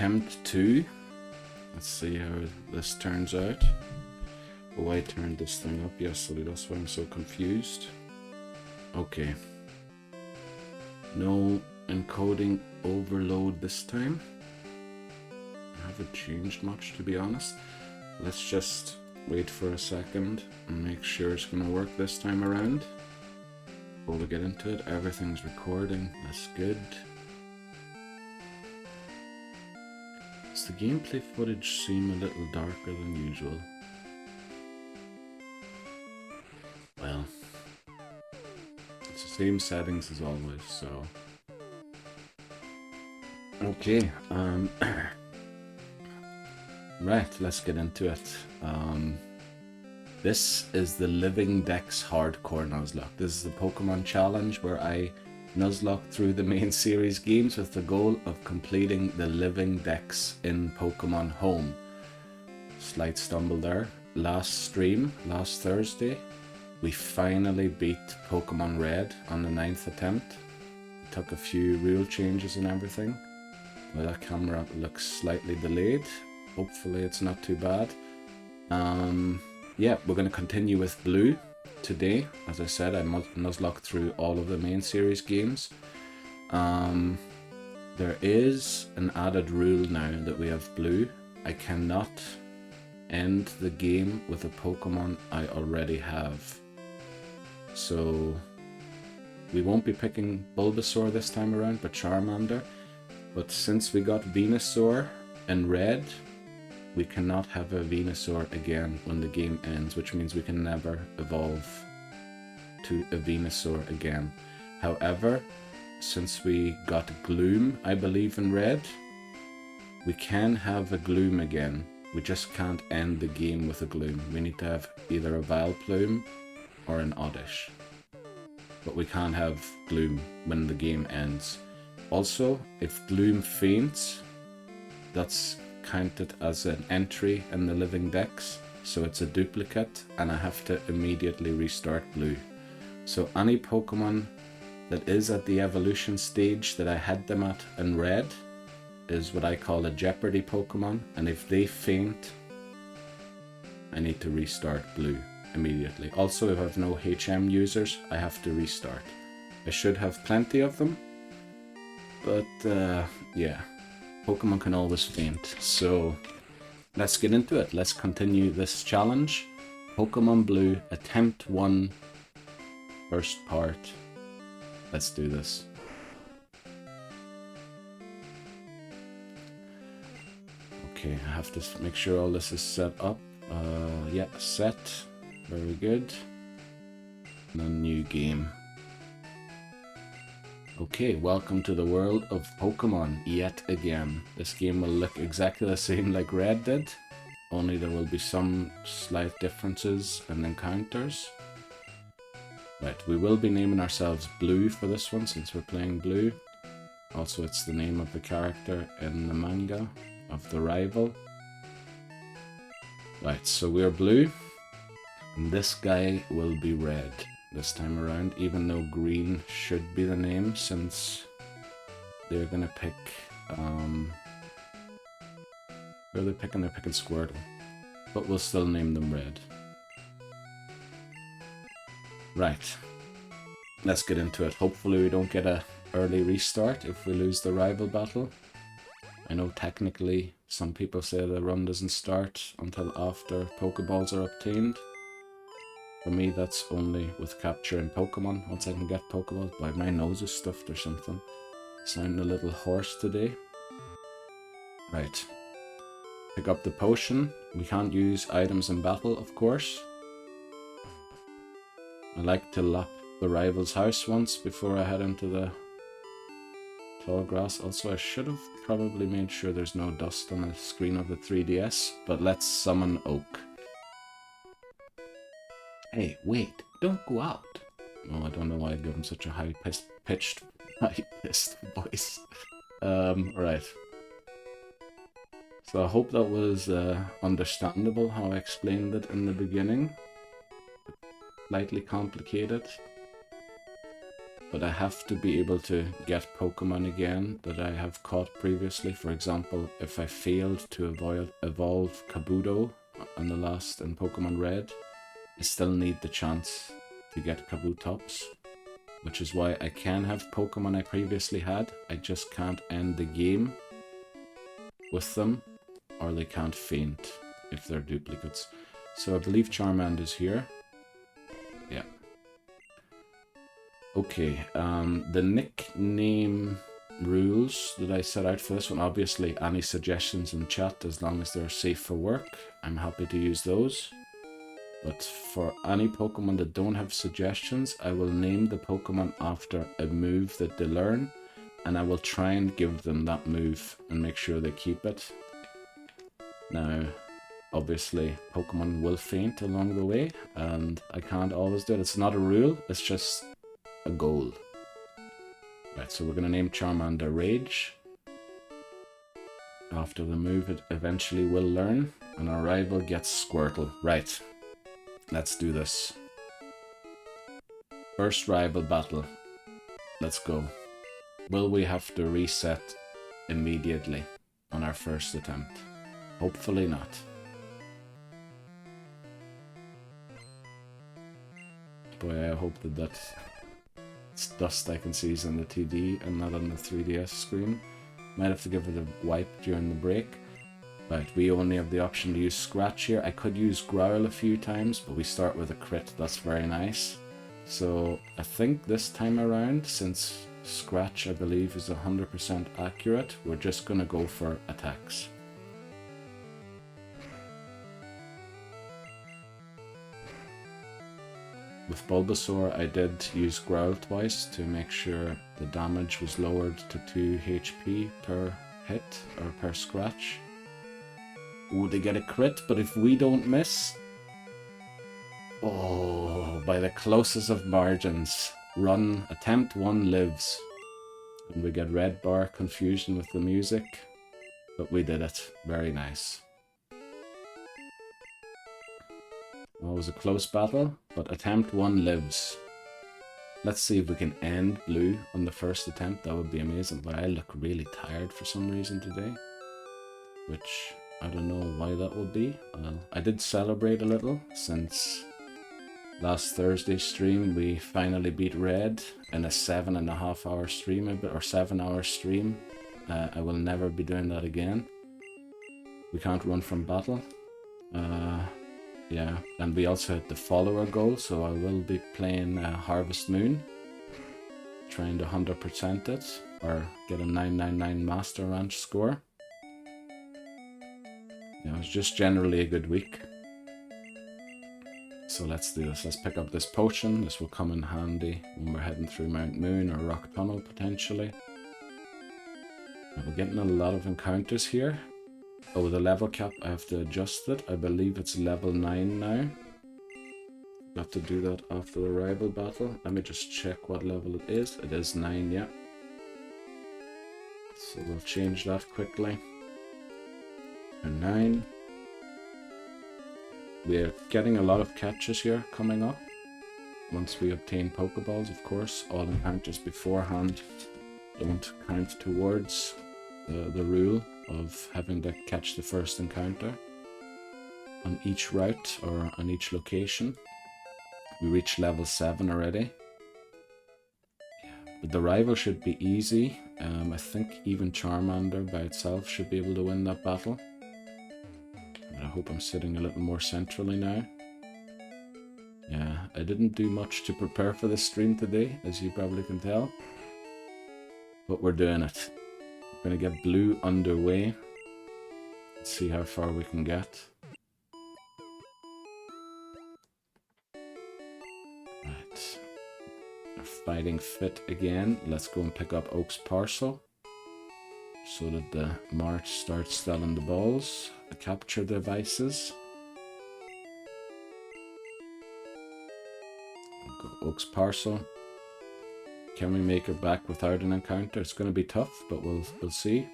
attempt 2. Let's see how this turns out. Oh, I turned this thing up yesterday, that's why I'm so confused. Okay. No encoding overload this time. I haven't changed much, to be honest. Let's just wait for a second and make sure it's going to work this time around. Before we get into it, everything's recording, that's good. Does the gameplay footage seem a little darker than usual? Well, it's the same settings as always, so... Okay, right, let's get into it. This is the Living Dex Hardcore Nuzlocke. This is the Pokemon challenge where I Nuzlocke through the main series games with the goal of completing the Living Dex in Pokemon Home. Slight stumble there. Last stream, last Thursday, we finally beat Pokemon Red on the 9th attempt. It took a few rule changes and everything. Well, that camera looks slightly delayed. Hopefully it's not too bad. Yeah, we're going to continue with Blue today. As I said, I Nuzlocke through all of the main series games. There is an added rule now that we have Blue. I cannot end the game with a Pokemon I already have. So we won't be picking Bulbasaur this time around, but Charmander. But since we got Venusaur in Red, we cannot have a Venusaur again when the game ends, which means we can never evolve to a Venusaur again. However, since we got Gloom, I believe, in Red, we can have a Gloom again. We just can't end the game with a Gloom. We need to have either a Vileplume or an Oddish. But we can't have Gloom when the game ends. Also, if Gloom faints, that's counted as an entry in the Living Dex, so it's a duplicate and I have to immediately restart Blue. So any Pokemon that is at the evolution stage that I had them at in Red is what I call a Jeopardy Pokemon, and if they faint, I need to restart Blue immediately. Also, if I have no HM users, I have to restart. I should have plenty of them, but yeah. Pokemon can always faint, so let's get into it. Let's continue this challenge. Pokemon Blue, attempt 1, first part. Let's do this. Okay, I have to make sure all this is set up. Yeah, set. Very good. And then new game. Okay, welcome to the world of Pokemon yet again. This game will look exactly the same like Red did, only there will be some slight differences and encounters. Right, we will be naming ourselves Blue for this one since we're playing Blue. Also, it's the name of the character in the manga of the rival. Right, so we're Blue, and this guy will be Red this time around, even though Green should be the name since they're gonna pick who are they picking? They're picking Squirtle, but we'll still name them Red. Right, let's get into it. Hopefully we don't get a early restart if we lose the rival battle. I know technically some people say the run doesn't start until after Pokeballs are obtained. For me, that's only with capturing Pokemon. Once I can get Pokeballs. Boy, my nose is stuffed or something. Sounding a little hoarse today. Right. Pick up the potion. We can't use items in battle, of course. I like to lap the rival's house once before I head into the tall grass. Also, I should have probably made sure there's no dust on the screen of the 3DS. But let's summon Oak. Hey, wait, don't go out. Oh, I don't know why I give him such a high-pitched voice. Right. So I hope that was understandable how I explained it in the beginning. Slightly complicated. but I have to be able to get Pokemon again that I have caught previously. For example, if I failed to evolve Kabuto on the last in Pokemon Red, I still need the chance to get Kabutops, which is why I can have Pokemon I previously had. I just can't end the game with them, or they can't faint if they're duplicates. So I believe Charmander's here. Yeah. Okay, the nickname rules that I set out for this one, obviously any suggestions in chat, as long as they're safe for work, I'm happy to use those. But for any Pokemon that don't have suggestions, I will name the Pokemon after a move that they learn, and I will try and give them that move and make sure they keep it. Now, obviously, Pokemon will faint along the way, and I can't always do it. It's not a rule, it's just a goal. Right, so we're going to name Charmander Rage after the move it eventually will learn, and our rival gets Squirtle. Right, let's do this. First rival battle. Let's go. Will we have to reset immediately on our first attempt? Hopefully not. Boy, I hope that that's dust I can see is on the TD and not on the 3DS screen. Might have to give it a wipe during the break. Right, we only have the option to use Scratch here. I could use Growl a few times, but we start with a crit. That's very nice. So I think this time around, since Scratch I believe is 100% accurate, we're just going to go for attacks. With Bulbasaur, I did use Growl twice to make sure the damage was lowered to 2 HP per hit, or per scratch. Ooh, they get a crit, but if we don't miss... Oh, by the closest of margins. Attempt 1 lives. And we get red bar confusion with the music, but we did it. Very nice. Well, it was a close battle, but attempt 1 lives. Let's see if we can end blue on the first attempt. That would be amazing, but I look really tired for some reason today, which I don't know why that would be. Well, I did celebrate a little since last Thursday's stream. We finally beat red in a 7.5 hour stream, or 7 hour stream. I will never be doing that again. We can't run from battle. Yeah, and we also hit the follower goal, so I will be playing Harvest Moon, trying to 100% it, or get a 999 Master Ranch score. Yeah, it was just generally a good week. So let's do this. Let's pick up this potion. This will come in handy when we're heading through Mount Moon or Rock Tunnel, potentially. And we're getting a lot of encounters here. Oh, the level cap, I have to adjust it. I believe it's level 9 now. Got to do that after the rival battle. Let me just check what level it is. It is 9, yeah. So we'll change that quickly. And 9. We're getting a lot of catches here coming up. Once we obtain Pokeballs, of course. All encounters beforehand don't count towards the rule of having to catch the first encounter on each route or on each location. We reached level 7 already. But the rival should be easy. I think even Charmander by itself should be able to win that battle. But I hope I'm sitting a little more centrally now. Yeah, I didn't do much to prepare for this stream today, as you probably can tell. But we're doing it. We're gonna get blue underway. Let's see how far we can get. Right. We're fighting fit again. Let's go and pick up Oak's parcel, so that the March starts selling the balls, the capture devices. Go Oak's parcel. Can we make it back without an encounter? It's going to be tough, but we'll see.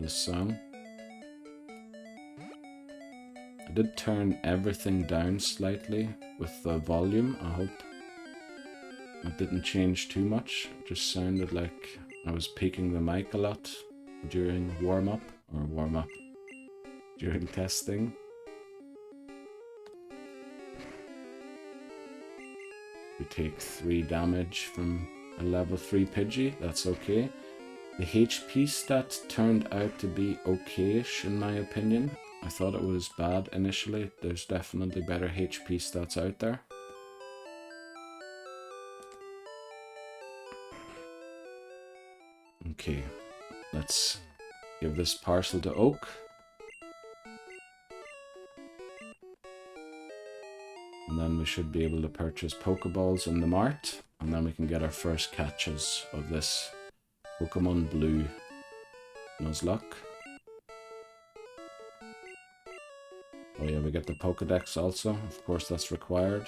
this song. I did turn everything down slightly with the volume. I hope it didn't change too much. It just sounded like I was peaking the mic a lot during warm-up, during testing. We take 3 damage from a level 3 Pidgey, that's okay. The HP stat turned out to be okay-ish in my opinion. I thought it was bad initially. There's definitely better HP stats out there. Okay, let's give this parcel to Oak. And then we should be able to purchase Pokeballs in the mart. And then we can get our first catches of this Pokemon Blue Nuzlocke. Oh yeah, we get the Pokedex also. Of course, that's required.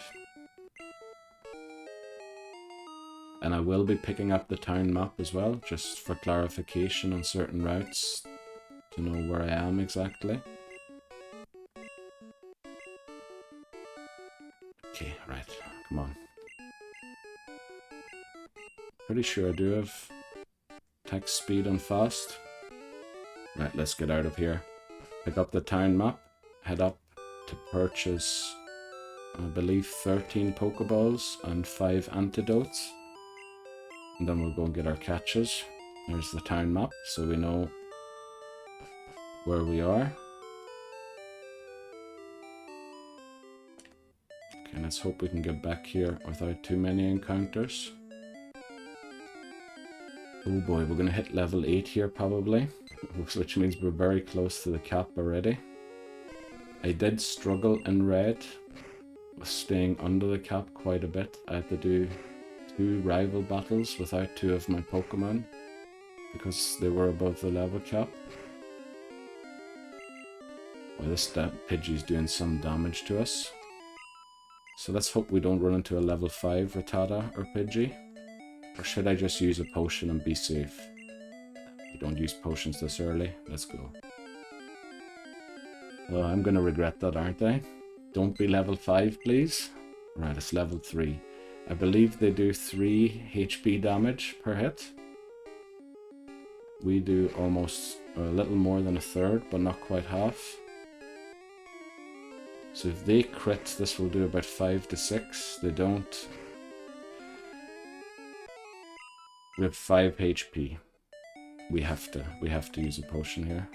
And I will be picking up the town map as well, just for clarification on certain routes, to know where I am exactly. Okay, right, come on. Pretty sure I do have attack speed on fast. Right, let's get out of here. Pick up the town map, head up to purchase, I believe, 13 Pokeballs and 5 antidotes. And then we'll go and get our catches. There's the town map, so we know where we are. Okay, let's hope we can get back here without too many encounters. Oh boy, we're going to hit level 8 here probably, which means we're very close to the cap already. I did struggle in red with staying under the cap quite a bit. I had to do 2 rival battles without 2 of my Pokemon because they were above the level cap. Well, this Pidgey's doing some damage to us. So let's hope we don't run into a level 5 Rattata or Pidgey. Or should I just use a potion and be safe? We don't use potions this early. Let's go. Well, I'm gonna regret that, aren't I? Don't be level 5, please. Right, it's level 3. I believe they do 3 HP damage per hit. We do almost a little more than a third, but not quite half. So if they crit, this will do about 5 to 6. They don't. We have 5 HP. We have to use a potion here.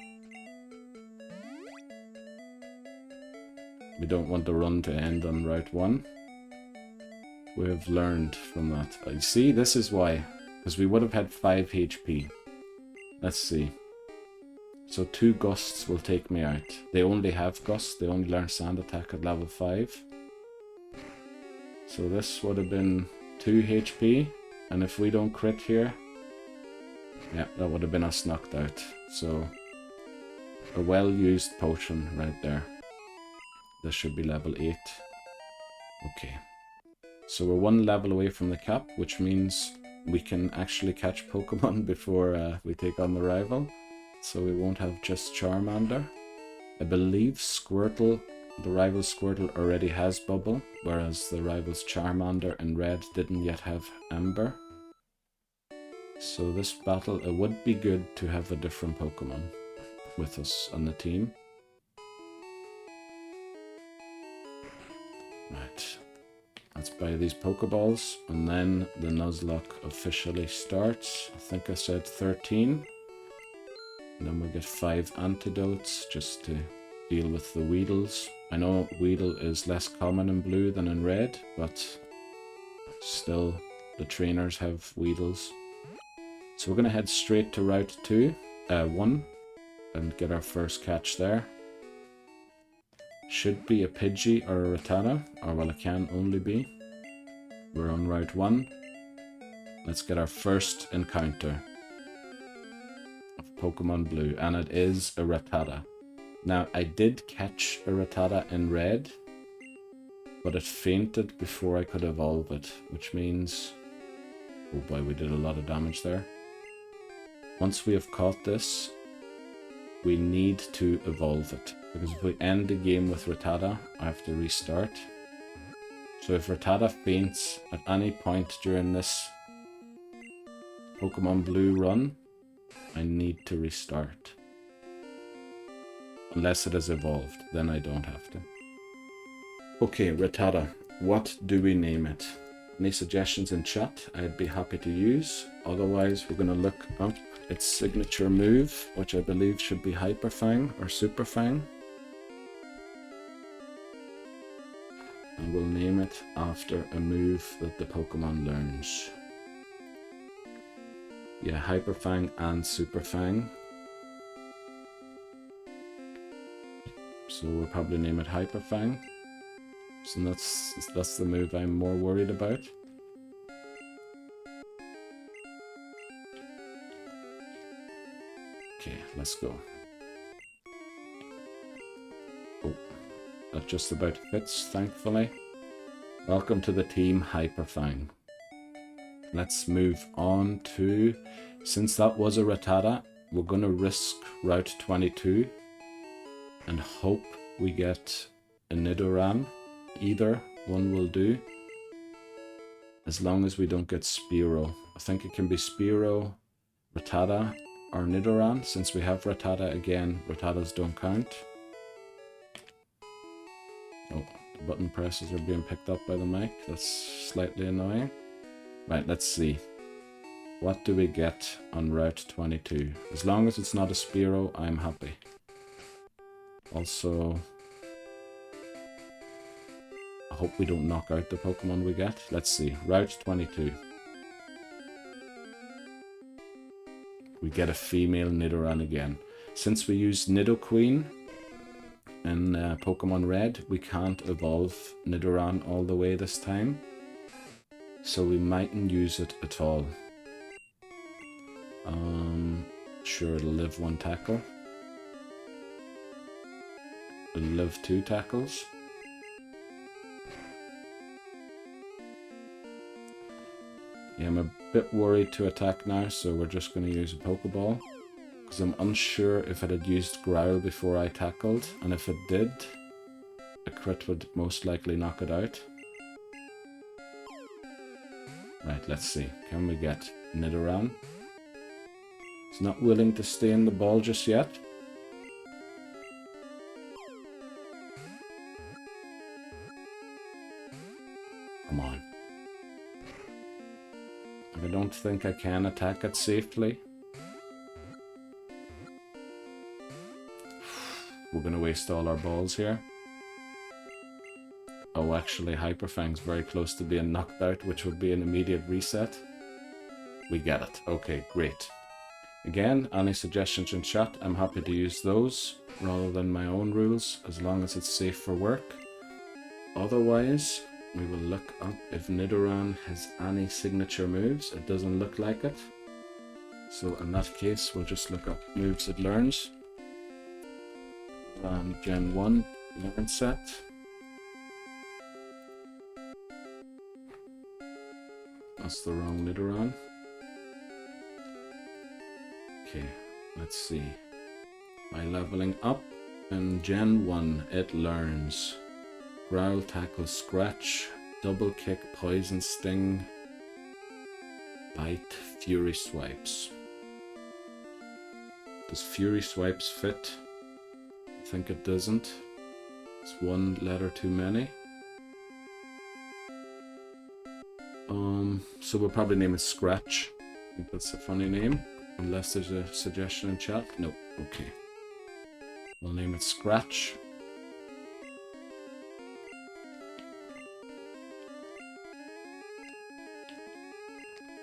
We don't want the run to end on Route 1. We have learned from that. You see, this is why. Because we would have had 5 HP. Let's see. So 2 gusts will take me out. They only have gusts. They only learn sand attack at level 5. So this would have been 2 HP. And if we don't crit here, yeah, that would have been us knocked out. So a well-used potion right there. This should be level 8. Okay. So we're 1 level away from the cap, which means we can actually catch Pokemon before we take on the rival. So we won't have just Charmander. I believe Squirtle, the rival Squirtle, already has Bubble, whereas the rival's Charmander in red didn't yet have Ember. So this battle, it would be good to have a different Pokemon with us on the team. Right. Let's buy these Pokeballs, and then the Nuzlocke officially starts. I think I said 13. And then we'll get 5 antidotes just to deal with the Weedles. I know Weedle is less common in blue than in red, but still the trainers have Weedles. So we're going to head straight to Route 1 and get our first catch there. Should be a Pidgey or a Rattata, or well, it can only be. We're on Route 1. Let's get our first encounter of Pokemon Blue, and it is a Rattata. Now, I did catch a Rattata in red, but it fainted before I could evolve it, which means, oh boy, we did a lot of damage there. Once we have caught this, we need to evolve it. Because if we end the game with Rattata, I have to restart. So if Rattata faints at any point during this Pokemon Blue run, I need to restart. Unless it is evolved, then I don't have to. Okay, Rattata, what do we name it? Any suggestions in chat, I'd be happy to use. Otherwise, we're going to look up its signature move, which I believe should be Hyper Fang or Super Fang. And we'll name it after a move that the Pokemon learns. Yeah, Hyper Fang and Super Fang. So we'll probably name it Hyper Fang. So that's the move I'm more worried about. Okay, let's go. Oh, that just about fits, thankfully. Welcome to the team, Hyper Fang. Let's move on to, since that was a Rattata, we're going to risk Route 22 and hope we get a Nidoran. Either one will do, as long as we don't get Spearow. I think it can be Spearow, Rattata, or Nidoran. Since we have Rattata again, Rattatas don't count. Oh, the button presses are being picked up by the mic. That's slightly annoying. Right, let's see. What do we get on Route 22? As long as it's not a Spearow, I'm happy. Also, I hope we don't knock out the Pokemon we get. Let's see. Route 22. We get a female Nidoran again. Since we used Nidoqueen in Pokemon Red, we can't evolve Nidoran all the way this time. So we mightn't use it at all. Sure, it'll live 1 tackle. It'll live 2 tackles. Yeah, I'm a bit worried to attack now, so we're just going to use a Pokeball. Because I'm unsure if it had used Growl before I tackled, and if it did, a crit would most likely knock it out. Right, let's see. Can we get Nidoran? It's not willing to stay in the ball just yet. Come on. I don't think I can attack it safely. We're going to waste all our balls here. Oh, actually, Hyper Fang's very close to being knocked out, which would be an immediate reset. We get it. Okay, great. Again, any suggestions in chat, I'm happy to use those rather than my own rules, as long as it's safe for work. Otherwise, we will look up if Nidoran has any signature moves. It doesn't look like it. So in that case, we'll just look up moves it learns. Gen 1 learn set. That's the wrong Nidoran. Okay, let's see. By leveling up in Gen 1, it learns Growl, Tackle, Scratch, Double Kick, Poison Sting, Bite, Fury Swipes. Does Fury Swipes fit? I think it doesn't. It's 1 letter too many. So we'll probably name it Scratch. I think that's a funny name. Unless there's a suggestion in chat. No, okay. We'll name it Scratch.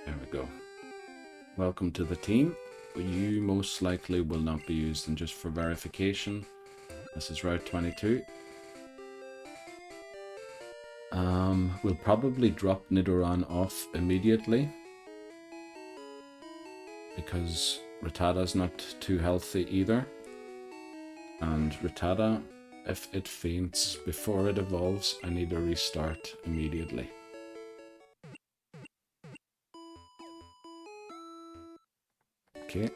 There we go. Welcome to the team. You most likely will not be used, and just for verification, this is Route 22. We'll probably drop Nidoran off immediately, because Rattata's not too healthy either. And Rattata, if it faints before it evolves, I need a restart immediately. Okay,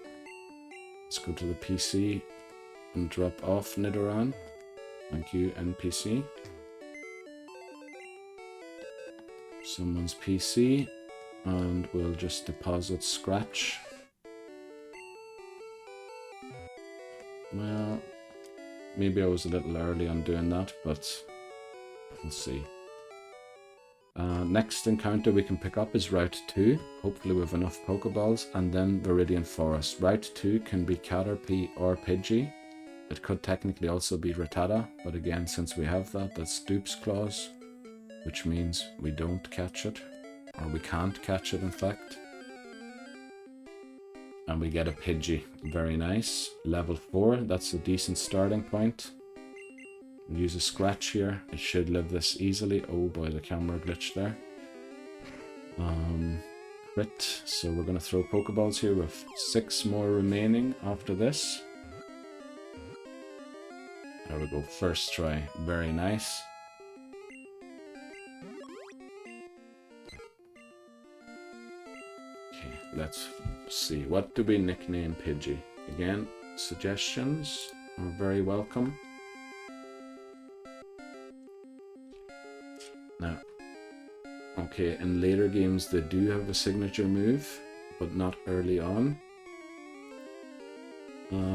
let's go to the PC and drop off Nidoran. Thank you, NPC. Someone's PC, and we'll just deposit Scratch. Well, maybe I was a little early on doing that, but we'll see. Next encounter we can pick up is Route 2. Hopefully we have enough Pokeballs, and then Viridian Forest. Route 2 can be Caterpie or Pidgey. It could technically also be Rattata, but again, since we have that, that's Dupe's Claws, which means we don't catch it, or we can't catch it in fact. And we get a Pidgey. Very nice. Level 4, that's a decent starting point. Use a Scratch here. It should live this easily. Oh boy, the camera glitched there. Crit. So we're going to throw Pokeballs here with 6 more remaining after this. There we go. First try. Very nice. Okay, let's see. What do we nickname Pidgey? Again, suggestions are very welcome. Now, okay, in later games they do have a signature move, but not early on.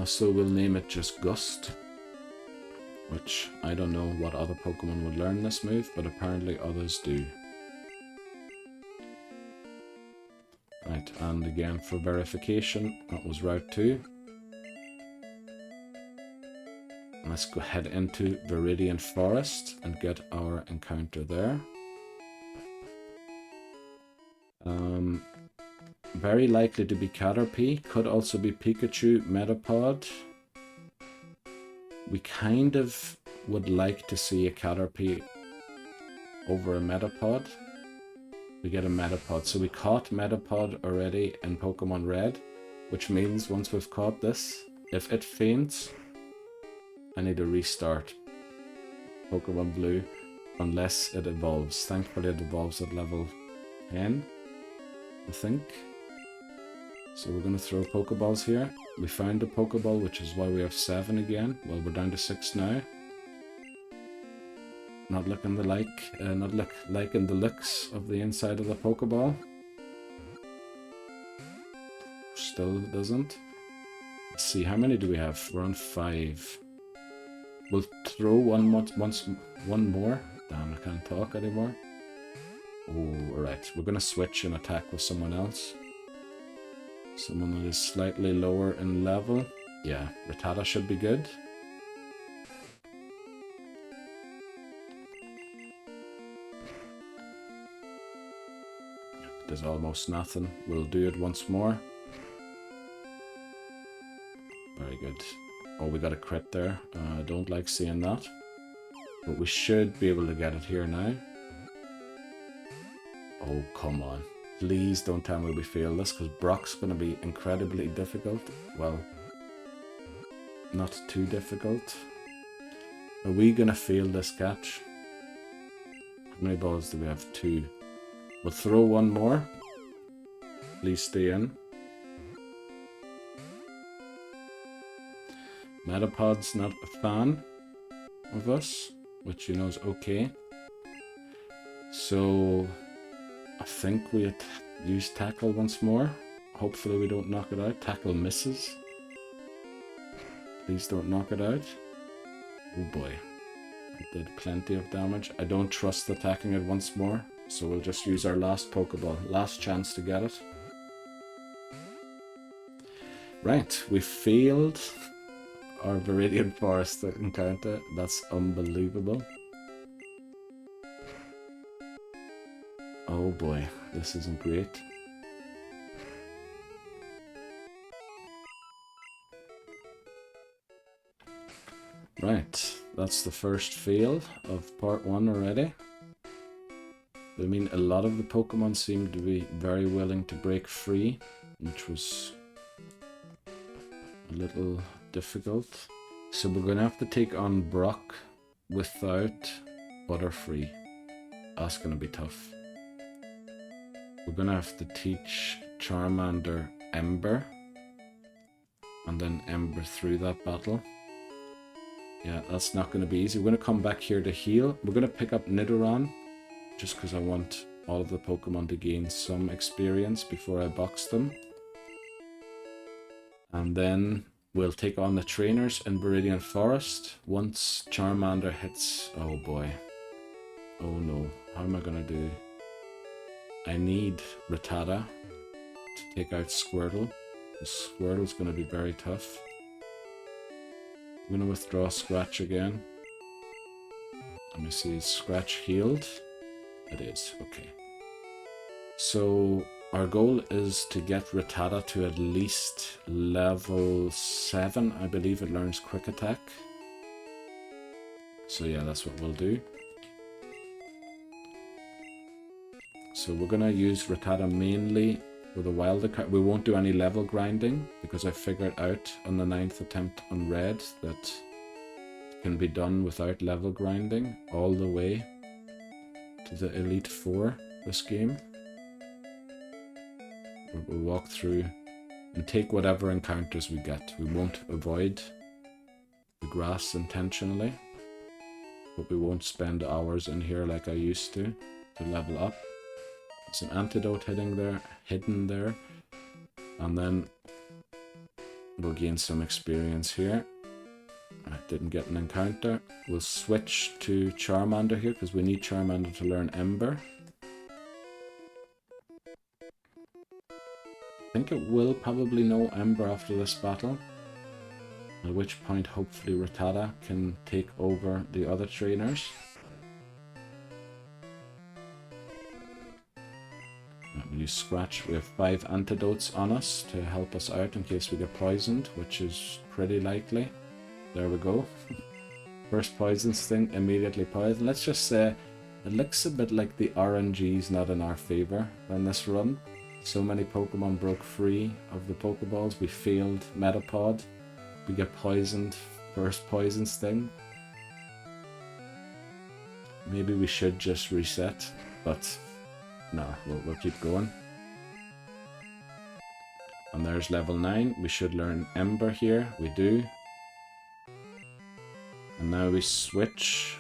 So we'll name it just Gust, which I don't know what other Pokemon would learn this move, but apparently others do. Right, and again for verification, that was Route 2. Let's go head into Viridian Forest and get our encounter there. Very likely to be Caterpie, could also be Pikachu, Metapod. We kind of would like to see a Caterpie over a Metapod. We get a Metapod, so we caught Metapod already in Pokemon Red, which means once we've caught this, if it faints, I need to restart Pokemon Blue unless it evolves. Thankfully it evolves at level 10, I think. So we're going to throw Pokeballs here. We found a Pokeball, which is why we have 7 again. Well, we're down to 6 now. Not looking liking the looks of the inside of the Pokeball. Still doesn't. Let's see, how many do we have? We're on 5. We'll throw one more. Damn, I can't talk anymore. Oh, alright. We're going to switch and attack with someone else. Someone that is slightly lower in level. Yeah, Rattata should be good. There's almost nothing. We'll do it once more. Very good. Oh, we got a crit there. I don't like seeing that. But we should be able to get it here now. Oh, come on. Please don't tell me we fail this, because Brock's going to be incredibly difficult. Well, not too difficult. Are we going to fail this catch? How many balls do we have? 2. We'll throw one more. Please stay in. Metapod's not a fan of us, which you know is okay. So I think we use Tackle once more. Hopefully we don't knock it out. Tackle misses. Please don't knock it out. Oh boy. It did plenty of damage. I don't trust attacking it once more, so we'll just use our last Pokeball. Last chance to get it. Right, we failed our Viridian Forest encounter. That's unbelievable. Oh boy, this isn't great. Right, that's the first fail of part 1 already. I mean, a lot of the Pokemon seem to be very willing to break free, which was a little difficult. So we're going to have to take on Brock without Butterfree. That's going to be tough. We're going to have to teach Charmander Ember, and then Ember through that battle. Yeah, that's not going to be easy. We're going to come back here to heal. We're going to pick up Nidoran, just because I want all of the Pokemon to gain some experience before I box them. And then we'll take on the trainers in Viridian Forest once Charmander hits... Oh boy. Oh no. How am I going to do? I need Rattata to take out Squirtle. The Squirtle's going to be very tough. I'm going to withdraw Scratch again. Let me see, is Scratch healed? It is, okay. So our goal is to get Rattata to at least level 7. I believe it learns Quick Attack. So yeah, that's what we'll do. So we're going to use Rattata mainly for the wild account. We won't do any level grinding because I figured out on the 9th attempt on Red that it can be done without level grinding all the way to the Elite Four this game. We'll walk through and take whatever encounters we get. We won't avoid the grass intentionally, but we won't spend hours in here like I used to level up. There's an antidote hidden there, and then we'll gain some experience here. I didn't get an encounter. We'll switch to Charmander here because we need Charmander to learn Ember. I think it will probably know Ember after this battle, at which point hopefully Rattata can take over the other trainers. We'll use Scratch. We have 5 antidotes on us to help us out in case we get poisoned, which is pretty likely. There we go. First poison sting, immediately poison. Let's just say it looks a bit like the RNG's not in our favor on this run. So many Pokemon broke free of the Pokeballs. We failed Metapod. We get poisoned. First poison sting. Maybe we should just reset, but no, we'll keep going. And there's level 9. We should learn Ember here. We do. And now we switch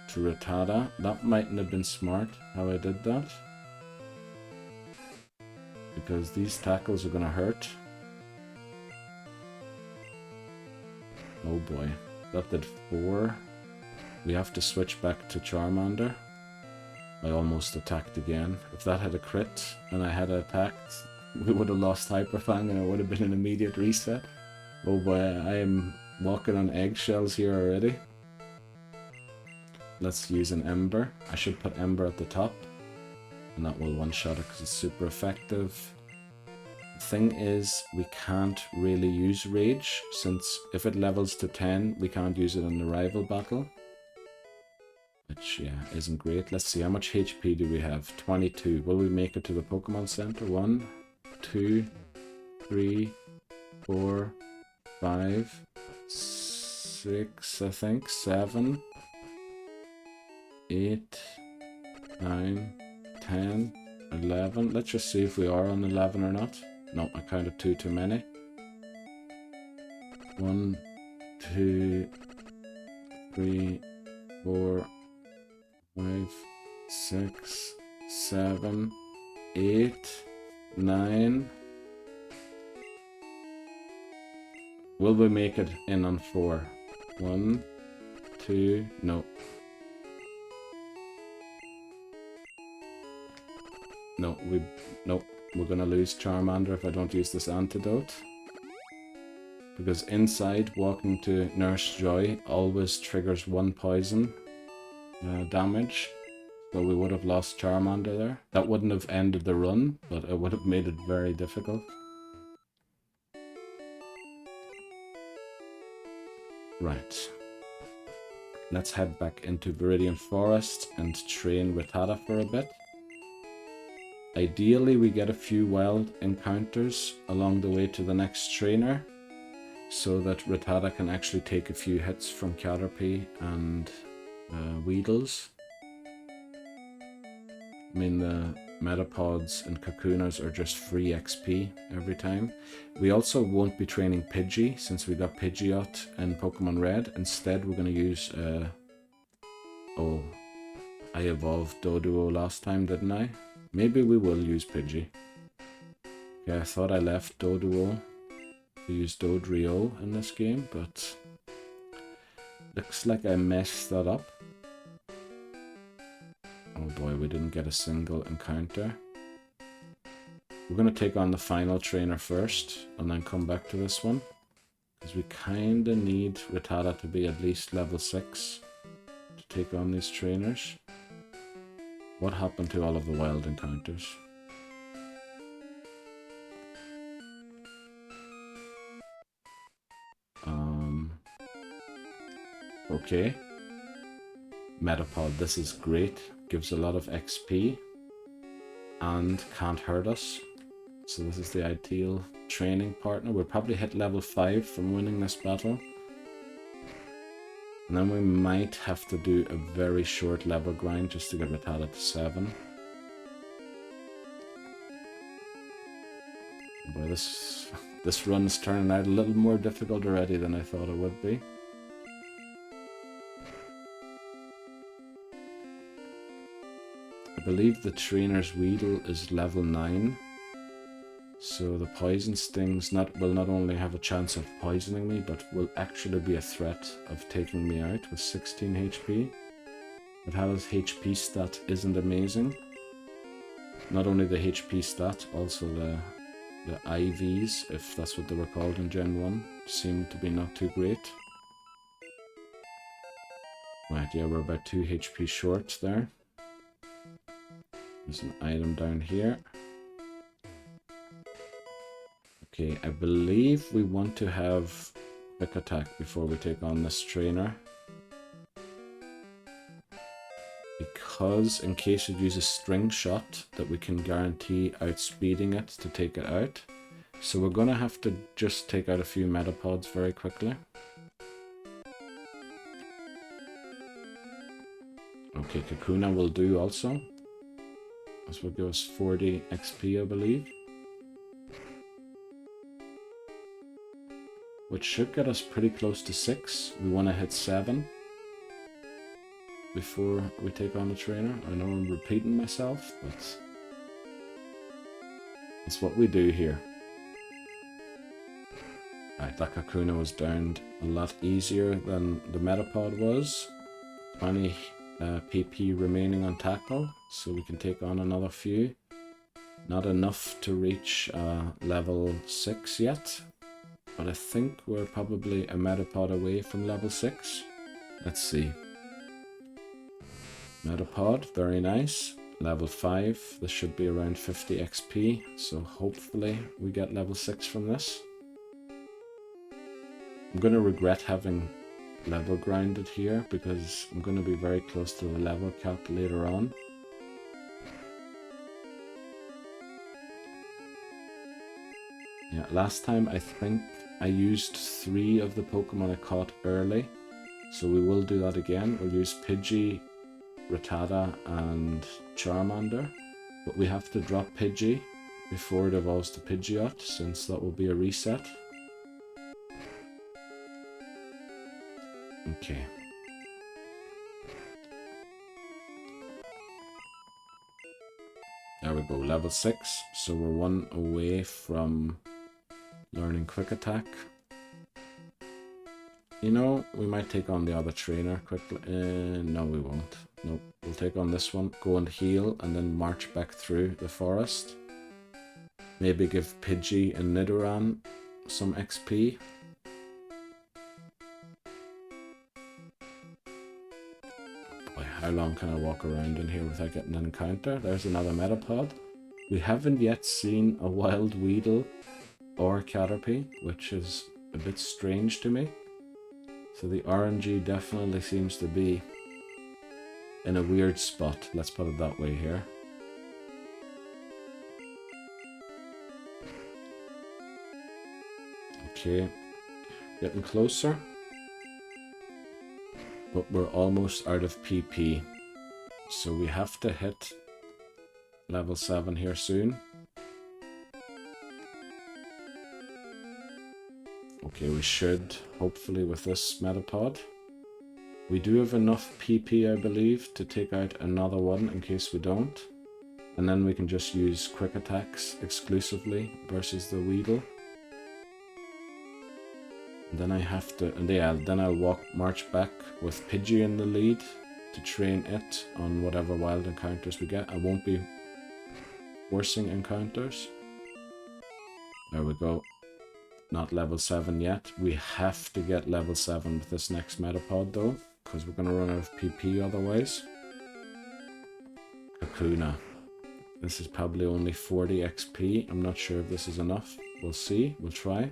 to Rattata. That mightn't have been smart how I did that, because these tackles are gonna hurt. Oh boy, that did 4. We have to switch back to Charmander. I almost attacked again. If that had a crit and I had attacked, we would have lost Hyper Fang and it would have been an immediate reset. Oh boy, I am walking on eggshells here already. Let's use an Ember. I should put Ember at the top, and that will one-shot it because it's super effective. The thing is, we can't really use Rage, since if it levels to 10, we can't use it in the rival battle. Which, yeah, isn't great. Let's see, how much HP do we have? 22. Will we make it to the Pokemon Center? 1, 2, 3, 4, 5, 6, I think, 7, 8, 9, 10, 11. Let's just see if we are on 11 or not. No, I counted 2 too many. 1, 2, 3, 4, 5, 6, 7, 8, 9. Will we make it in on 4? 1, 2, no. Nope. We're gonna lose Charmander if I don't use this antidote. Because inside, walking to Nurse Joy always triggers 1 poison damage. So we would have lost Charmander there. That wouldn't have ended the run, but it would have made it very difficult. Right. Let's head back into Viridian Forest and train Rattata for a bit. Ideally, we get a few wild encounters along the way to the next trainer, so that Rattata can actually take a few hits from Caterpie and Weedles. I mean, Metapods and Kakunas are just free XP every time. We also won't be training Pidgey since we got Pidgeot in Pokemon Red. Instead, we're going to use... oh, I evolved Doduo last time, didn't I? Maybe we will use Pidgey. Yeah, I thought I left Doduo to use Dodrio in this game, but... looks like I messed that up. Oh boy, we didn't get a single encounter. We're going to take on the final trainer first, and then come back to this one. Because we kind of need Rattata to be at least level 6 to take on these trainers. What happened to all of the wild encounters? Okay. Metapod, this is great. Gives a lot of XP and can't hurt us. So this is the ideal training partner. We'll probably hit level 5 from winning this battle. And then we might have to do a very short level grind just to get Rattata to 7. Boy, this run's turning out a little more difficult already than I thought it would be. I believe the trainer's Weedle is level 9. So the poison stings will not only have a chance of poisoning me, but will actually be a threat of taking me out with 16 HP. Rattata's HP stat isn't amazing. Not only the HP stat, also the IVs, if that's what they were called in Gen 1, seem to be not too great. Right, yeah, we're about 2 HP short there. There's an item down here. Okay, I believe we want to have quick attack before we take on this trainer. Because in case it uses string shot, that we can guarantee outspeeding it to take it out. So we're gonna have to just take out a few Metapods very quickly. Okay, Kakuna will do also. This will give us 40 XP, I believe. Which should get us pretty close to 6. We want to hit 7 before we take on the trainer. I know I'm repeating myself, but it's what we do here. Right, that Kakuna was downed a lot easier than the Metapod was. 20 PP remaining on tackle, so we can take on another few. Not enough to reach level 6 yet, but I think we're probably a Metapod away from level 6. Let's see. Metapod, very nice. Level 5, this should be around 50 XP, so hopefully we get level 6 from this. I'm going to regret having level grinded here because I'm going to be very close to the level cap later on. Yeah, last time I think I used 3 of the Pokemon I caught early, so we will do that again. We'll use Pidgey, Rattata and Charmander, but we have to drop Pidgey before it evolves to Pidgeot, since that will be a reset. Okay. There we go, level 6, so we're 1 away from learning Quick Attack. You know, we might take on the other trainer quickly. No, we won't. Nope, we'll take on this one, go and heal, and then march back through the forest. Maybe give Pidgey and Nidoran some XP. Boy, how long can I walk around in here without getting an encounter? There's another Metapod. We haven't yet seen a wild Weedle or Caterpie, which is a bit strange to me. So the RNG definitely seems to be in a weird spot, let's put it that way here. Okay, getting closer. But we're almost out of PP. So we have to hit level 7 here soon. Okay, we should, hopefully with this Metapod. We do have enough PP, I believe, to take out another one in case we don't. And then we can just use quick attacks exclusively versus the Weedle. And then I have to, and yeah, then I'll march back with Pidgey in the lead to train it on whatever wild encounters we get. I won't be forcing encounters. There we go. Not level 7 yet. We have to get level 7 with this next Metapod though, because we're going to run out of PP otherwise. Kakuna. This is probably only 40 XP. I'm not sure if this is enough. We'll see. We'll try.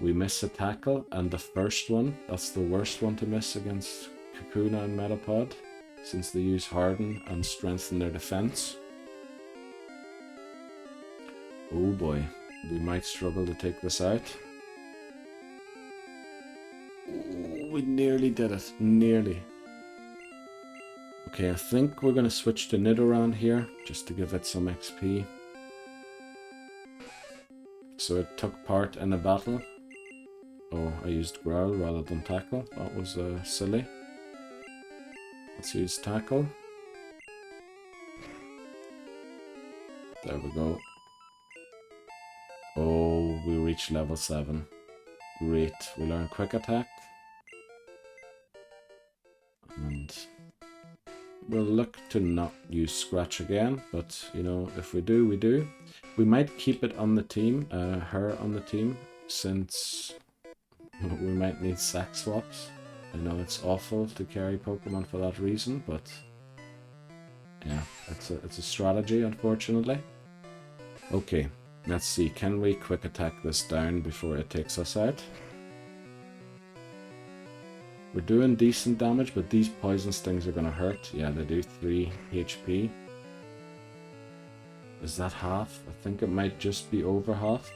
We miss a tackle, and the first one, that's the worst one to miss against Kakuna and Metapod, since they use Harden and strengthen their defense. Oh boy, we might struggle to take this out. Oh, we nearly did it. Nearly. Okay, I think we're going to switch to Nidoran here, just to give it some XP. So it took part in a battle. Oh, I used Growl rather than Tackle. That was silly. Let's use Tackle. There we go. Oh, we reached level 7. Great. We learn Quick Attack. And we'll look to not use Scratch again, but you know, if we do, we do. We might keep it on the team, her on the team, since we might need sack swaps. I know it's awful to carry Pokemon for that reason, but yeah, it's a strategy, unfortunately. Okay, let's see, can we quick attack this down before it takes us out? We're doing decent damage, but these poison stings are going to hurt. Yeah, they do 3 HP. Is that half? I think it might just be over half.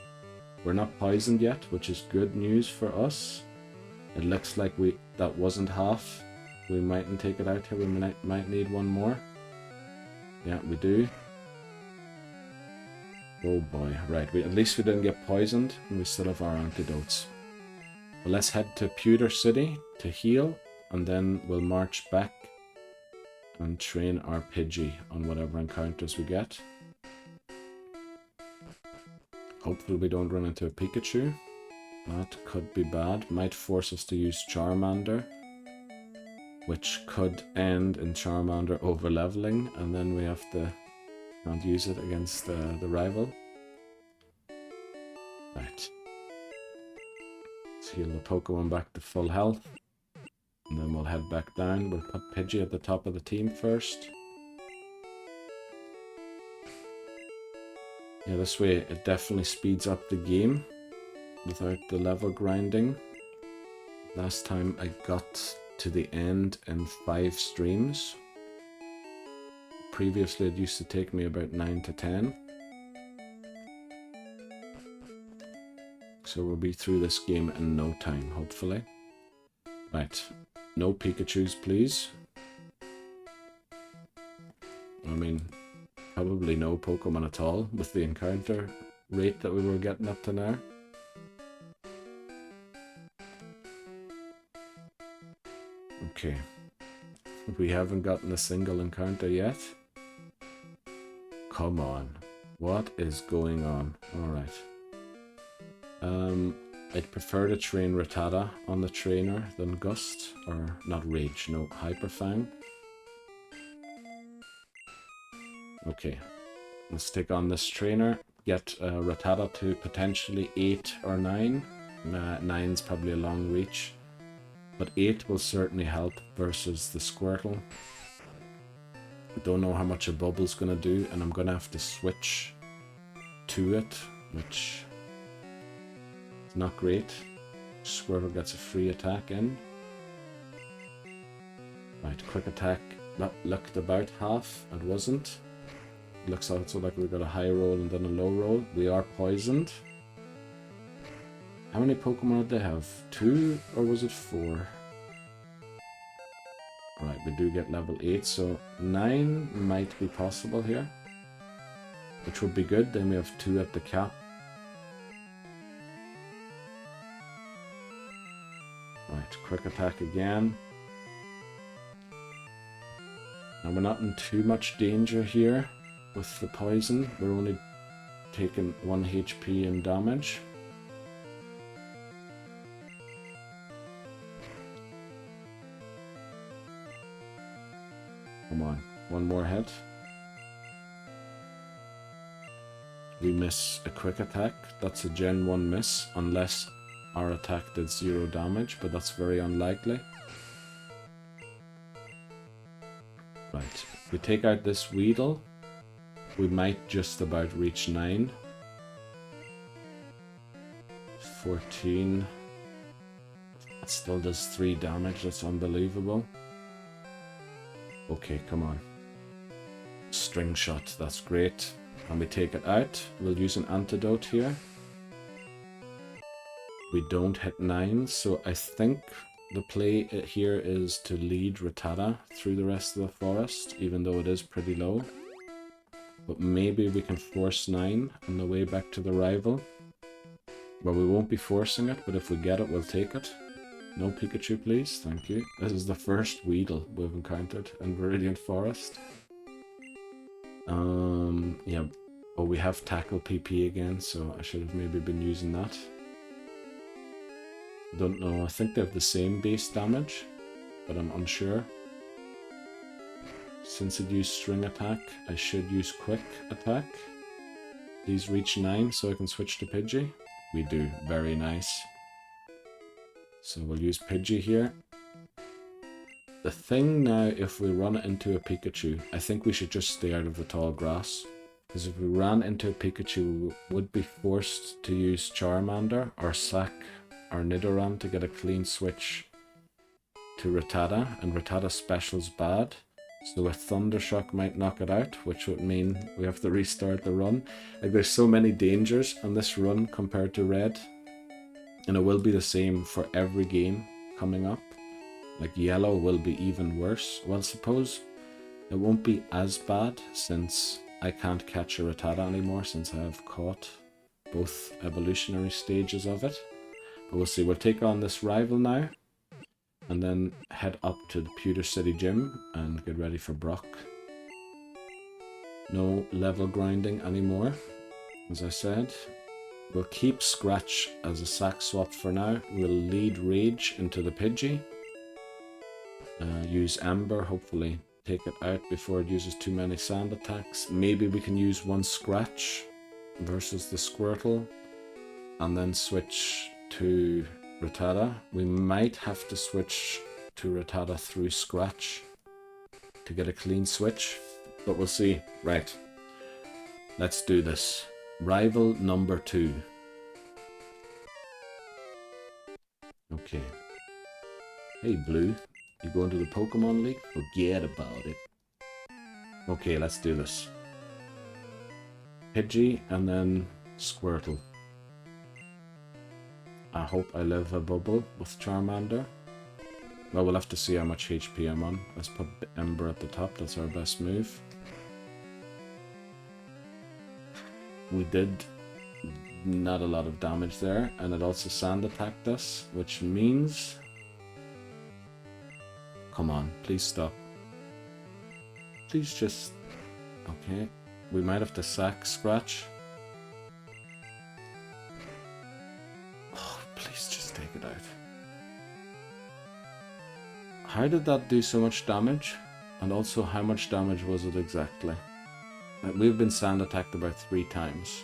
We're not poisoned yet, which is good news for us. It looks like that wasn't half. We mightn't take it out here. We might need one more. Yeah, we do. Oh boy. Right, at least we didn't get poisoned, and we still have our antidotes. Well, let's head to Pewter City to heal, and then we'll march back and train our Pidgey on whatever encounters we get. Hopefully we don't run into a Pikachu. That could be bad. Might force us to use Charmander, which could end in Charmander over-leveling, and then we have to can't use it against the rival. Right. Let's heal the Pokemon back to full health, and then we'll head back down. We'll put Pidgey at the top of the team first. Yeah, this way it definitely speeds up the game without the level grinding. Last time I got to the end in 5 streams. Previously it used to take me about 9 to 10. So we'll be through this game in no time, hopefully. Right, no Pikachus please. I mean, probably no Pokemon at all with the encounter rate that we were getting up to now. Okay, we haven't gotten a single encounter yet. Come on, what is going on? Alright. I'd prefer to train Rattata on the trainer than Gust, or not Rage, no, Hyperfang. Okay, let's take on this trainer, get Rattata to potentially 8 or 9. 9's probably a long reach, but 8 will certainly help versus the Squirtle. I don't know how much a Bubble's going to do, and I'm going to have to switch to it, which is not great. Squirtle gets a free attack in. Right, quick attack. That looked about half, it wasn't. Looks also like we got a high roll and then a low roll. We are poisoned. How many Pokemon did they have? 2 or was it 4? Right, we do get level 8, so 9 might be possible here. which would be good. Then we have 2 at the cap. Right, quick attack again. Now we're not in too much danger here with the poison. We're only taking 1 HP in damage. Come on, 1 more hit. We miss a quick attack. That's a Gen 1 miss, unless our attack did 0 damage, but that's very unlikely. Right, if we take out this Weedle, we might just about reach 9. 14. That still does 3 damage, that's unbelievable. Okay, come on. String shot, that's great. And we take it out. We'll use an antidote here. We don't hit 9, so I think the play here is to lead Rattata through the rest of the forest, even though it is pretty low. But maybe we can force 9 on the way back to the rival. Well, we won't be forcing it, but if we get it, we'll take it. No Pikachu, please. Thank you. This is the first Weedle we've encountered in Viridian Forest. Yeah. Oh, we have Tackle PP again, so I should have maybe been using that. Don't know. I think they have the same base damage, but I'm unsure. Since it used String Attack, I should use Quick Attack. These reach 9, so I can switch to Pidgey. We do. Very nice. So we'll use Pidgey here. The thing now, if we run into a Pikachu, I think we should just stay out of the tall grass. Because if we ran into a Pikachu, we would be forced to use Charmander or sack our Nidoran to get a clean switch to Rattata, and Rattata's special's bad. So a Thunder Shock might knock it out, which would mean we have to restart the run. Like, there's so many dangers on this run compared to Red. And it will be the same for every game coming up. Like, Yellow will be even worse. Well, suppose it won't be as bad since I can't catch a Rattata anymore, since I have caught both evolutionary stages of it. But we'll see. We'll take on this rival now, and then head up to the Pewter City Gym and get ready for Brock. No level grinding anymore, as I said. We'll keep Scratch as a sack swap for now. We'll lead Rage into the Pidgey. Use Ember, hopefully take it out before it uses too many sand attacks. Maybe we can use 1 Scratch versus the Squirtle, and then switch to Rattata. We might have to switch to Rattata through Scratch to get a clean switch, but we'll see. Right, let's do this. Rival number 2. Okay. Hey, Blue. You going to the Pokemon League? Forget about it. Okay, let's do this. Pidgey and then Squirtle. I hope I live a bubble with Charmander. Well, we'll have to see how much HP I'm on. Let's put Ember at the top. That's our best move. We did not a lot of damage there, and it also sand attacked us, which means... Come on, please stop. Please just... Okay, we might have to sack Scratch. Oh, please just take it out. How did that do so much damage? And also, how much damage was it exactly? We've been sand attacked about 3 times.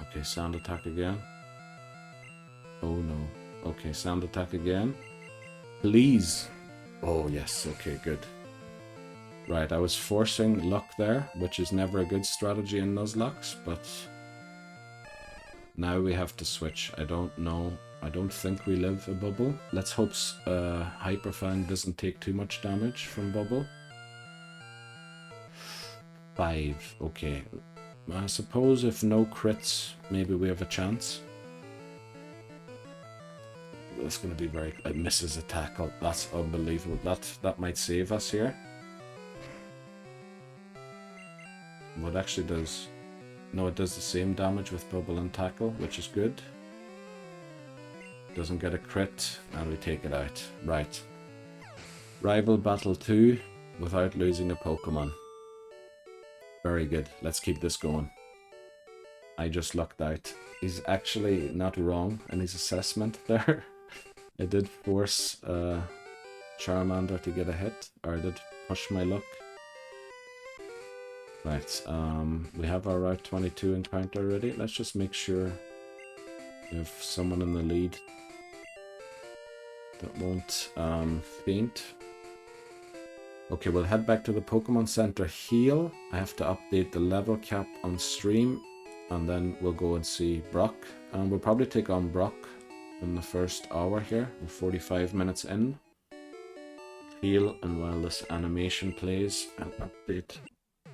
Okay, sand attack again. Oh no. Okay, sand attack again. Please. Oh yes, okay, good. Right, I was forcing luck there, which is never a good strategy in Nuzlockes, but now we have to switch. I don't know. I don't think we live a bubble. Let's hope Hyperfang doesn't take too much damage from bubble. 5. Okay. I suppose if no crits, maybe we have a chance. that's going to be very... It misses a tackle. That's unbelievable. That might save us here. What actually does... No, it does the same damage with bubble and tackle, which is good. Doesn't get a crit, and we take it out. Right. Rival Battle 2 without losing a Pokemon. Very good. Let's keep this going. I just lucked out. He's actually not wrong in his assessment there. I did force Charmander to get a hit, or I did push my luck. Right, we have our Route 22 encounter already. Let's just make sure we have someone in the lead that won't faint. Okay, we'll head back to the Pokemon Center heal. I have to update the level cap on stream, and then we'll go and see Brock. And we'll probably take on Brock in the first hour here. We're 45 minutes in. Heal, and while this animation plays, I'll update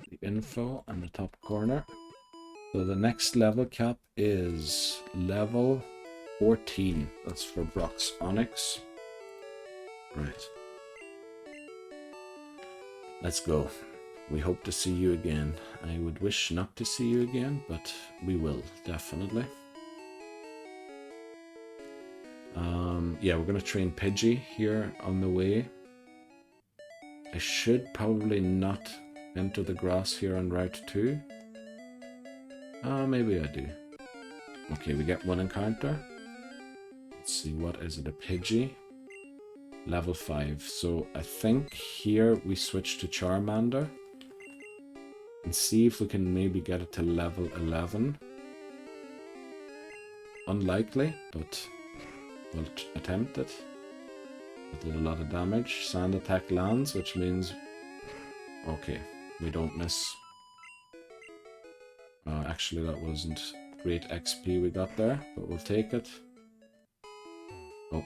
the info in the top corner. So the next level cap is level 14. That's for Brock's Onyx. Right. Let's go. We hope to see you again. I would wish not to see you again, but we will, definitely. Yeah, we're going to train Pidgey here on the way. I should probably not enter the grass here on Route 2. Maybe I do. Okay, we get one encounter. Let's see, what is it? A Pidgey? Level 5. So I think here we switch to Charmander. And see if we can maybe get it to level 11. Unlikely, but we'll attempt it. It did a lot of damage. Sand attack lands, which means... Okay, we don't miss. Actually, that wasn't great XP we got there, but we'll take it. Oh,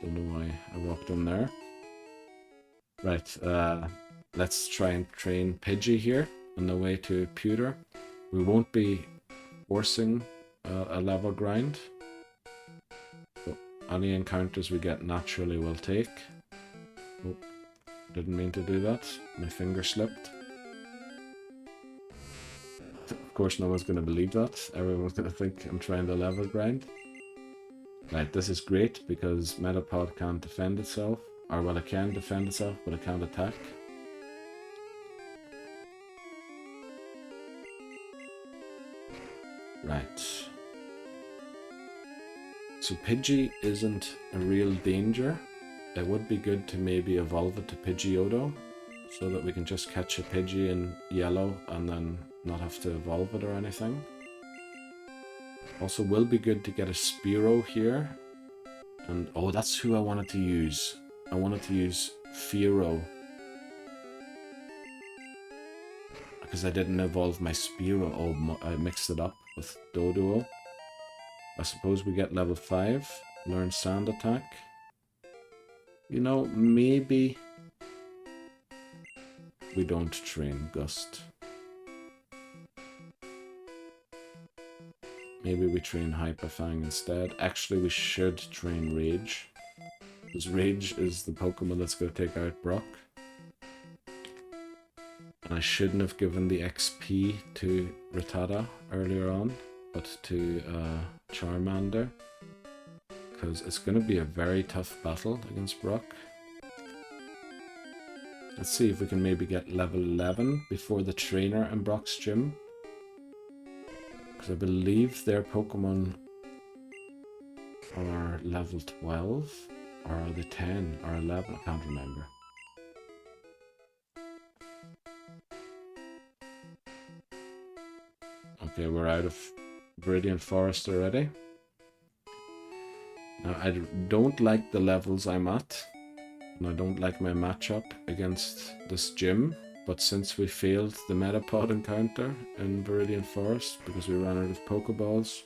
don't know why I walked in there. Right, let's try and train Pidgey here on the way to Pewter. We won't be forcing a level grind. So any encounters we get naturally we'll take. Oh, didn't mean to do that. My finger slipped. Of course, no one's going to believe that. Everyone's going to think I'm trying to level grind. Right, this is great because Metapod can't defend itself. Or, well, it can defend itself, but it can't attack. Right. So Pidgey isn't a real danger. It would be good to maybe evolve it to Pidgeotto, so that we can just catch a Pidgey in yellow and then not have to evolve it or anything. Also will be good to get a Spearow here. And oh, that's who I wanted to use. I wanted to use Fearow. Because I didn't evolve my Spearow. Oh, I mixed it up with Doduo. I suppose we get level 5. Learn Sand Attack. You know, maybe we don't train Gust. Maybe we train Hyper Fang instead. Actually, we should train Rage. Because Rage is the Pokemon that's going to take out Brock. And I shouldn't have given the XP to Rattata earlier on, but to Charmander. Because it's going to be a very tough battle against Brock. Let's see if we can maybe get level 11 before the trainer in Brock's gym. Because I believe their Pokemon are level 12, or are they 10 or 11? I can't remember. Okay, we're out of Viridian Forest already. Now, I don't like the levels I'm at, and I don't like my matchup against this gym, but since we failed the Metapod encounter in Viridian Forest because we ran out of Pokeballs,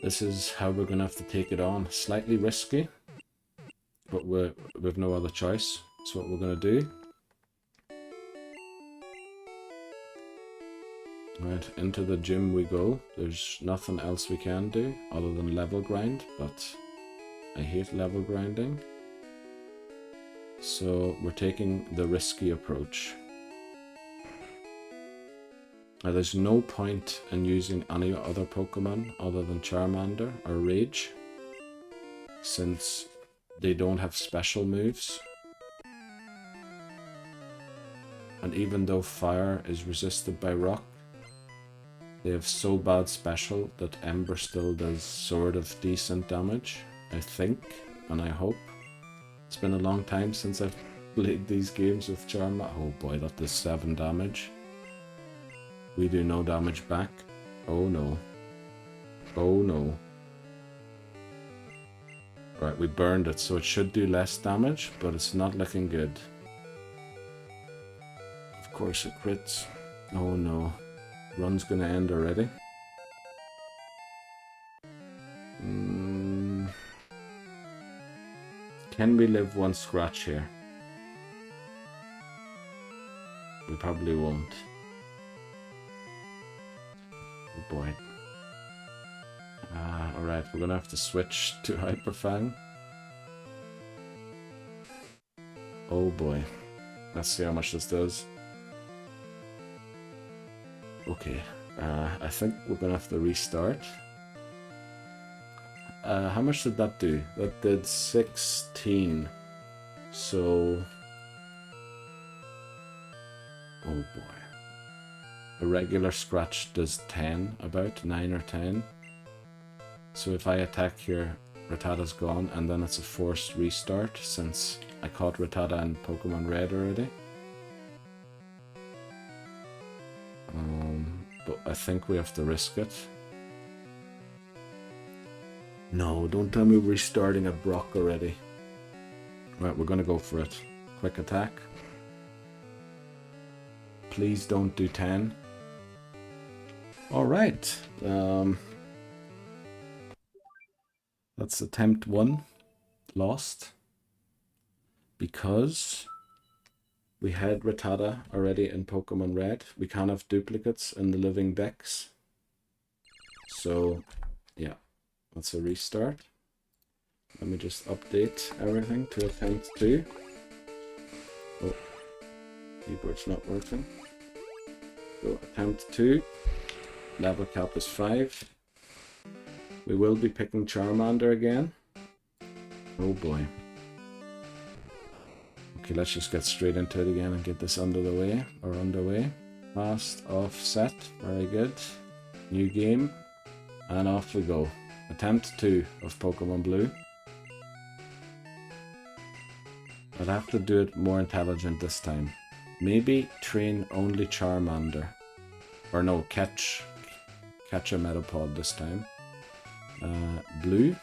this is how we're going to have to take it on. Slightly risky, but we've no other choice. That's what we're going to do. Right, into the gym we go. There's nothing else we can do other than level grind, but I hate level grinding. So we're taking the risky approach. Now there's no point in using any other Pokemon other than Charmander or Rage, since they don't have special moves. And even though fire is resisted by rock, they have so bad special that Ember still does sort of decent damage, I think, and I hope. It's been a long time since I've played these games with Charmander. Oh boy, that does 7 damage. We do no damage back. Oh no. Oh no. Right, we burned it, so it should do less damage, but it's not looking good. Of course it crits. Oh no. Run's gonna end already. Can we live one scratch here? We probably won't. Oh boy. Alright, we're gonna have to switch to Hyper Fang. Oh boy. Let's see how much this does. Okay, I think we're gonna have to restart. How much did that do? That did 16. So... oh boy. A regular scratch does 10, about 9 or 10. So if I attack here, Rattata's gone, and then it's a forced restart, since I caught Rattata in Pokemon Red already. But I think we have to risk it. No, don't tell me we're restarting a Brock already. Right, we're gonna go for it. Quick attack. Please don't do 10. Alright. That's attempt 1. Lost. Because we had Rattata already in Pokemon Red. We can't have duplicates in the Living Dex. So, yeah, that's a restart. Let me just update everything to attempt 2. Oh, keyboard's not working. So, attempt 2. Level cap is 5. We will be picking Charmander again. Oh boy. Okay, let's just get straight into it again and get this underway. Fast, offset, very good. New game, and off we go. Attempt 2 of Pokemon Blue. I'd have to do it more intelligent this time. Maybe train only Charmander. Or no, catch a Metapod this time. Blue.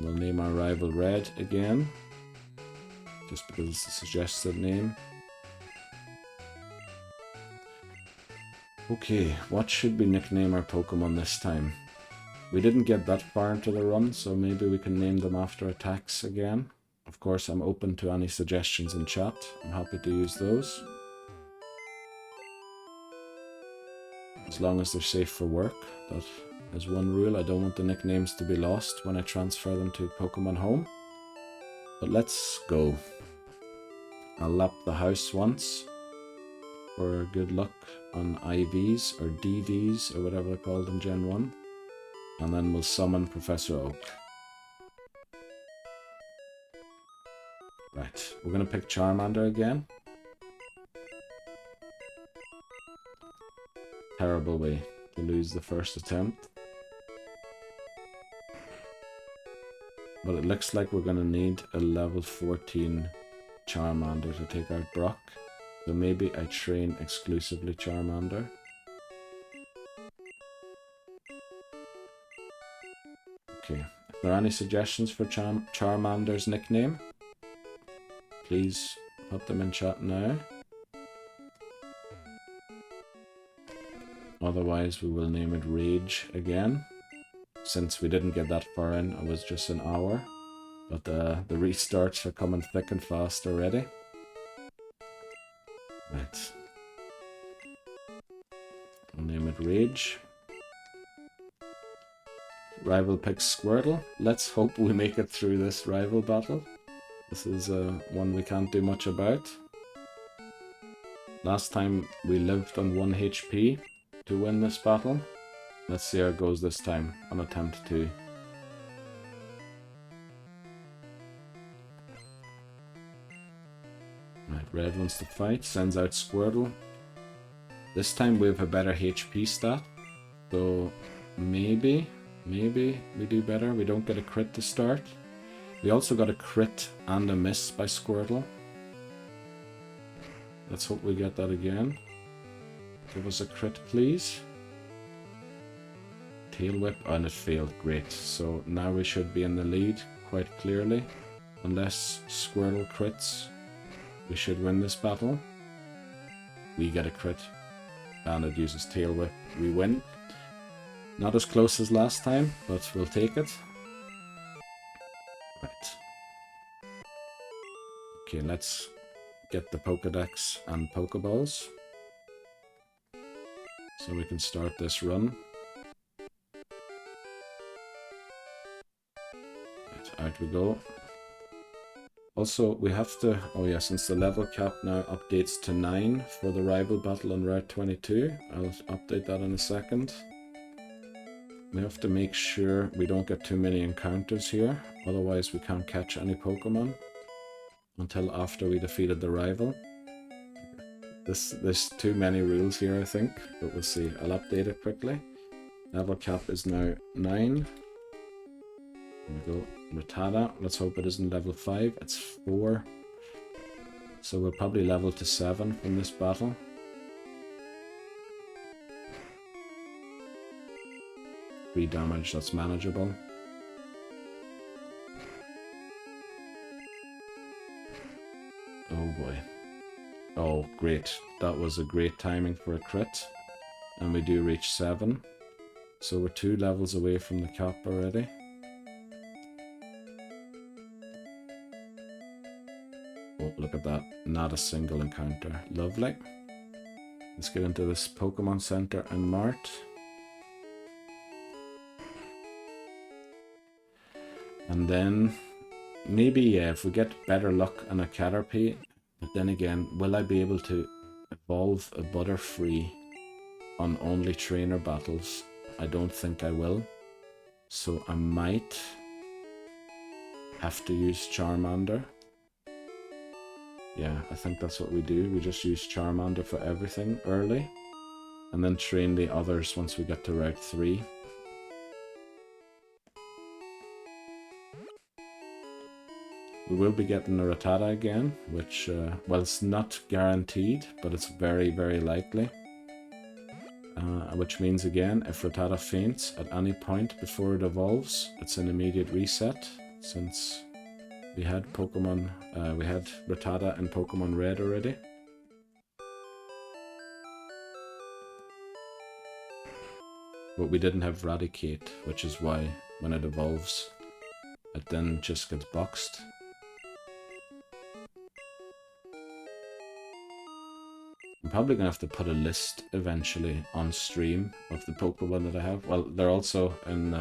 We'll name our rival Red again, just because it's a suggested name. Okay, what should we nickname our Pokemon this time? We didn't get that far into the run, so maybe we can name them after attacks again. Of course, I'm open to any suggestions in chat. I'm happy to use those. As long as they're safe for work. That is one rule. I don't want the nicknames to be lost when I transfer them to Pokemon Home. But let's go. I'll lap the house once for good luck on IVs or DVs or whatever they're called in Gen 1. And then we'll summon Professor Oak. Right, we're going to pick Charmander again. Terrible way to lose the first attempt. But it looks like we're going to need a level 14 Charmander to take out Brock. So maybe I train exclusively Charmander. Okay, if there are any suggestions for Charmander's nickname, please put them in chat now. Otherwise we will name it Rage again. Since we didn't get that far in, it was just an hour. But the restarts are coming thick and fast already. Right. I'll name it Rage. Rival picks Squirtle. Let's hope we make it through this rival battle. This is one we can't do much about. Last time we lived on 1 HP to win this battle. Let's see how it goes this time on attempt 2. Right, red wants to fight, sends out Squirtle. This time we have a better HP stat, so maybe we do better. We don't get a crit to start. We also got a crit and a miss by Squirtle. Let's hope we get that again. Give us a crit, please. Tail Whip, and it failed. Great. So now we should be in the lead quite clearly. Unless Squirtle crits, we should win this battle. We get a crit, and it uses Tail Whip. We win. Not as close as last time, but we'll take it. Right. Okay, let's get the Pokédex and Pokéballs, so we can start this run. Right, out we go. Also, we have to, oh yeah, since the level cap now updates to 9 for the rival battle on Route 22, I'll update that in a second. We have to make sure we don't get too many encounters here, otherwise we can't catch any Pokemon until after we defeated the rival. There's too many rules here, I think, but we'll see. I'll update it quickly. Level cap is now 9. There we go. Rattata. Let's hope it isn't level 5. It's 4. So we'll probably level to 7 from this battle. Free damage, that's manageable. Oh boy. Oh, great. That was a great timing for a crit. And we do reach 7. So we're 2 levels away from the cap already. Oh, look at that. Not a single encounter. Lovely. Let's get into this Pokemon Center and Mart. And then, maybe, yeah, if we get better luck on a Caterpie, but then again, will I be able to evolve a Butterfree on only trainer battles? I don't think I will. So I might have to use Charmander. Yeah, I think that's what we do. We just use Charmander for everything early, and then train the others once we get to Route 3. We will be getting a Rattata again, which, well, it's not guaranteed, but it's very, very likely. Which means, again, if Rattata faints at any point before it evolves, it's an immediate reset, since we had Pokemon, we had Rattata in Pokemon Red already. But we didn't have Raticate, which is why, when it evolves, it then just gets boxed. I'm probably going to have to put a list eventually on stream of the Pokemon that I have. Well, they're also in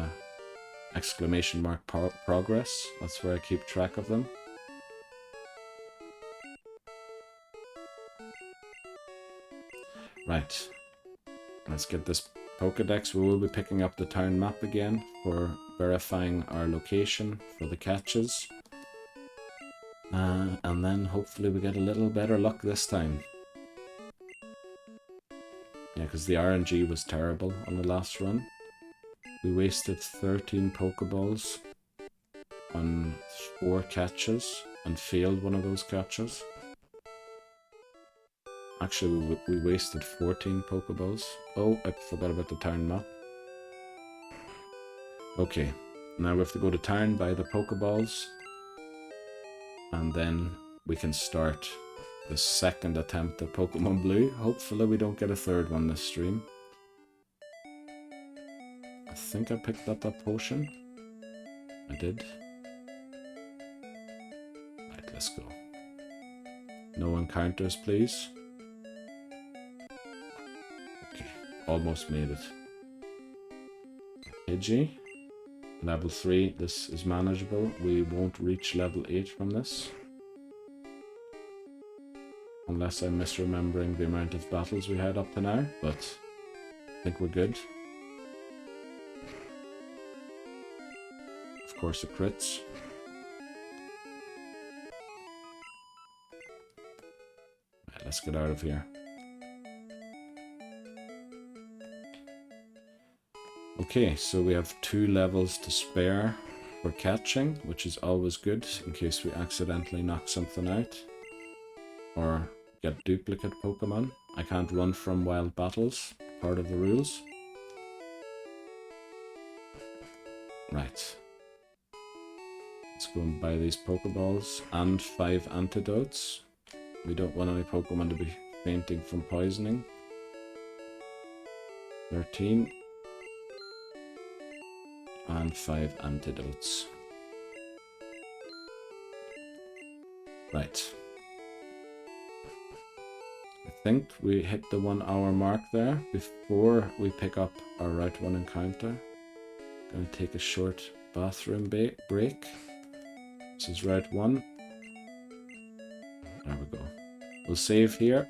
exclamation mark progress. That's where I keep track of them. Right. Let's get this Pokédex. We will be picking up the town map again for verifying our location for the catches. And then hopefully we get a little better luck this time. Yeah, because the RNG was terrible on the last run. We wasted 13 Pokeballs on 4 catches and failed one of those catches. Actually, we wasted 14 Pokeballs. Oh, I forgot about the town map. Okay, now we have to go to town, buy the Pokeballs, and then we can start the second attempt at Pokemon Blue. Hopefully we don't get a third one this stream. I think I picked up that potion. I did. Right, let's go. No encounters, please. Okay, almost made it. Pidgey. Level 3, this is manageable. We won't reach level 8 from this. Unless I'm misremembering the amount of battles we had up to now, but I think we're good. Of course, it crits. Right, let's get out of here. Okay, so we have 2 levels to spare for catching, which is always good in case we accidentally knock something out or get duplicate Pokemon. I can't run from wild battles, part of the rules. Right. Let's go and buy these Pokeballs and 5 antidotes. We don't want any Pokemon to be fainting from poisoning. 13. And 5 antidotes. Right. I think we hit the 1 hour mark there before we pick up our Route 1 encounter. Gonna take a short bathroom break. This is Route 1. There we go. We'll save here.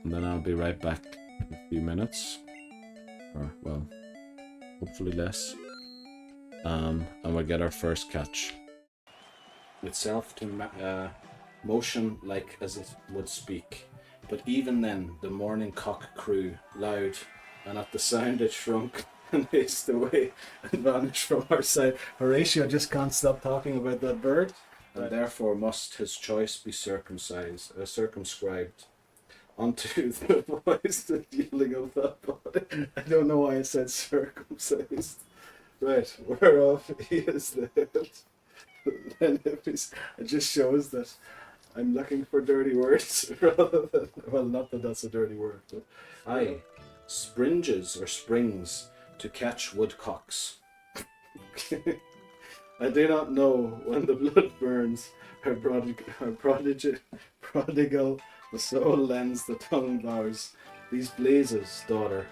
And then I'll be right back in a few minutes. Or, well, hopefully less. And we'll get our first catch. Itself to motion like as it would speak. But even then, the morning cock crew loud, and at the sound it shrunk and hissed away and vanished from our sight. Horatio just can't stop talking about that bird, and therefore must his choice be circumscribed unto the voice and yielding of that body. I don't know why I said circumcised. Right, whereof he is the head. Then if he's, it just shows that I'm looking for dirty words rather than, well, not that that's a dirty word, but aye, springes or springs to catch woodcocks. I do not know when the blood burns, her prodigal, the soul lends, the tongue vows. These blazes, daughter,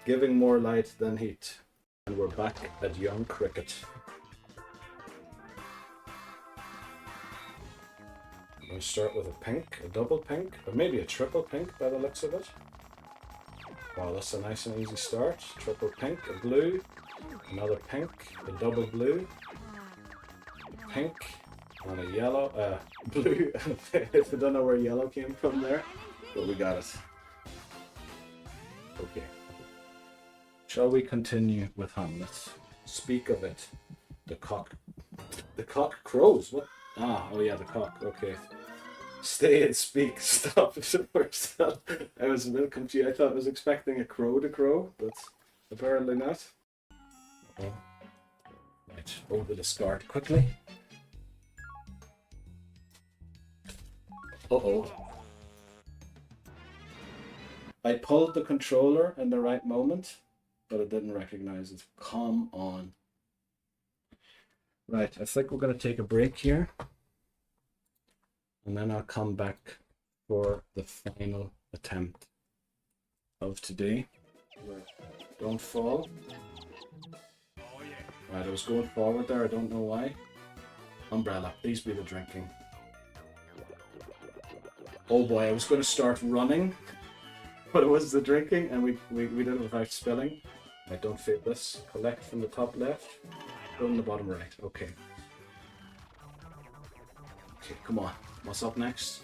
giving more light than heat. And we're back at young cricket. I'm going to start with a pink, a double pink, or maybe a triple pink by the looks of it. Wow, that's a nice and easy start. Triple pink, a blue, another pink, a double blue, a pink, and a yellow, blue. I don't know where yellow came from there, but we got it. Okay. Shall we continue with Hamlet? Speak of it. The cock crows. What? Ah, oh yeah, the cock. Okay. Stay and speak. Stop. I was a bit confused. I thought I was expecting a crow to crow, but apparently not. Uh-oh. Right, over the discard quickly. Uh-oh. I pulled the controller in the right moment, but it didn't recognize it. Come on. Right, I think we're going to take a break here. And then I'll come back for the final attempt of today. Don't fall. Right, I was going forward there, I don't know why. Umbrella, please be the drinking. Oh boy, I was going to start running, but it was the drinking, and we did it without spilling. I don't fit this. Collect from the top left, go in the bottom right. Okay. Okay, come on. What's up next?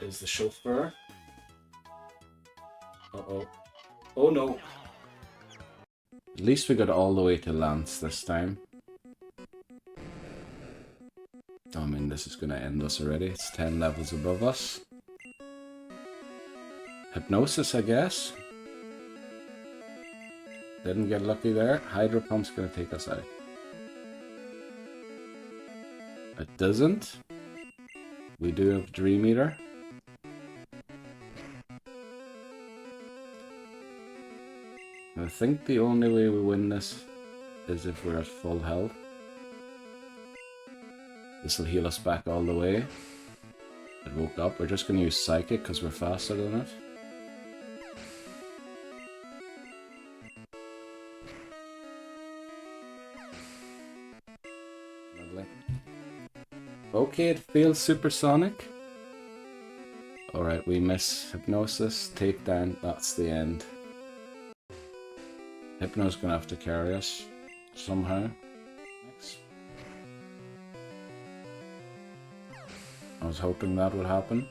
Is the chauffeur. Uh-oh. Oh no. At least we got all the way to Lance this time. I mean, this is going to end us already. It's 10 levels above us. Hypnosis, I guess. Didn't get lucky there. Hydro Pump's going to take us out. It doesn't. We do have Dream Eater. I think the only way we win this is if we're at full health. This will heal us back all the way. It woke up. We're just going to use Psychic because we're faster than it. Okay, it feels supersonic. Alright, we miss Hypnosis, Takedown, that's the end. Hypno's gonna have to carry us somehow. Next. I was hoping that would happen.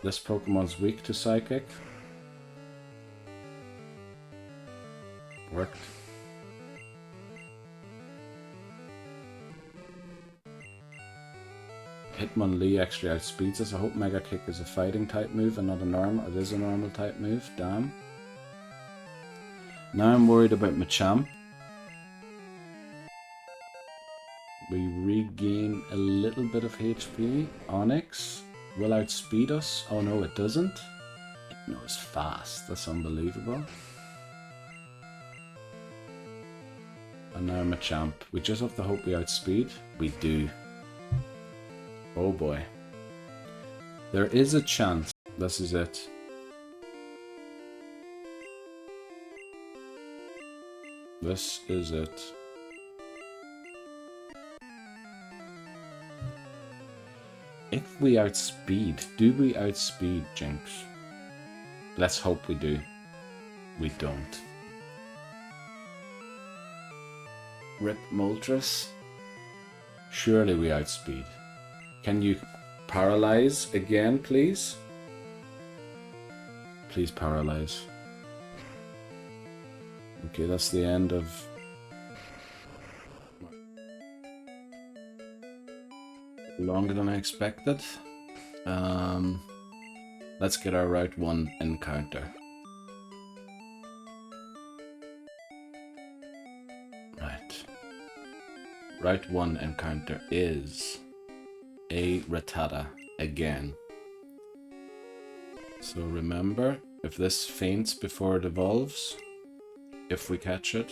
This Pokemon's weak to Psychic. Worked. Hitmonlee actually outspeeds us. I hope Mega Kick is a fighting type move and not a normal. It is a normal type move. Damn. Now I'm worried about Machamp. We regain a little bit of HP. Onyx will outspeed us. Oh no, it doesn't. No, it's fast. That's unbelievable. And now Machamp. We just have to hope we outspeed. We do. Oh boy. There is a chance. This is it. This is it. If we outspeed, do we outspeed Jinx? Let's hope we do. We don't. Rip Moltres. Surely we outspeed. Can you paralyze again, please? Please paralyze. Okay, that's the end of... Longer than I expected. Let's get our Route 1 encounter. Right. Route 1 encounter is a Rattata again. So remember, if this faints before it evolves, if we catch it,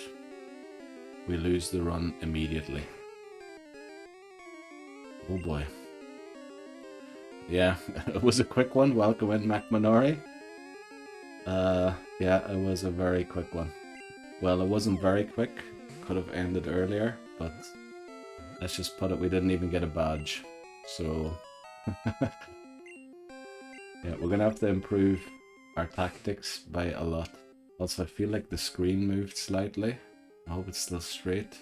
we lose the run immediately. Oh boy. Yeah, it was a quick one. Welcome in, McManori. Yeah, it was a very quick one. Well, it wasn't very quick. Could have ended earlier, but let's just put it, we didn't even get a badge. So, yeah, we're gonna have to improve our tactics by a lot. Also, I feel like the screen moved slightly. I hope it's still straight.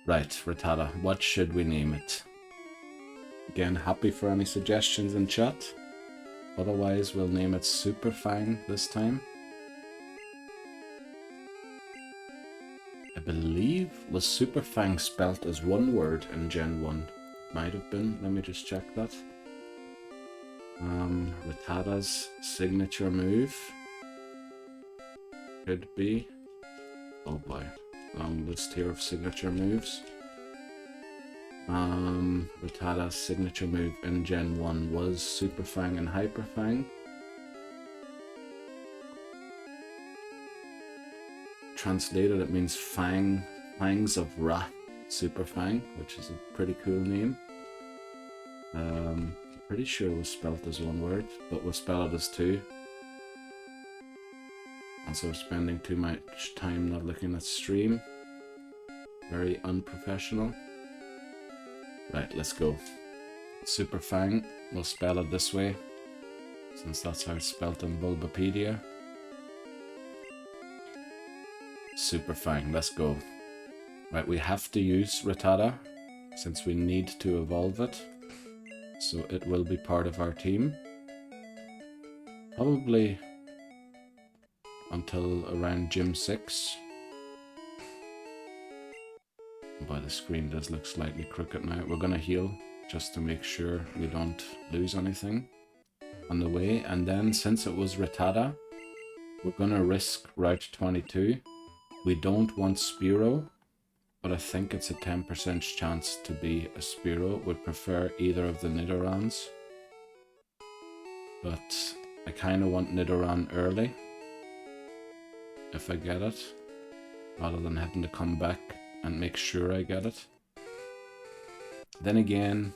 Right, Rattata, what should we name it? Again, happy for any suggestions in chat. Otherwise, we'll name it Super Fang this time. I believe, was Super Fang spelt as one word in Gen 1? Might have been, let me just check that. Rattata's signature move could be... Oh boy, long list here of signature moves. Rattata's signature move in Gen 1 was Super Fang and Hyper Fang. Translated, it means Fangs of Wrath Super Fang, which is a pretty cool name. Pretty sure it was spelled as one word, but we'll spell it as two. Also spending too much time not looking at stream. Very unprofessional. Right, let's go. Super Fang, we'll spell it this way, since that's how it's spelled in Bulbapedia. Super Fang, let's go. Right, we have to use Rattata, since we need to evolve it. So it will be part of our team. Probably until around Gym 6. Boy, the screen does look slightly crooked now. We're gonna heal, just to make sure we don't lose anything on the way. And then, since it was Rattata, we're gonna risk Route 22. We don't want Spearow, but I think it's a 10% chance to be a Spearow. Would prefer either of the Nidorans. But I kind of want Nidoran early, if I get it, rather than having to come back and make sure I get it. Then again,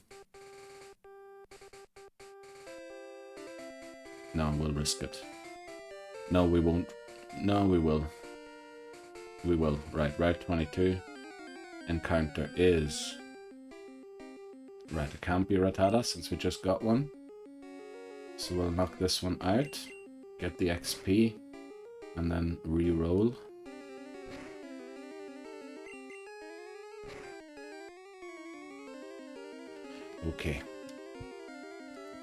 no, we'll risk it. No, we won't. No, we will. We will. Right, Route 22. encounter is... Right, it can't be Rattata since we just got one. So we'll knock this one out, get the XP, and then re-roll. Okay.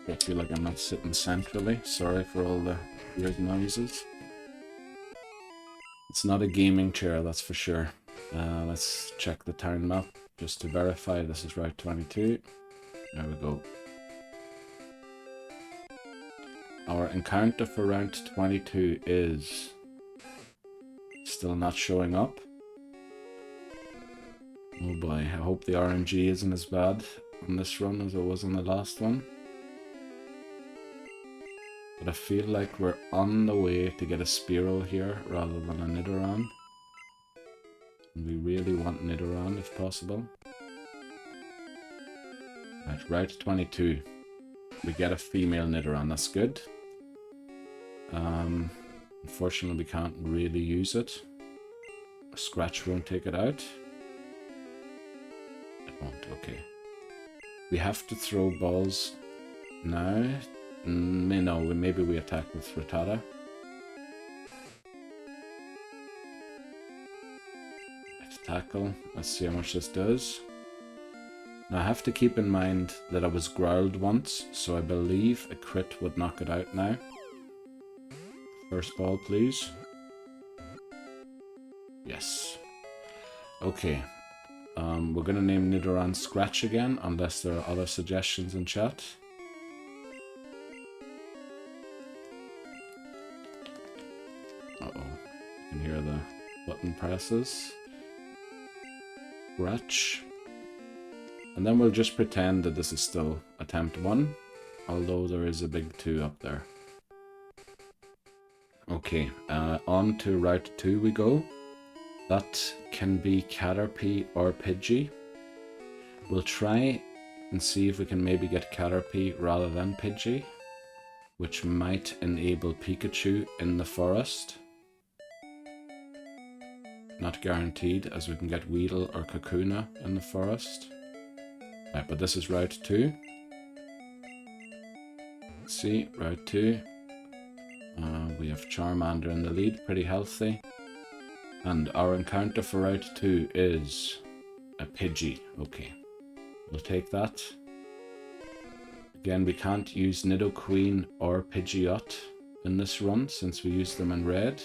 I feel like I'm not sitting centrally. Sorry for all the weird noises. It's not a gaming chair, that's for sure. Let's check the town map just to verify this is Route 22. There we go. Our encounter for Route 22 is still not showing up. Oh boy, I hope the RNG isn't as bad on this run as it was on the last one. But I feel like we're on the way to get a Spearow here rather than a Nidoran. And we really want Nidoran if possible. Right, Route 22. We get a female Nidoran, that's good. Unfortunately we can't really use it. A scratch won't take it out. It won't, okay. We have to throw balls now. No, maybe we attack with Rattata. Let's tackle. Let's see how much this does. Now I have to keep in mind that I was growled once, so I believe a crit would knock it out now. First ball, please. Yes. Okay. We're gonna name Nidoran Scratch again, unless there are other suggestions in chat. Uh-oh. You can hear the button presses. Scratch. And then we'll just pretend that this is still attempt 1, although there is a big 2 up there. Okay, on to Route 2 we go. That can be Caterpie or Pidgey. We'll try and see if we can maybe get Caterpie rather than Pidgey, which might enable Pikachu in the forest. Not guaranteed, as we can get Weedle or Kakuna in the forest. Right, but this is Route 2. Let's see, Route 2. We have Charmander in the lead, pretty healthy. And our encounter for Route 2 is a Pidgey. Okay, we'll take that. Again, we can't use Nidoqueen or Pidgeot in this run since we used them in red.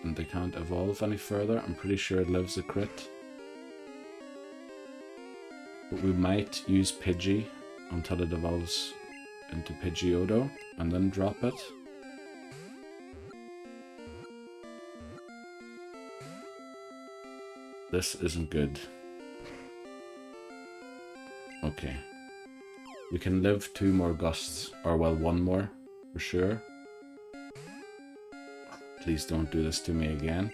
And they can't evolve any further. I'm pretty sure it lives a crit. But we might use Pidgey until it evolves into Pidgeotto and then drop it. This isn't good. Okay. We can live 2 more gusts, or well, 1 more, for sure. Please don't do this to me again.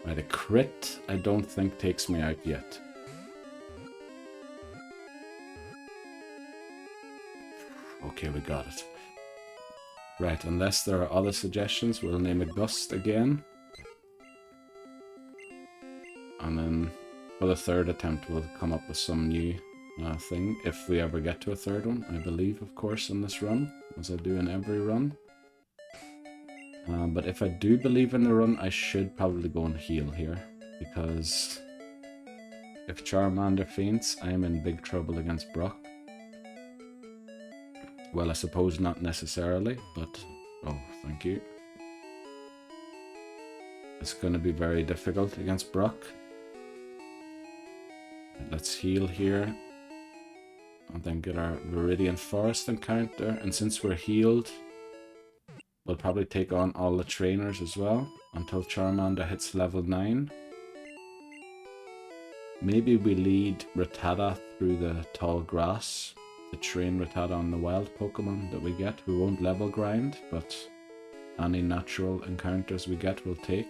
Right, a crit I don't think takes me out yet. Okay, we got it. Right, unless there are other suggestions, we'll name it Gust again. And then for the 3rd attempt, we'll come up with some new thing, if we ever get to a 3rd one, I believe, of course, in this run, as I do in every run. But if I do believe in the run, I should probably go and heal here, because if Charmander faints, I am in big trouble against Brock. Well, I suppose not necessarily, but... Oh, thank you. It's going to be very difficult against Brock. Let's heal here. And then get our Viridian Forest encounter. And since we're healed, we'll probably take on all the trainers as well, until Charmander hits level 9. Maybe we lead Rattata through the tall grass to train Rattata on the wild Pokemon that we get. We won't level grind, but any natural encounters we get we'll take.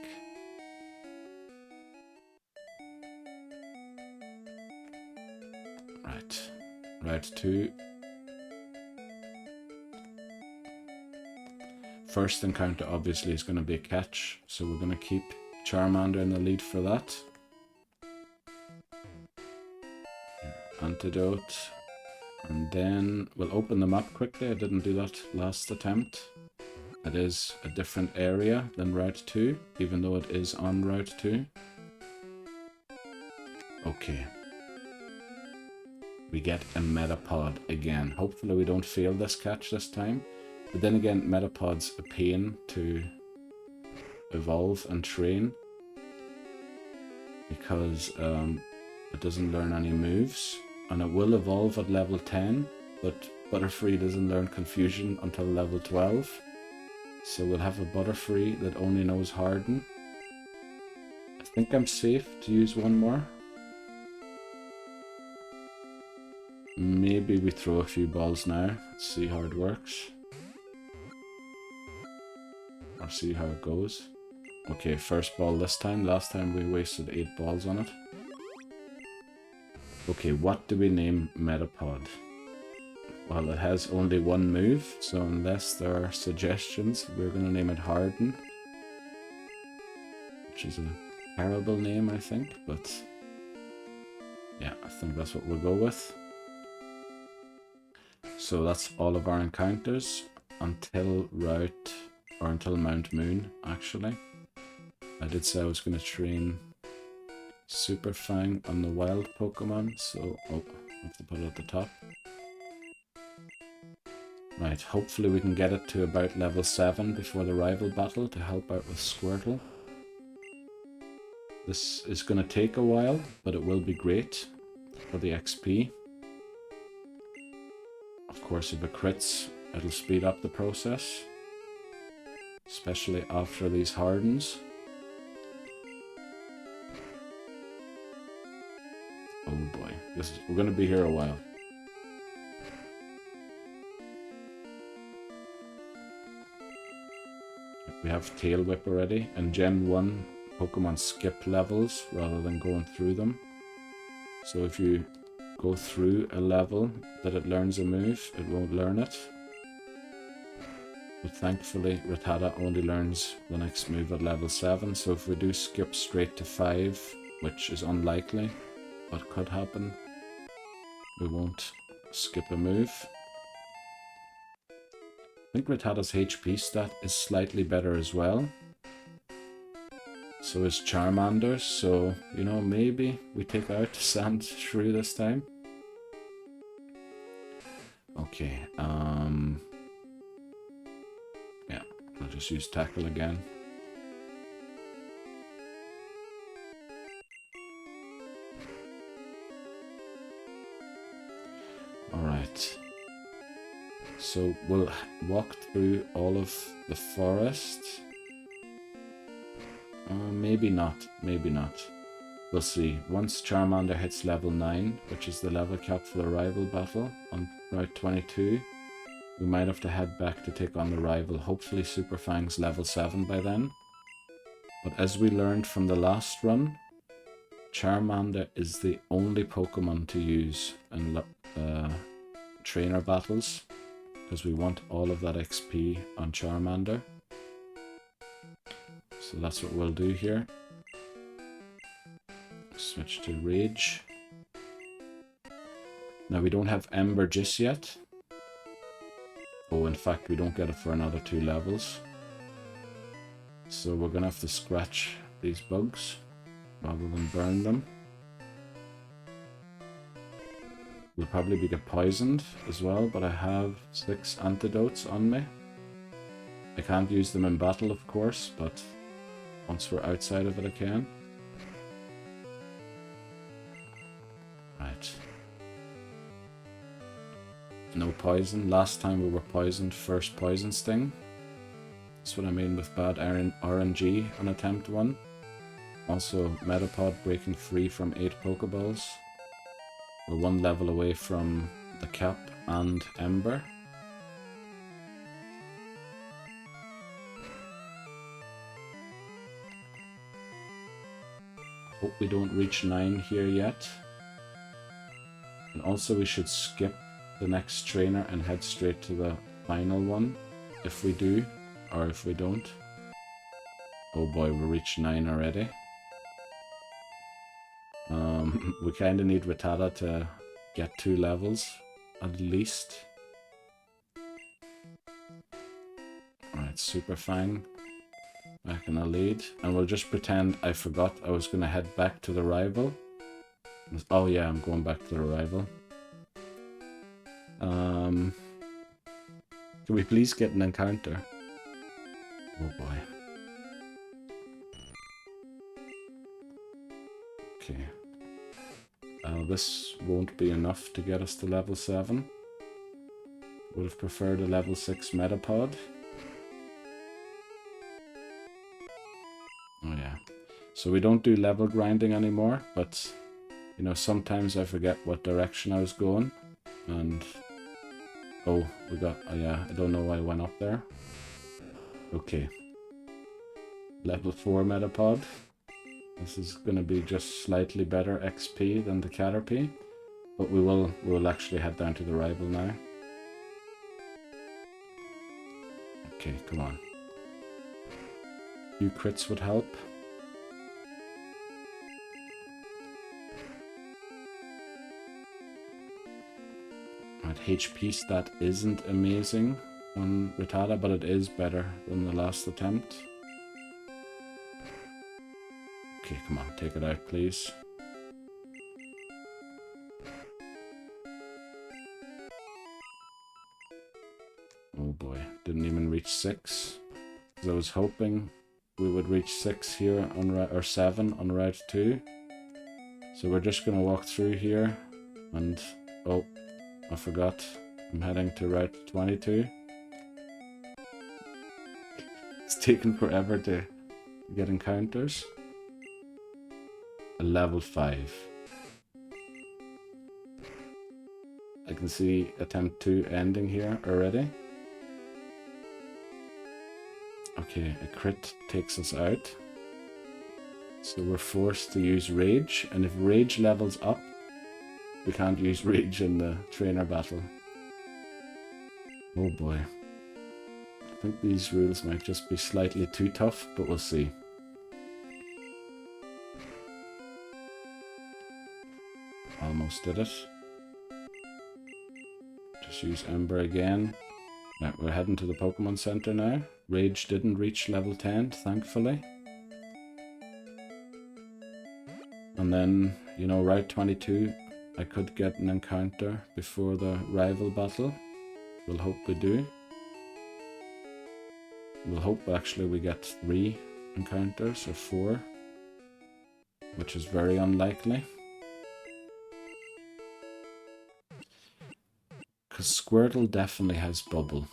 Right, Route 2. First encounter obviously is going to be a catch, so we're going to keep Charmander in the lead for that. Antidote. And then we'll open them up quickly. I didn't do that last attempt. It is a different area than Route 2, even though it is on Route 2. Okay. We get a Metapod again. Hopefully we don't fail this catch this time. But then again, Metapod's a pain to evolve and train, because it doesn't learn any moves, and it will evolve at level 10, but Butterfree doesn't learn Confusion until level 12. So we'll have a Butterfree that only knows Harden. I think I'm safe to use one more. Maybe we throw a few balls now. Let's see how it works. Or see how it goes. Okay, first ball this time. Last time we wasted 8 balls on it. Okay, what do we name Metapod? Well, it has only one move, so unless there are suggestions, we're going to name it Harden. Which is a terrible name, I think, but yeah, I think that's what we'll go with. So that's all of our encounters until until Mount Moon, actually. I did say I was going to train Super Fang on the wild Pokemon, so I have to put it at the top. Right, hopefully we can get it to about level 7 before the rival battle to help out with Squirtle. This is going to take a while, but it will be great for the XP. Of course, if it crits, it'll speed up the process, especially after these Hardens. Oh boy, we're going to be here a while. We have Tail Whip already, and Gen 1 Pokemon skip levels rather than going through them. So if you go through a level that it learns a move, it won't learn it. But thankfully, Rattata only learns the next move at level 7, so if we do skip straight to 5, which is unlikely, but could happen, we won't skip a move. I think Rattata's HP stat is slightly better as well. So is Charmander's, so, you know, maybe we take out Sandshrew this time. Okay, yeah, I'll just use Tackle again. Alright. So we'll walk through all of the forest. Maybe not, maybe not. We'll see. Once Charmander hits level 9, which is the level cap for the rival battle on Route 22, we might have to head back to take on the rival. Hopefully Super Fang's level 7 by then. But as we learned from the last run, Charmander is the only Pokemon to use in trainer battles, because we want all of that XP on Charmander. So that's what we'll do here. Switch to Rage. Now we don't have Ember just yet. Oh, in fact we don't get it for another 2 levels. So we're gonna have to scratch these bugs rather than burn them. We'll probably get poisoned as well, but I have 6 antidotes on me. I can't use them in battle, of course, but once we're outside of it, I can. Right. No poison. Last time we were poisoned, first poison sting. That's what I mean with bad RNG on attempt 1. Also, Metapod breaking free from 8 Pokeballs. We're 1 level away from the cap and Ember. Hope we don't reach 9 here yet. And also we should skip the next trainer and head straight to the final one, if we do, or if we don't. Oh boy, we reached 9 already. We kind of need Rattata to get 2 levels at least. Alright, Super Fang back in the lead. And we'll just pretend I forgot I was going to head back to the rival. Oh yeah, I'm going back to the rival. Can we please get an encounter? Oh boy. Okay. This won't be enough to get us to level 7. Would have preferred a level 6 Metapod. Oh yeah. So we don't do level grinding anymore, but you know, sometimes I forget what direction I was going. And oh, we got, oh yeah, I don't know why I went up there. Okay. Level 4 Metapod. This is going to be just slightly better XP than the Caterpie, but we will actually head down to the rival now. Okay, come on. A few crits would help. Right, HP stat isn't amazing on Rattata, but it is better than the last attempt. Okay, come on, take it out, please. Oh boy, didn't even reach 6. I was hoping we would reach 6 here on or 7 on Route 2. So we're just going to walk through here, and oh, I forgot. I'm heading to Route 22. It's taken forever to get encounters. A level 5. I can see attempt 2 ending here already. Okay, a crit takes us out. So we're forced to use Rage, and if Rage levels up, we can't use Rage in the trainer battle. Oh boy. I think these rules might just be slightly too tough, but we'll see. Almost did it. Just use Ember again. Right, we're heading to the Pokemon Center now. Rage didn't reach level 10, thankfully. And then, you know, Route 22, I could get an encounter before the rival battle. We'll hope we do. We'll hope actually we get 3 encounters or 4, which is very unlikely. Because Squirtle definitely has Bubble.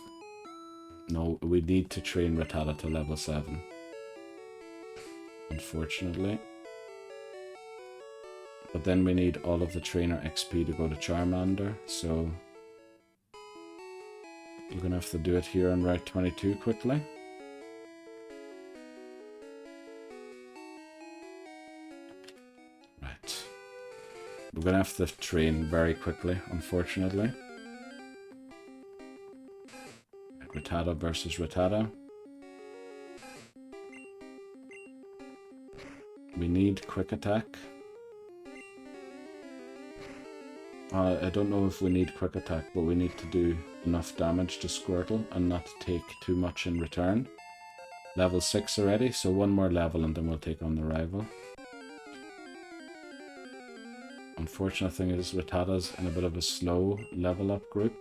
No, we need to train Rattata to level 7. Unfortunately. But then we need all of the trainer XP to go to Charmander, so we're going to have to do it here on Route 22 quickly. Right. We're going to have to train very quickly, unfortunately. Rattata versus Rattata. We need quick attack. I don't know if we need quick attack, but we need to do enough damage to Squirtle and not take too much in return. Level 6 already, so one more level and then we'll take on the rival. Unfortunate thing is Rattata's in a bit of a slow level up group.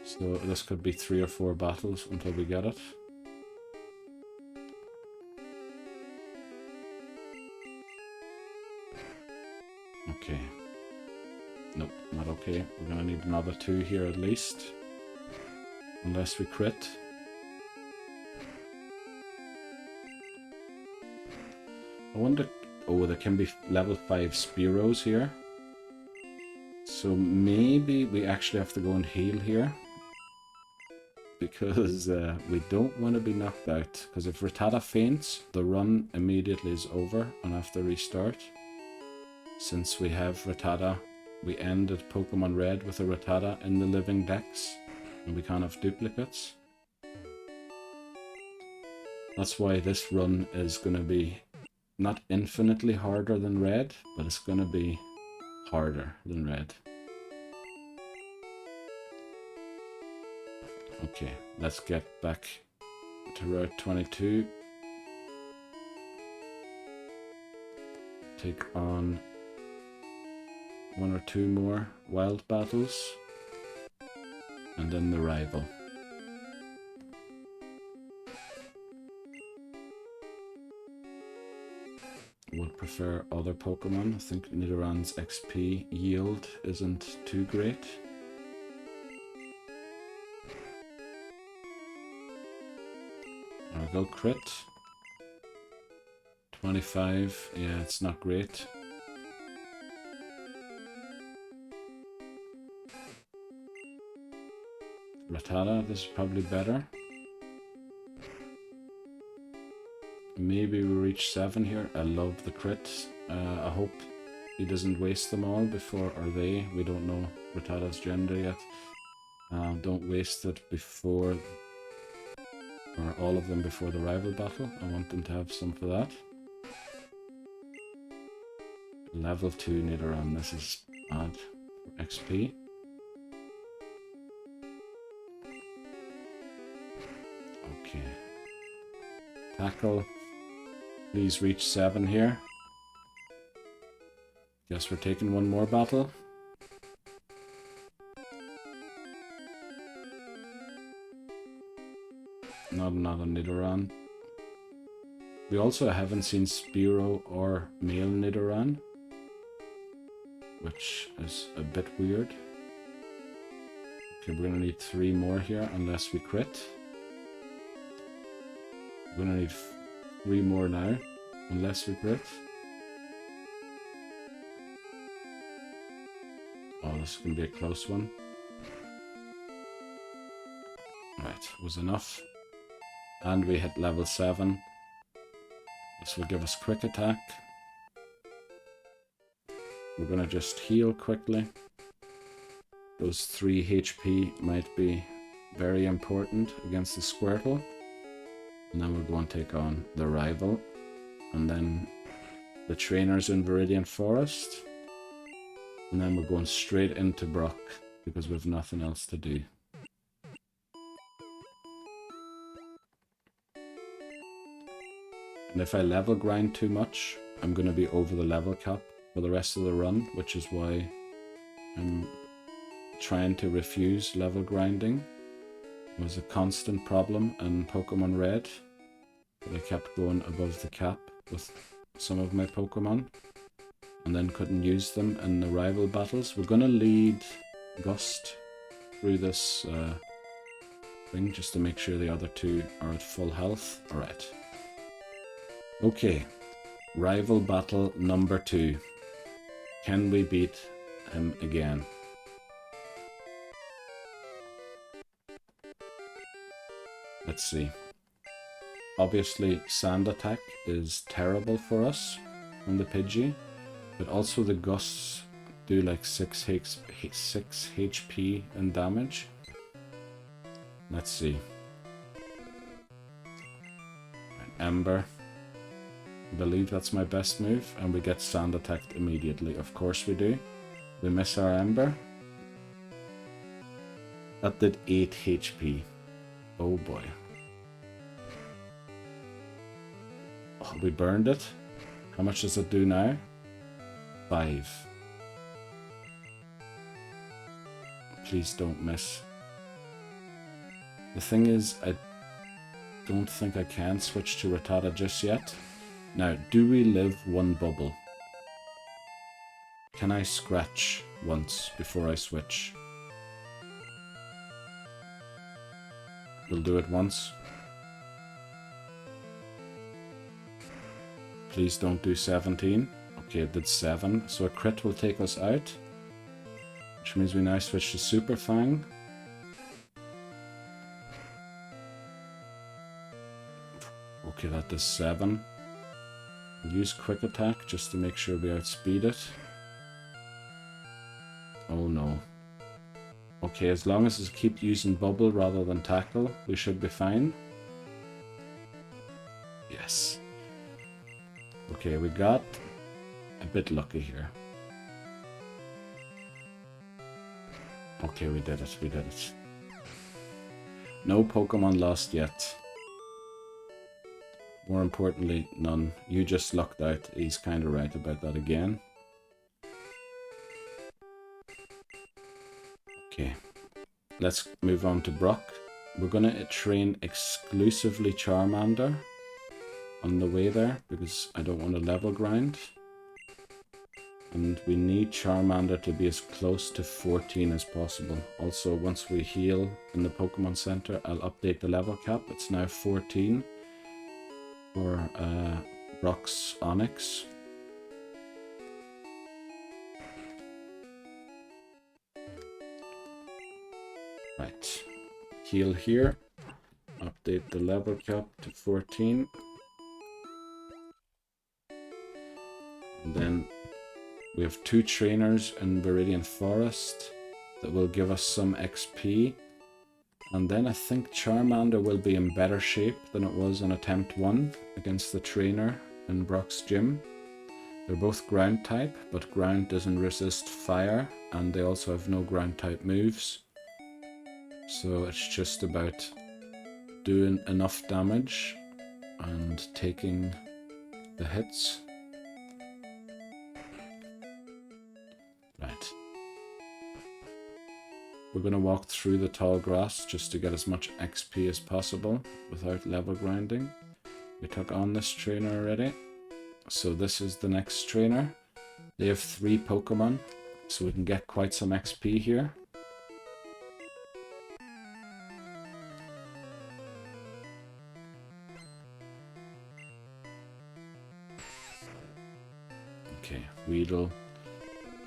So this could be 3 or 4 battles until we get it. Okay. Nope, not okay. We're gonna need another 2 here at least. Unless we crit. I wonder... Oh, there can be level 5 Spearows here. So maybe we actually have to go and heal here. Because we don't want to be knocked out. Because if Rattata faints, the run immediately is over and I have to restart. Since we have Rattata, we ended Pokemon Red with a Rattata in the Living Dex. And we can't have duplicates. That's why this run is going to be not infinitely harder than red, but it's going to be harder than red. Okay, let's get back to Route 22. Take on 1 or 2 more wild battles, and then the rival. Would prefer other Pokemon. I think Nidoran's XP yield isn't too great. I'll go crit. 25, yeah, it's not great. Rattata, this is probably better. Maybe we reach 7 here. I love the crits. I hope he doesn't waste them all before, or they. We don't know Rattata's gender yet. Don't waste it before, or all of them before the rival battle. I want them to have some for that. Level 2 Nidoran. This is bad for XP. Okay. Tackle. Please reach 7 here. Guess we're taking one more battle. Not another Nidoran. We also haven't seen Spearow or male Nidoran, which is a bit weird. Okay, we're gonna need 3 more here unless we crit. We're gonna need 3 more now, unless we crit. Oh, this is gonna be a close one. Right, was enough. And we hit level 7. This will give us quick attack. We're gonna just heal quickly. Those 3 HP might be very important against the Squirtle. And then we're going to take on the rival, and then the trainers in Viridian Forest, and then we're going straight into Brock because we have nothing else to do. And if I level grind too much, I'm going to be over the level cap for the rest of the run, which is why I'm trying to refuse level grinding. It was a constant problem in Pokemon Red. I kept going above the cap with some of my Pokemon and then couldn't use them in the rival battles. We're going to lead Gust through this thing just to make sure the other 2 are at full health. Alright. Okay. Rival battle number 2. Can we beat him again? Let's see. Obviously, Sand Attack is terrible for us from the Pidgey, but also the Gusts do like 6 HP in damage. Let's see. Ember. I believe that's my best move, and we get Sand Attacked immediately. Of course we do. We miss our Ember. That did 8 HP. Oh boy. Oh, we burned it. How much does it do now? 5. Please don't miss. The thing is, I don't think I can switch to Rattata just yet. Now, do we live 1 bubble? Can I scratch once before I switch? We'll do it once. Please don't do 17. Okay, it did 7. So a crit will take us out. Which means we now switch to Super Fang. Okay, that does 7. We'll use Quick Attack just to make sure we outspeed it. Oh no. Okay, as long as we keep using Bubble rather than Tackle, we should be fine. Yes. Okay, we got a bit lucky here. Okay, we did it. We did it. No Pokemon lost yet. More importantly, none. You just lucked out. He's kind of right about that again. Okay. Let's move on to Brock. We're going to train exclusively Charmander on the way there because I don't want to level grind. And we need Charmander to be as close to 14 as possible. Also, once we heal in the Pokemon Center, I'll update the level cap. It's now 14 for Brock's Onyx. Right. Heal here. Update the level cap to 14. And then we have 2 trainers in Viridian Forest that will give us some XP. And then I think Charmander will be in better shape than it was in Attempt 1 against the trainer in Brock's gym. They're both ground type, but ground doesn't resist fire, and they also have no ground type moves. So it's just about doing enough damage and taking the hits. Right. We're going to walk through the tall grass just to get as much XP as possible without level grinding. We took on this trainer already. So this is the next trainer. They have 3 Pokemon, so we can get quite some XP here. Okay, Weedle.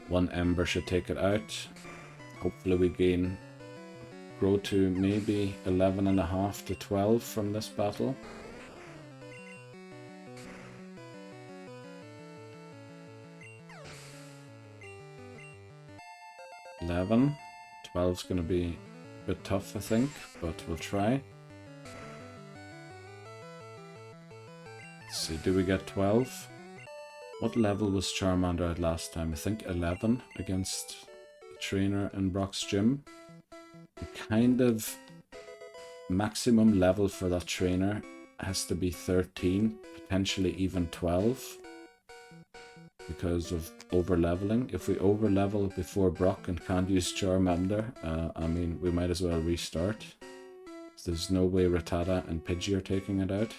1 Ember should take it out. Hopefully we grow to maybe 11.5 to 12 from this battle. $11. 12's going to be a bit tough, I think, but we'll try. Let's see, do we get 12? What level was Charmander at last time? I think 11 against the trainer in Brock's gym. The kind of maximum level for that trainer has to be 13, potentially even 12, because of over-leveling. If we over-level before Brock and can't use Charmander, I mean, we might as well restart. There's no way Rattata and Pidgey are taking it out.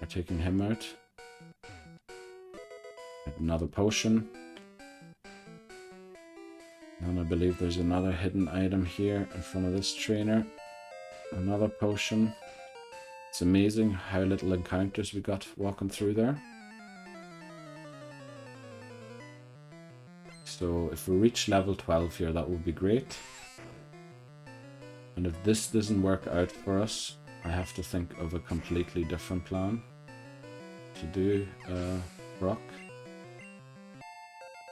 Or taking him out. Another potion. And I believe there's another hidden item here in front of this trainer. Another potion. It's amazing how little encounters we got walking through there. So if we reach level 12 here, that would be great. And if this doesn't work out for us, I have to think of a completely different plan to do Brock.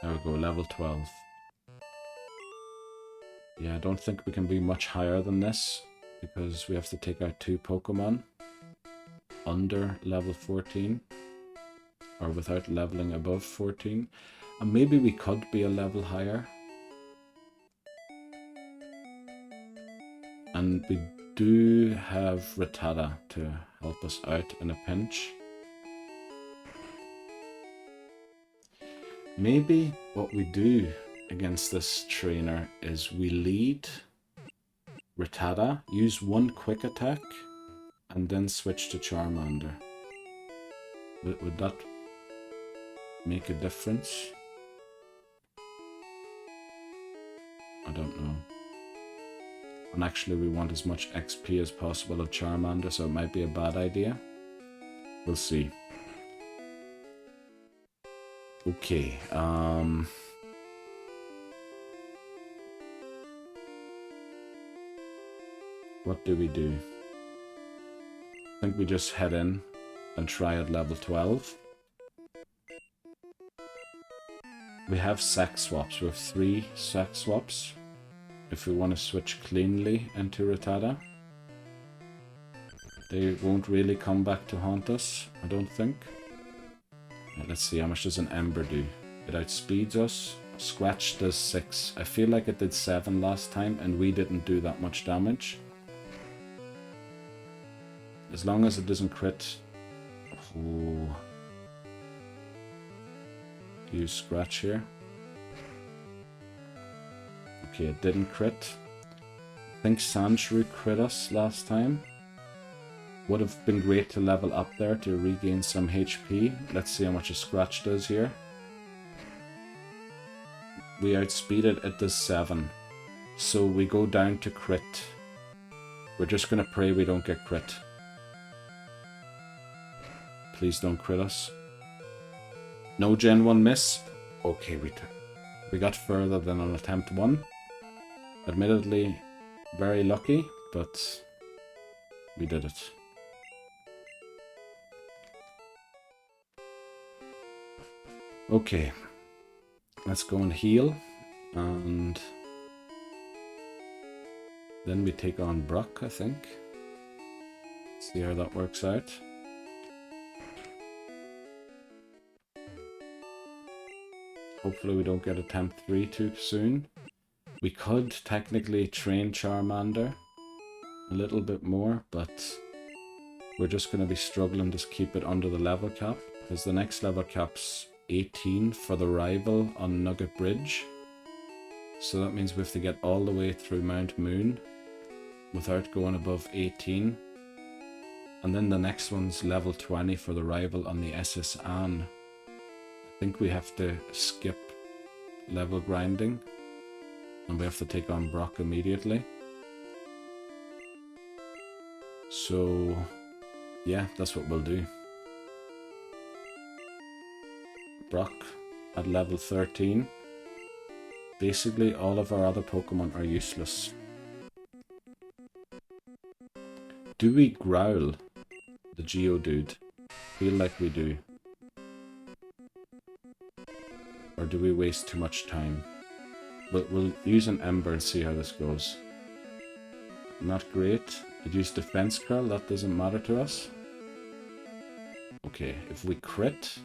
There we go, level 12. Yeah, I don't think we can be much higher than this because we have to take out 2 Pokemon under level 14 or without leveling above 14. And maybe we could be a level higher. And we do have Rattata to help us out in a pinch. Maybe what we do against this trainer is we lead Rattata, use 1 quick attack, and then switch to Charmander. Would that make a difference? I don't know. And actually we want as much XP as possible of Charmander, so it might be a bad idea. We'll see. Okay, what do we do? I think we just head in and try at level 12. We have sex swaps. We have 3 sex swaps if we want to switch cleanly into Rattata. They won't really come back to haunt us, I don't think. Let's see, how much does an Ember do? It outspeeds us. Scratch does 6. I feel like it did 7 last time, and we didn't do that much damage. As long as it doesn't crit. Oh. Use Scratch here. Okay, it didn't crit. I think Sandshrew crit us last time. Would have been great to level up there to regain some HP. Let's see how much a Scratch does here. We outspeed it, it does 7. So we go down to crit. We're just gonna pray we don't get crit. Please don't crit us. No Gen 1 miss. Okay, we got further than on attempt 1. Admittedly, very lucky, but we did it. Okay, let's go and heal, and then we take on Brock, I think. See how that works out. Hopefully we don't get attempt 3 too soon. We could technically train Charmander a little bit more, but we're just going to be struggling to keep it under the level cap, because the next level cap's 18 for the rival on Nugget Bridge. So that means we have to get all the way through Mount Moon without going above 18. And then the next one's level 20 for the rival on the SS Anne. I think we have to skip level grinding, and we have to take on Brock immediately. So yeah, that's what we'll do. Brock at level 13. Basically all of our other Pokemon are useless. Do we Growl the Geodude? Feel like we do. Or do we waste too much time? We'll use an Ember and see how this goes. Not great. It used Defense Curl, that doesn't matter to us. Okay, if we crit,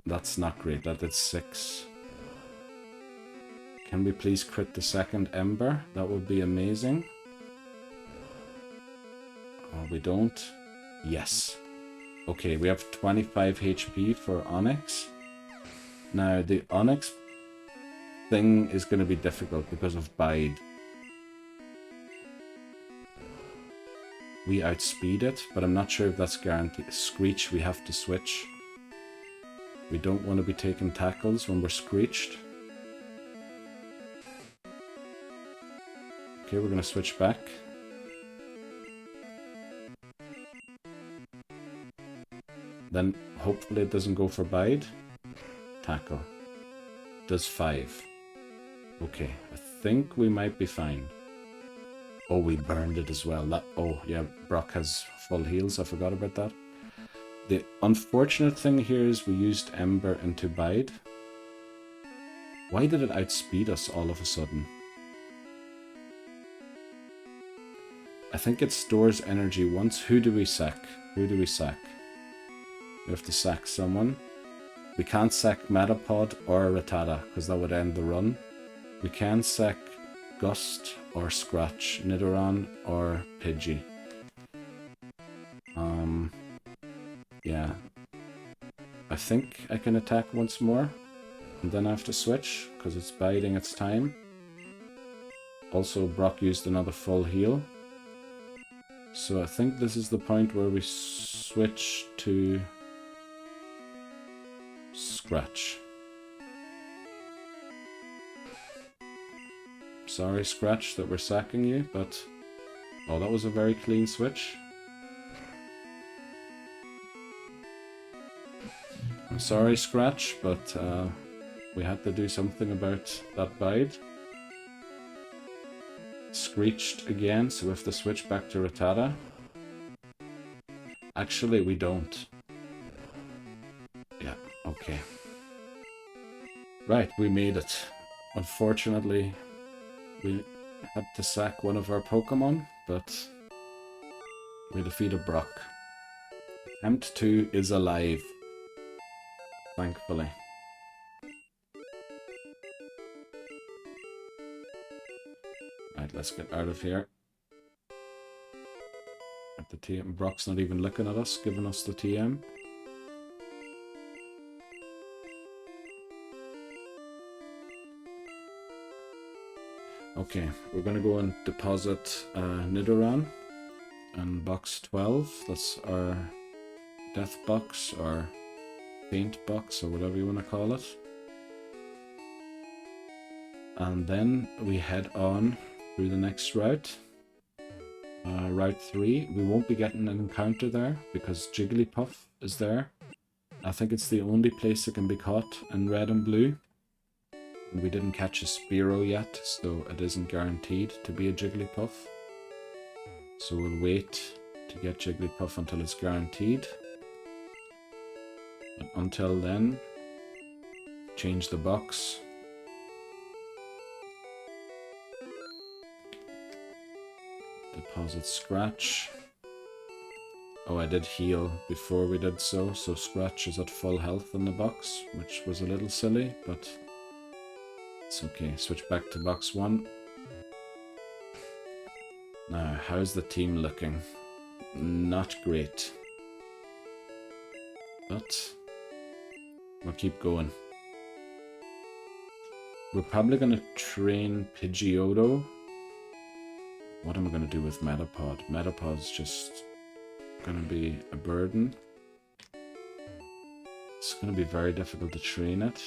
that's not great, that did 6. Can we please crit the second Ember? That would be amazing. Oh, we don't. Yes. Okay, we have 25 HP for Onyx. Now, the Onyx thing is going to be difficult because of Bide. We outspeed it, but I'm not sure if that's guaranteed. Screech, we have to switch. We don't want to be taking tackles when we're Screeched. Okay, we're going to switch back. Then hopefully it doesn't go for Bide. Tackle. Does 5. Okay, I think we might be fine. Oh, we burned it as well. Oh yeah, Brock has full heals. I forgot about that. The unfortunate thing here is we used Ember into Bide. Why did it outspeed us all of a sudden? I think it stores energy once. Who do we sack? Who do we sack? We have to sack someone. We can't sack Metapod or Rattata because that would end the run. We can sack Gust or Scratch, Nidoran or Pidgey. Yeah. I think I can attack once more. And then I have to switch because it's biding its time. Also, Brock used another full heal. So I think this is the point where we switch to Scratch. Sorry, Scratch, that we're sacking you, but... Oh, that was a very clean switch. I'm sorry, Scratch, but we had to do something about that bide. Screeched again, so we have to switch back to Rattata. Actually, we don't. Yeah, okay. Right, we made it. Unfortunately, we had to sack one of our Pokemon. but we defeated Brock. Attempt 2 is alive, thankfully. Right, let's get out of here. At the TM, Brock's not even looking at us, giving us the TM. Okay, we're gonna go and deposit Nidoran and box 12. That's our death box or faint box or whatever you want to call it. And then we head on through the next route. Route 3, we won't be getting an encounter there because Jigglypuff is there. I think it's the only place that can be caught in red and blue. And we didn't catch a Spearow yet, so it isn't guaranteed to be a Jigglypuff. So we'll wait to get Jigglypuff until it's guaranteed. But until then, change the box. Deposit Scratch. Oh, I did heal before we did so Scratch is at full health in the box, which was a little silly, but it's okay. Switch back to box 1. Now, how's the team looking? Not great. But we'll keep going. We're probably going to train Pidgeotto. What am I going to do with Metapod? Metapod's just going to be a burden. It's going to be very difficult to train it.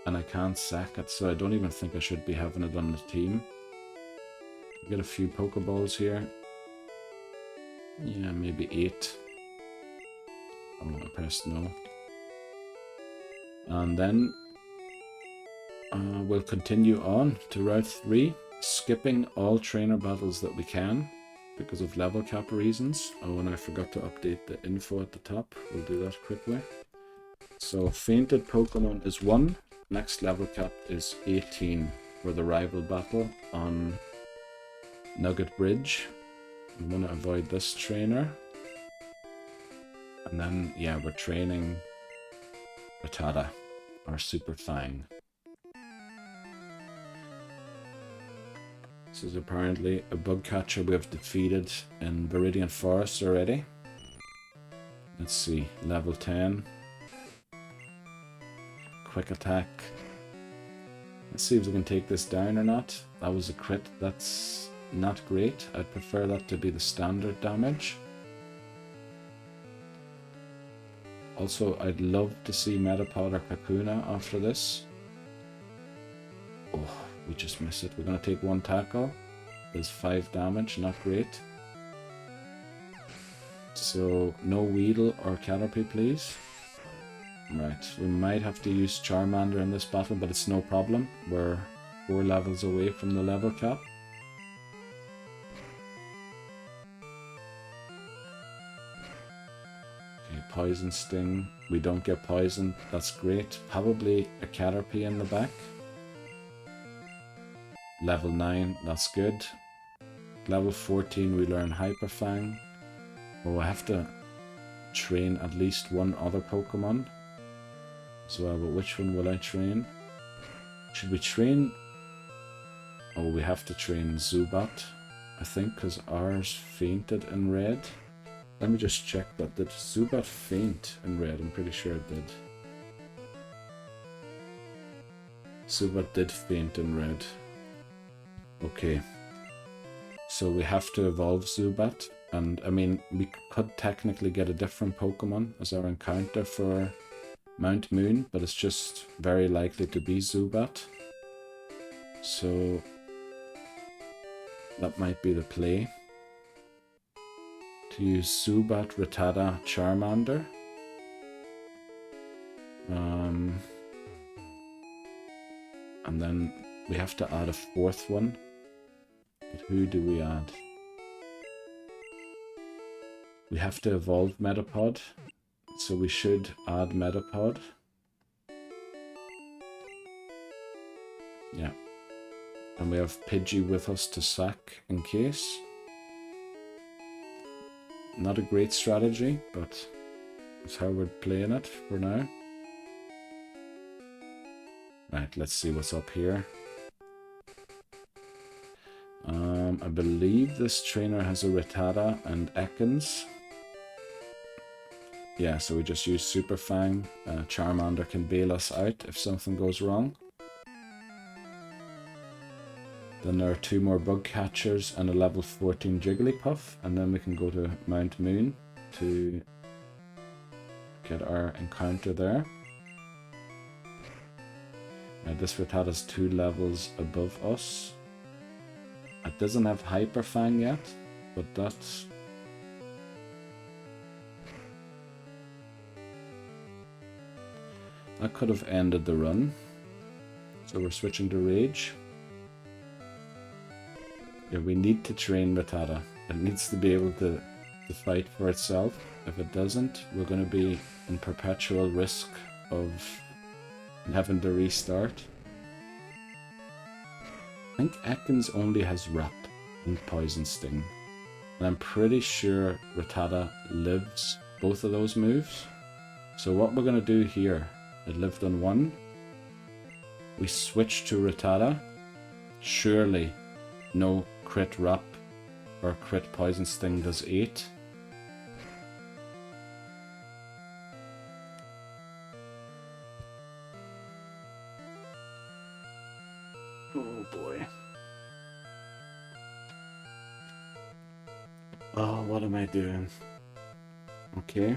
And I can't sack it, so I don't even think I should be having it on the team. Get a few Pokeballs here. Yeah, maybe 8. I'm going to press no. And then we'll continue on to Route 3. Skipping all trainer battles that we can because of level cap reasons. Oh, and I forgot to update the info at the top. We'll do that quickly. So fainted Pokemon is 1. Next level cap is 18 for the rival battle on Nugget Bridge. We want to avoid this trainer. And then, yeah, we're training Rattata, our Super Fang. This is apparently a bug catcher we have defeated in Viridian Forest already. Let's see, level 10. Quick attack. Let's see if we can take this down or not. That was a crit. That's not great. I'd prefer that to be the standard damage. Also, I'd love to see Metapod or Kakuna after this. Oh, we just missed it. We're going to take 1 tackle. There's 5 damage, not great. So, no Weedle or Caterpie, please. Right, we might have to use Charmander in this battle, but it's no problem. We're 4 levels away from the level cap. Okay, Poison Sting. We don't get poisoned. That's great. Probably a Caterpie in the back. Level 9, that's good. Level 14, we learn Hyper Fang. Oh, I have to train at least 1 other Pokemon as well, but which one will I train? Should we train... Oh, we have to train Zubat, I think, because ours fainted in red. Let me just check that. Did Zubat faint in red? I'm pretty sure it did. Zubat did faint in red. Okay, so we have to evolve Zubat, and I mean, we could technically get a different Pokemon as our encounter for Mount Moon, but it's just very likely to be Zubat. So that might be the play. To use Zubat, Rattata, Charmander. And then we have to add a 4th one. But who do we add? We have to evolve Metapod, so we should add Metapod. Yeah. And we have Pidgey with us to sack in case. Not a great strategy, but it's how we're playing it for now. Right, let's see what's up here. I believe this trainer has a Rattata and Ekans. Yeah, so we just use Super Fang. Charmander can bail us out if something goes wrong. Then there are 2 more bug catchers and a level 14 Jigglypuff, and then we can go to Mount Moon to get our encounter there. Now this Rattata's 2 levels above us. It doesn't have Hyper Fang yet, but that's... that could have ended the run. So we're switching to Rage. Yeah, we need to train Rattata. It needs to be able to fight for itself. If it doesn't, we're going to be in perpetual risk of having to restart. I think Ekans only has Wrap and Poison Sting. And I'm pretty sure Rattata lives both of those moves. So what we're going to do here, it lived on 1. We switch to Rattata. Surely no crit Wrap or crit Poison Sting does 8. Oh boy. Oh, what am I doing? Okay.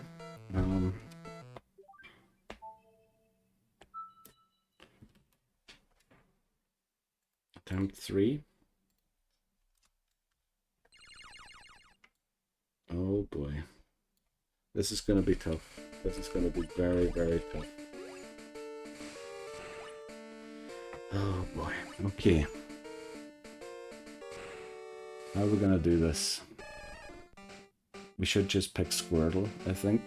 Attempt 3. Oh boy. This is going to be tough. This is going to be very, very tough. Oh boy. Okay. How are we going to do this? We should just pick Squirtle, I think.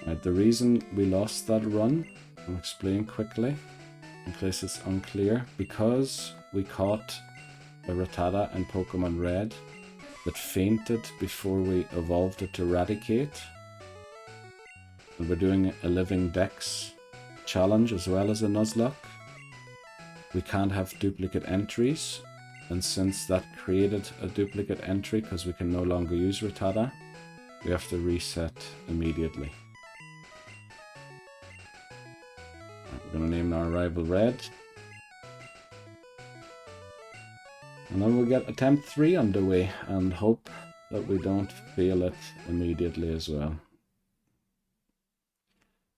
Right, the reason we lost that run, I'll explain quickly, in case it's unclear. Because we caught a Rattata in Pokemon Red that fainted before we evolved it to Eradicate. And we're doing a Living Dex challenge as well as a Nuzlocke. We can't have duplicate entries, and since that created a duplicate entry because we can no longer use Rattata, we have to reset immediately. We're going to name our rival Red. And then we'll get attempt 3 underway and hope that we don't fail it immediately as well.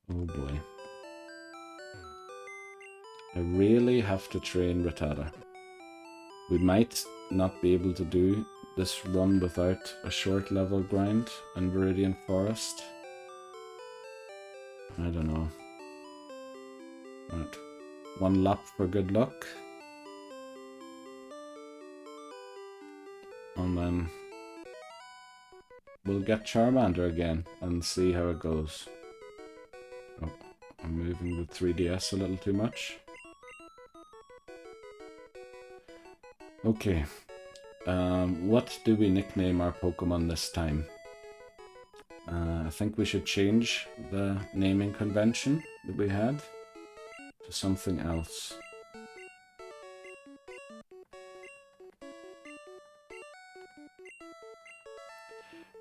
Oh boy. I really have to train Rattata. We might not be able to do this run without a short level grind in Viridian Forest. I don't know. Right. 1 lap for good luck. And then we'll get Charmander again and see how it goes. Oh, I'm moving the 3DS a little too much. Okay. What do we nickname our Pokemon this time? I think we should change the naming convention that we had to something else.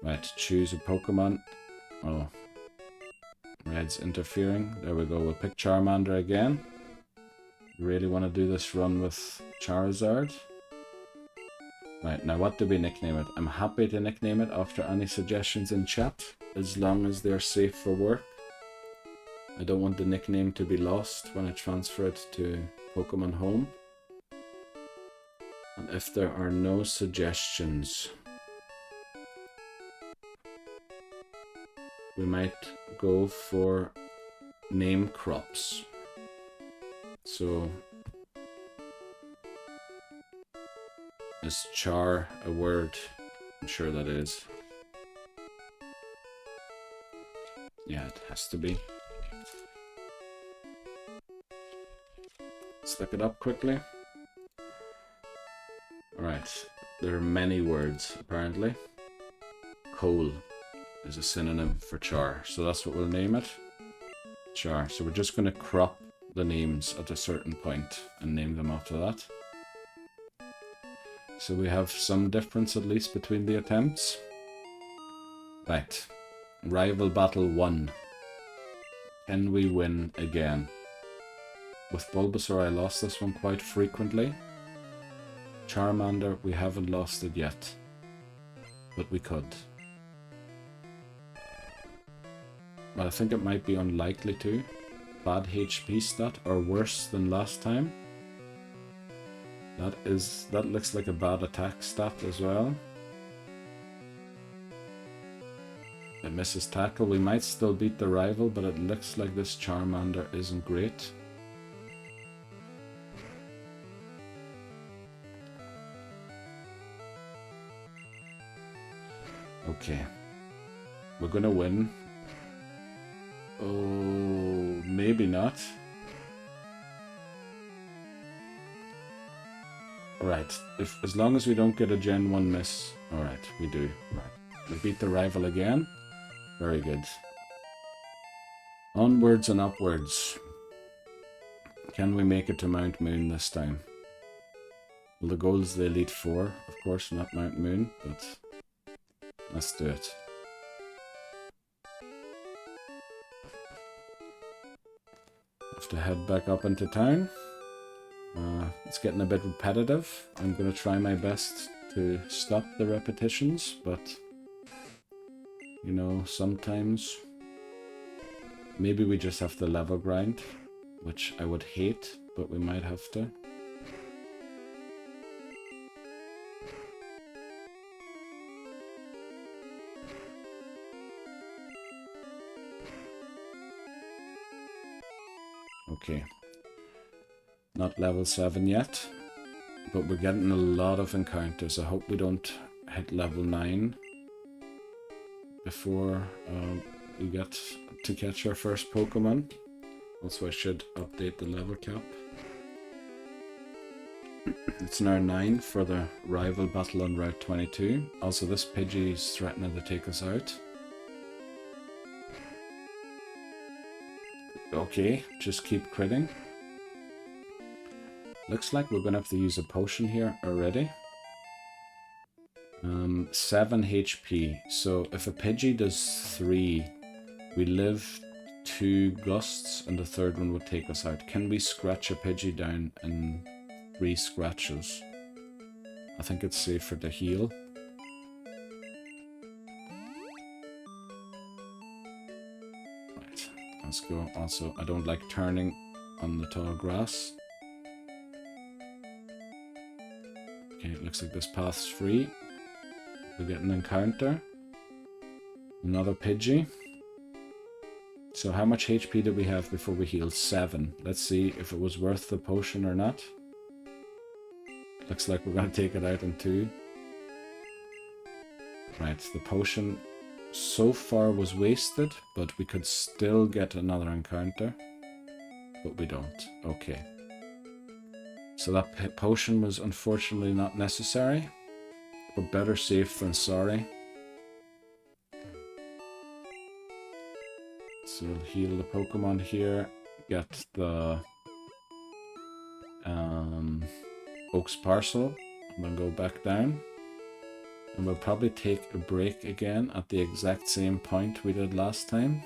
Right, choose a Pokemon. Oh, Red's interfering. There we go, we'll pick Charmander again. Really want to do this run with Charizard. Right, now what do we nickname it? I'm happy to nickname it after any suggestions in chat, as long as they're safe for work. I don't want the nickname to be lost when I transfer it to Pokemon Home. And if there are no suggestions, we might go for name crops. So, is char a word? I'm sure that is. Yeah, it has to be. Let's look it up quickly. Alright, there are many words apparently. Coal is a synonym for char, so that's what we'll name it. Char. So we're just going to crop the names at a certain point and name them after that. So we have some difference at least between the attempts. Right. Rival Battle 1. Can we win again? With Bulbasaur I lost this one quite frequently. Charmander, we haven't lost it yet. But we could. But I think it might be unlikely to. Bad HP stat, or worse than last time. That looks like a bad attack stat as well. It misses tackle. We might still beat the rival, but it looks like this Charmander isn't great. Okay. We're gonna win. Oh, maybe not. Alright, as long as we don't get a Gen 1 miss. Alright, we do. Right. We beat the rival again. Very good. Onwards and upwards. Can we make it to Mount Moon this time? Well, the goal is the Elite Four, of course, not Mount Moon, but let's do it. Have to head back up into town. It's getting a bit repetitive. I'm going to try my best to stop the repetitions, but you know, sometimes maybe we just have to level grind, which I would hate, but we might have to. Okay. Not level 7 yet, but we're getting a lot of encounters. I hope we don't hit level 9 before we get to catch our first Pokemon. Also, I should update the level cap. It's now 9 for the rival battle on Route 22. Also, this Pidgey is threatening to take us out. Okay, just keep critting. Looks like we're going to have to use a potion here already. 7 HP. So if a Pidgey does 3, we live 2 gusts and the third one would take us out. Can we scratch a Pidgey down in 3 scratches? I think it's safer to heal. Right, let's go. Also, I don't like turning on the tall grass. Okay, it looks like this path's free. We get an encounter. Another Pidgey. So how much HP did we have before we healed? 7. Let's see if it was worth the potion or not. Looks like we're going to take it out in 2. Right, the potion so far was wasted, but we could still get another encounter. But we don't. Okay. So that potion was unfortunately not necessary, but better safe than sorry. So we'll heal the Pokemon here, get the Oak's Parcel, and then go back down. And we'll probably take a break again at the exact same point we did last time.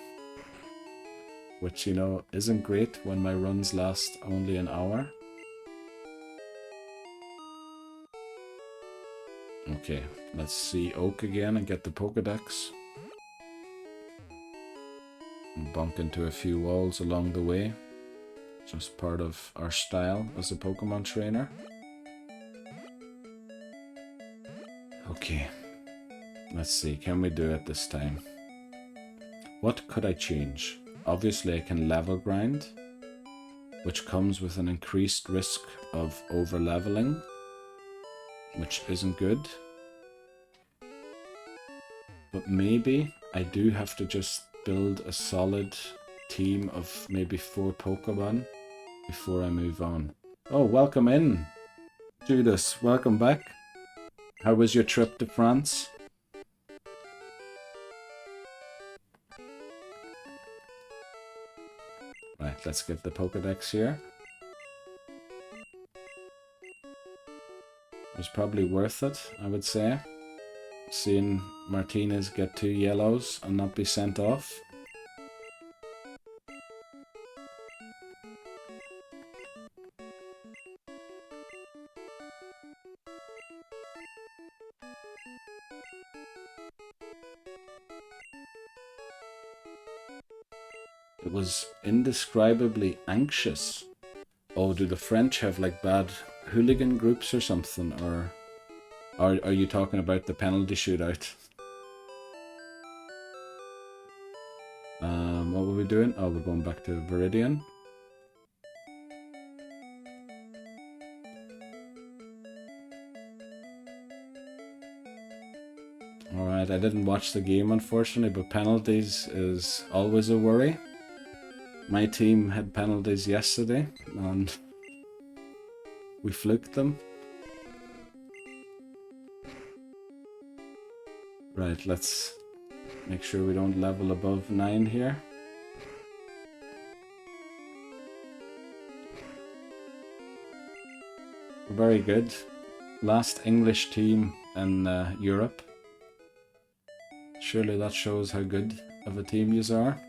Which, you know, isn't great when my runs last only an hour. Okay, let's see Oak again and get the Pokédex. And bump into a few walls along the way. Just part of our style as a Pokemon trainer. Okay, let's see, can we do it this time? What could I change? Obviously I can level grind, which comes with an increased risk of over leveling, which isn't good. But maybe I do have to just build a solid team of maybe 4 Pokemon before I move on. Oh, welcome in, Judas. Welcome back. How was your trip to France? Right, let's get the Pokédex here. It was probably worth it, I would say. Seeing Martinez get 2 yellows and not be sent off. It was indescribably anxious. Oh, do the French have like bad hooligan groups or something? Or are you talking about the penalty shootout? What were we doing? Oh, we're going back to Viridian. Alright, I didn't watch the game unfortunately, but penalties is always a worry. My team had penalties yesterday, and we fluked them. Right, let's make sure we don't level above 9 here. Very good. Last English team in Europe. Surely that shows how good of a team yous are.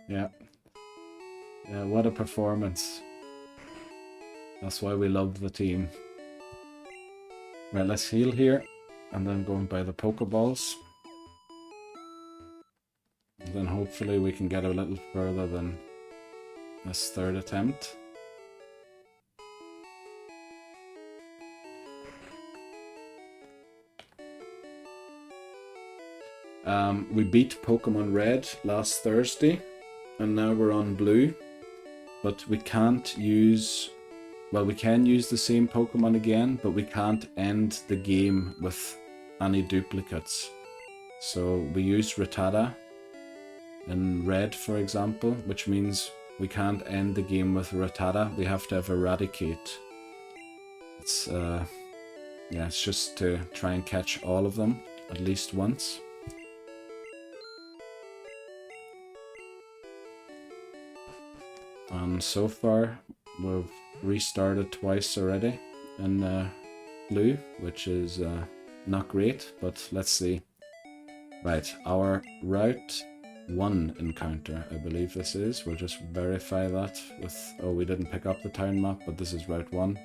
Yeah. Yeah, what a performance. That's why we love the team. Right, let's heal here. And then go and buy the Pokeballs. And then hopefully we can get a little further than this 3rd attempt. We beat Pokemon Red last Thursday, and now we're on Blue, but we can't use, well, we can use the same Pokemon again, but we can't end the game with any duplicates. So we used Rattata in Red, for example, which means we can't end the game with Rattata. We have to have Eradicate. It's, yeah, it's just to try and catch all of them at least once. And so far, we've restarted twice already in Blue, which is not great, but let's see. Right, our Route 1 encounter, I believe this is. We'll just verify that with... Oh, we didn't pick up the town map, but this is Route 1.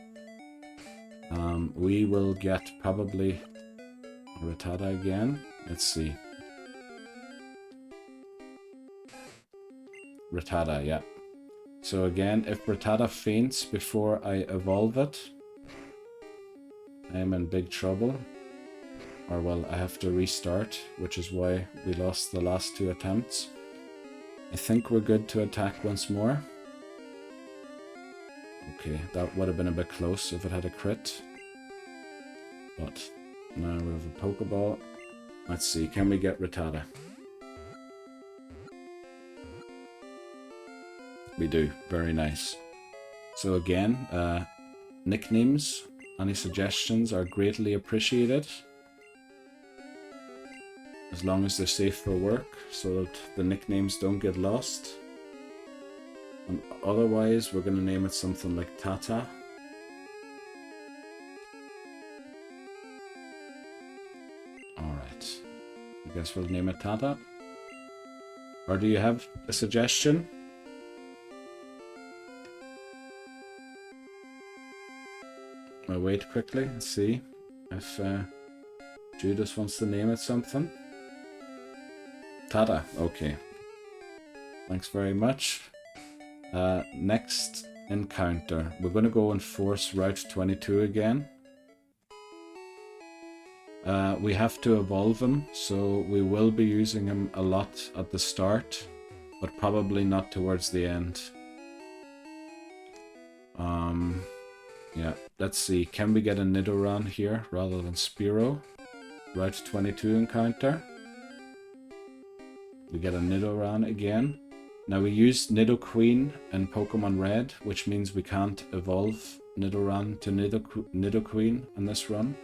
We will get probably Rattata again. Let's see. Rattata, yeah. So again, if Rattata faints before I evolve it, I am in big trouble. Or well, I have to restart, which is why we lost the last 2 attempts. I think we're good to attack once more. Okay, that would have been a bit close if it had a crit. But now we have a Pokeball. Let's see, can we get Rattata? We do, very nice. So again, nicknames, any suggestions are greatly appreciated. As long as they're safe for work, so that the nicknames don't get lost. And otherwise, we're going to name it something like Tata. Alright, I guess we'll name it Tata. Or do you have a suggestion? I'll wait quickly and see if Judas wants to name it something. Tata, okay. Thanks very much. Next encounter. We're going to go and force Route 22 again. We have to evolve him, so we will be using him a lot at the start, but probably not towards the end. Yeah, let's see. Can we get a Nidoran here rather than Spearow? Route 22 encounter. We get a Nidoran again. Now we used Nidoqueen in Pokemon Red, which means we can't evolve Nidoran to Nidoqueen in this run.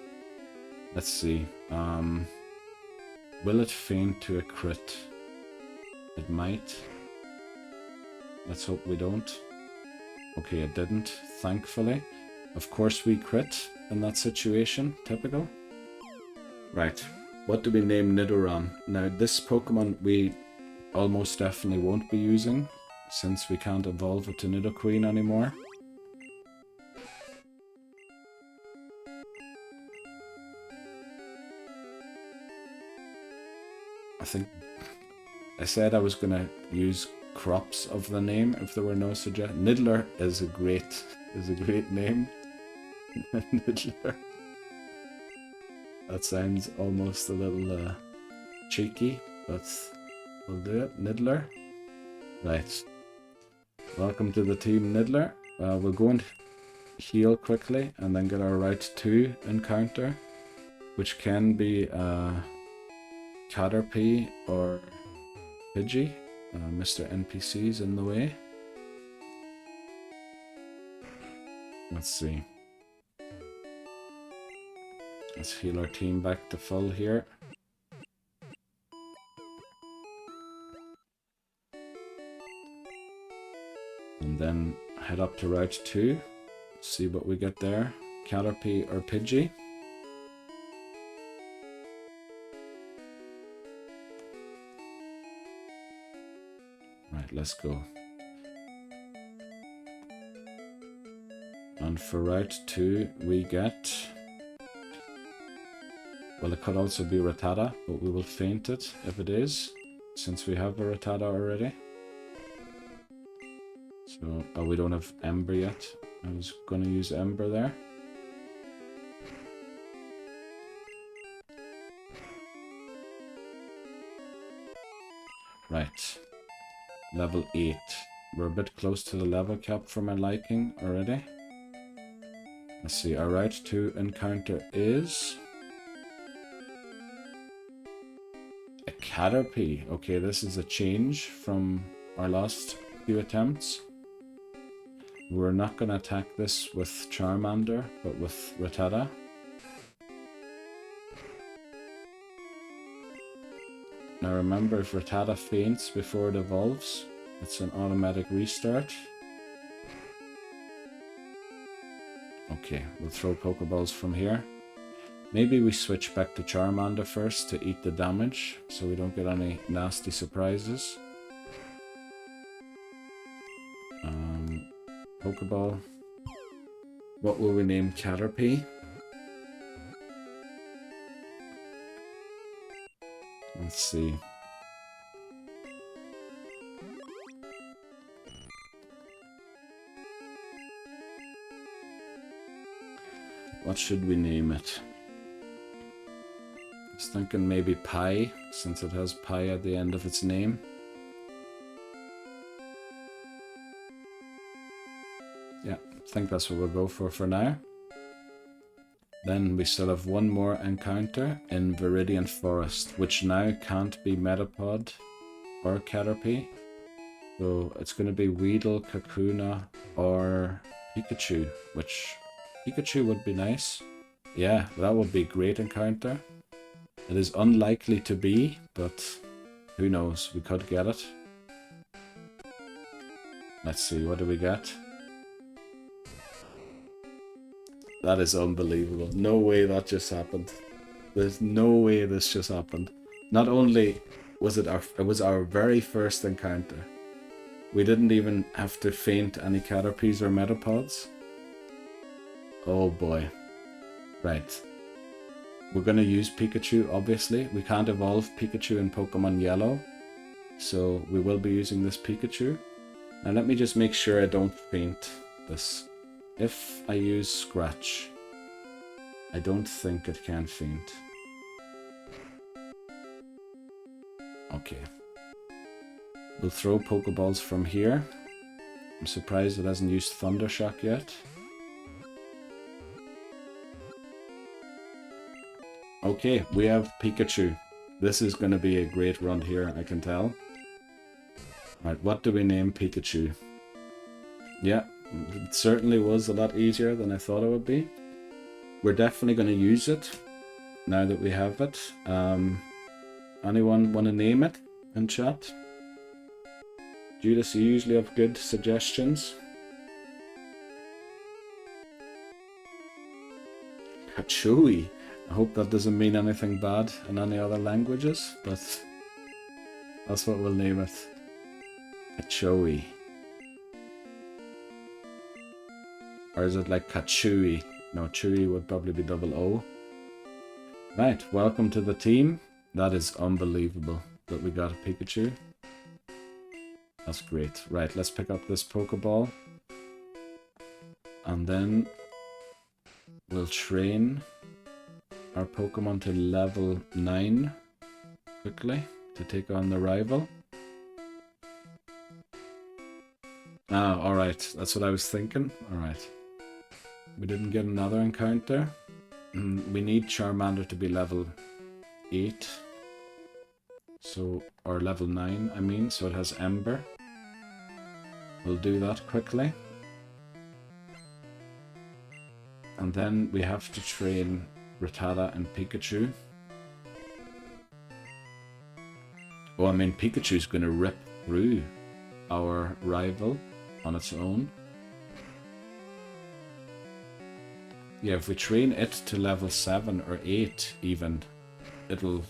Let's see. Will it faint to a crit? It might. Let's hope we don't. Okay, it didn't, thankfully. Of course we crit in that situation, typical. Right, what do we name Nidoran? Now this Pokemon we almost definitely won't be using, since we can't evolve it to Nidoqueen anymore. I think I said I was gonna use crops of the name if there were no suggestions. Niddler is a great name. Niddler. That sounds almost a little cheeky, but we'll do it. Niddler. Right. Welcome to the team, Niddler. We'll go and heal quickly and then get our Route 2 encounter, which can be Caterpie or Pidgey. Mr. NPC's in the way. Let's see. Let's heal our team back to full here. And then head up to Route 2. See what we get there. Caterpie or Pidgey. Right, let's go. And for Route 2 we get... Well, it could also be Rattata, but we will feint it if it is, since we have a Rattata already. So, oh, we don't have Ember yet. I was going to use Ember there. Right. Level 8. We're a bit close to the level cap for my liking already. Let's see, our Route 2 encounter is... a Caterpie. Okay, this is a change from our last few attempts. We're not going to attack this with Charmander, but with Rattata. Now remember, if Rattata faints before it evolves, it's an automatic restart. Okay, we'll throw Pokeballs from here. Maybe we switch back to Charmander first to eat the damage, so we don't get any nasty surprises. Pokeball. What will we name Caterpie? Let's see. What should we name it? I was thinking maybe Pie, since it has Pie at the end of its name. Yeah, I think that's what we'll go for now. Then we still have one more encounter in Viridian Forest, which now can't be Metapod or Caterpie. So it's going to be Weedle, Kakuna, or Pikachu, which Pikachu would be nice. Yeah, that would be a great encounter. It is unlikely to be, but who knows, we could get it. Let's see, what do we get? That is unbelievable. No way that just happened. There's no way this just happened. Not only was it was our very first encounter. We didn't even have to feint any Caterpies or Metapods. Oh boy. Right. We're going to use Pikachu, obviously. We can't evolve Pikachu in Pokemon Yellow. So we will be using this Pikachu. Now let me just make sure I don't feint this. If I use Scratch, I don't think it can feint. Okay. We'll throw Pokeballs from here. I'm surprised it hasn't used Thunder Shock yet. Okay, we have Pikachu. This is going to be a great run here, I can tell. Right, what do we name Pikachu? Yeah, it certainly was a lot easier than I thought it would be. We're definitely going to use it now that we have it. Anyone want to name it in chat? Judas, you usually have good suggestions. Kachui. I hope that doesn't mean anything bad in any other languages, but that's what we'll name it. Kachui. Or is it like Kachui? No, Chewy would probably be double O. Right, welcome to the team. That is unbelievable that we got a Pikachu. That's great. Right, let's pick up this Pokeball. And then we'll train our Pokemon to level 9 quickly to take on the rival. Ah, alright. That's what I was thinking. Alright. We didn't get another encounter. We need Charmander to be level 8. So, or level 9, I mean. So it has Ember. We'll do that quickly. And then we have to train Rattata and Pikachu. Oh, I mean, Pikachu's going to rip through our rival on its own. Yeah, if we train it to level 7 or 8 even, it'll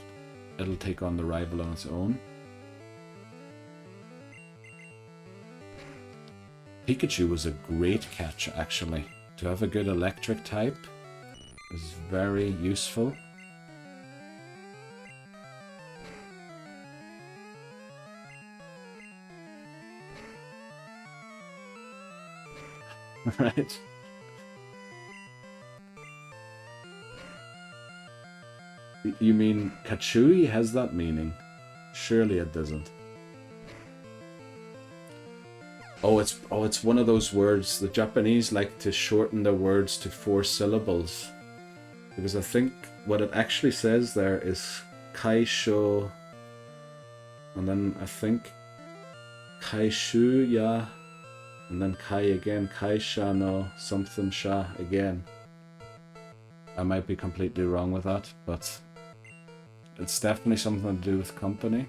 take on the rival on its own. Pikachu was a great catch, actually. To have a good electric type is very useful. Right. You mean Kachui has that meaning? Surely it doesn't. Oh, it's one of those words. The Japanese like to shorten their words to 4 syllables. Because I think what it actually says there is Kaisho. And then I think Kaishu ya. And then Kai again. Kaisha no something sha again. I might be completely wrong with that, but it's definitely something to do with company.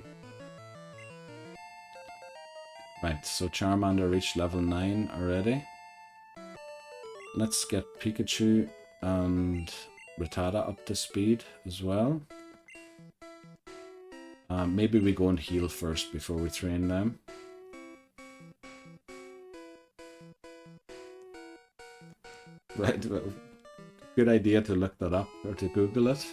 Right, so Charmander reached level 9 already. Let's get Pikachu and Rattata up to speed as well. Maybe we go and heal first before we train them. Right, good idea to look that up or to Google it.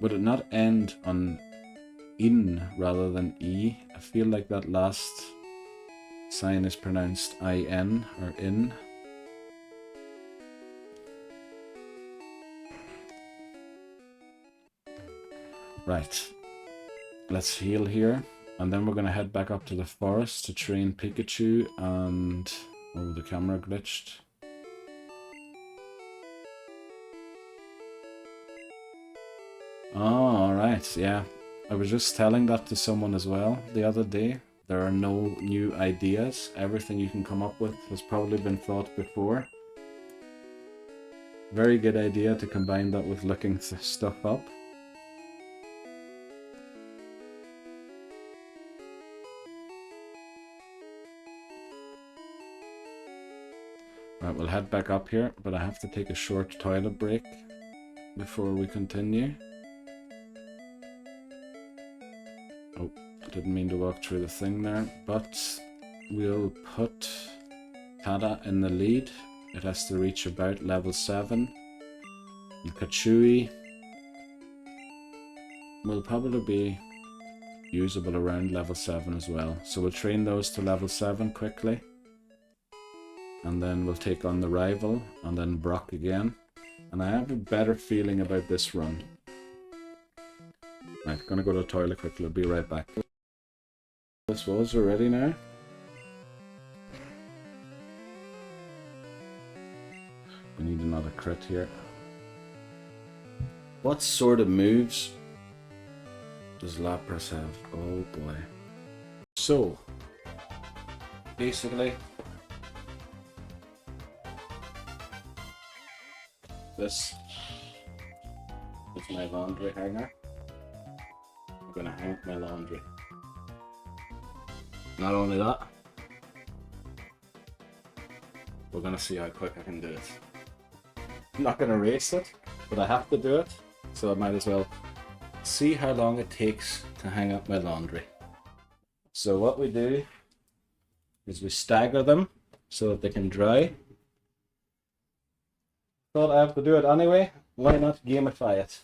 Would it not end on in rather than e? I feel like that last sign is pronounced in or in. Right, let's heal here. And then we're going to head back up to the forest to train Pikachu and... Oh, the camera glitched. Oh, alright, yeah. I was just telling that to someone as well the other day. There are no new ideas. Everything you can come up with has probably been thought before. Very good idea to combine that with looking stuff up. Right, we'll head back up here, but I have to take a short toilet break before we continue. Oh, didn't mean to walk through the thing there, but we'll put Tada in the lead. It has to reach about level 7. And Kachui will probably be usable around level 7 as well. So we'll train those to level 7 quickly. And then we'll take on the rival, and then Brock again. And I have a better feeling about this run. Right, gonna go to the toilet quickly, I'll be right back. This was already now. We need another crit here. What sort of moves does Lapras have? Oh boy. So, basically, this is my laundry hanger. I'm gonna hang my laundry. Not only that, we're gonna see how quick I can do it. I'm not gonna race it, but I have to do it, so I might as well see how long it takes to hang up my laundry. So what we do is we stagger them so that they can dry. Thought I have to do it anyway, why not gamify it?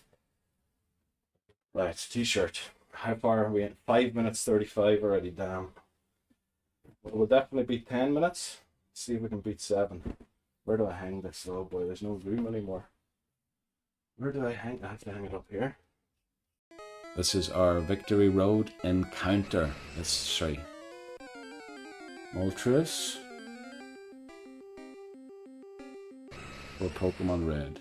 Right, t-shirt. How far are we in? 5 minutes 35 already, damn. Well, we'll definitely beat 10 minutes. Let's see if we can beat 7. Where do I hang this? Oh boy, there's no room anymore. Where do I hang? I have to hang it up here. This is our Victory Road encounter. Let's try. Moltres. Or Pokemon Red.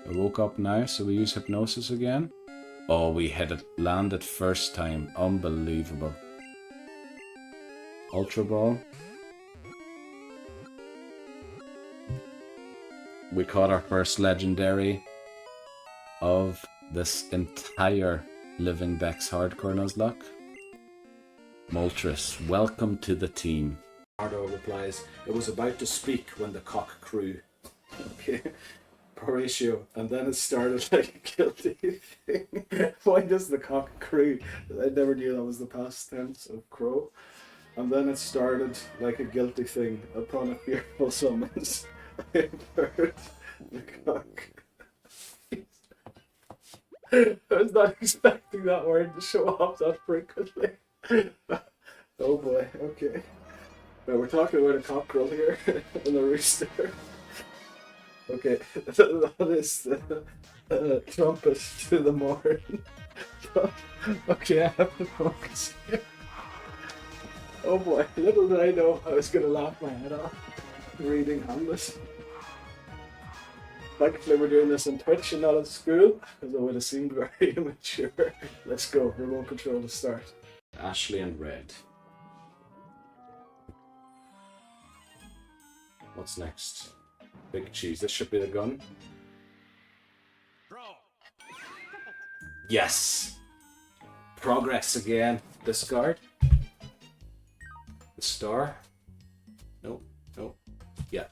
I woke up now, so we use Hypnosis again. Oh, we hit it. Landed first time. Unbelievable. Ultra Ball. We caught our first legendary of this entire Living Dex Hardcore Nuzlocke. Moltres, welcome to the team. Ardo replies, "It was about to speak when the cock crew." Okay. Horatio, and then it started like a guilty thing. Why does the cock crew? I never knew that was the past tense of crow. And then it started like a guilty thing upon a fearful summons. I heard the cock. I was not expecting that word to show up that frequently. Oh boy, okay. Now we're talking about a cockerel here and a rooster. Okay, that is the trumpet to the morn. Okay, I have to focus here. Oh boy, little did I know I was going to laugh my head off reading Hamlet. Thankfully we're doing this on Twitch and not at school, because I would have seemed very immature. Let's go, remote control to start. Ashley and Red. What's next? Big cheese. This should be the gun. Yes! Progress again. Discard. The star. Nope. Nope. Yeah.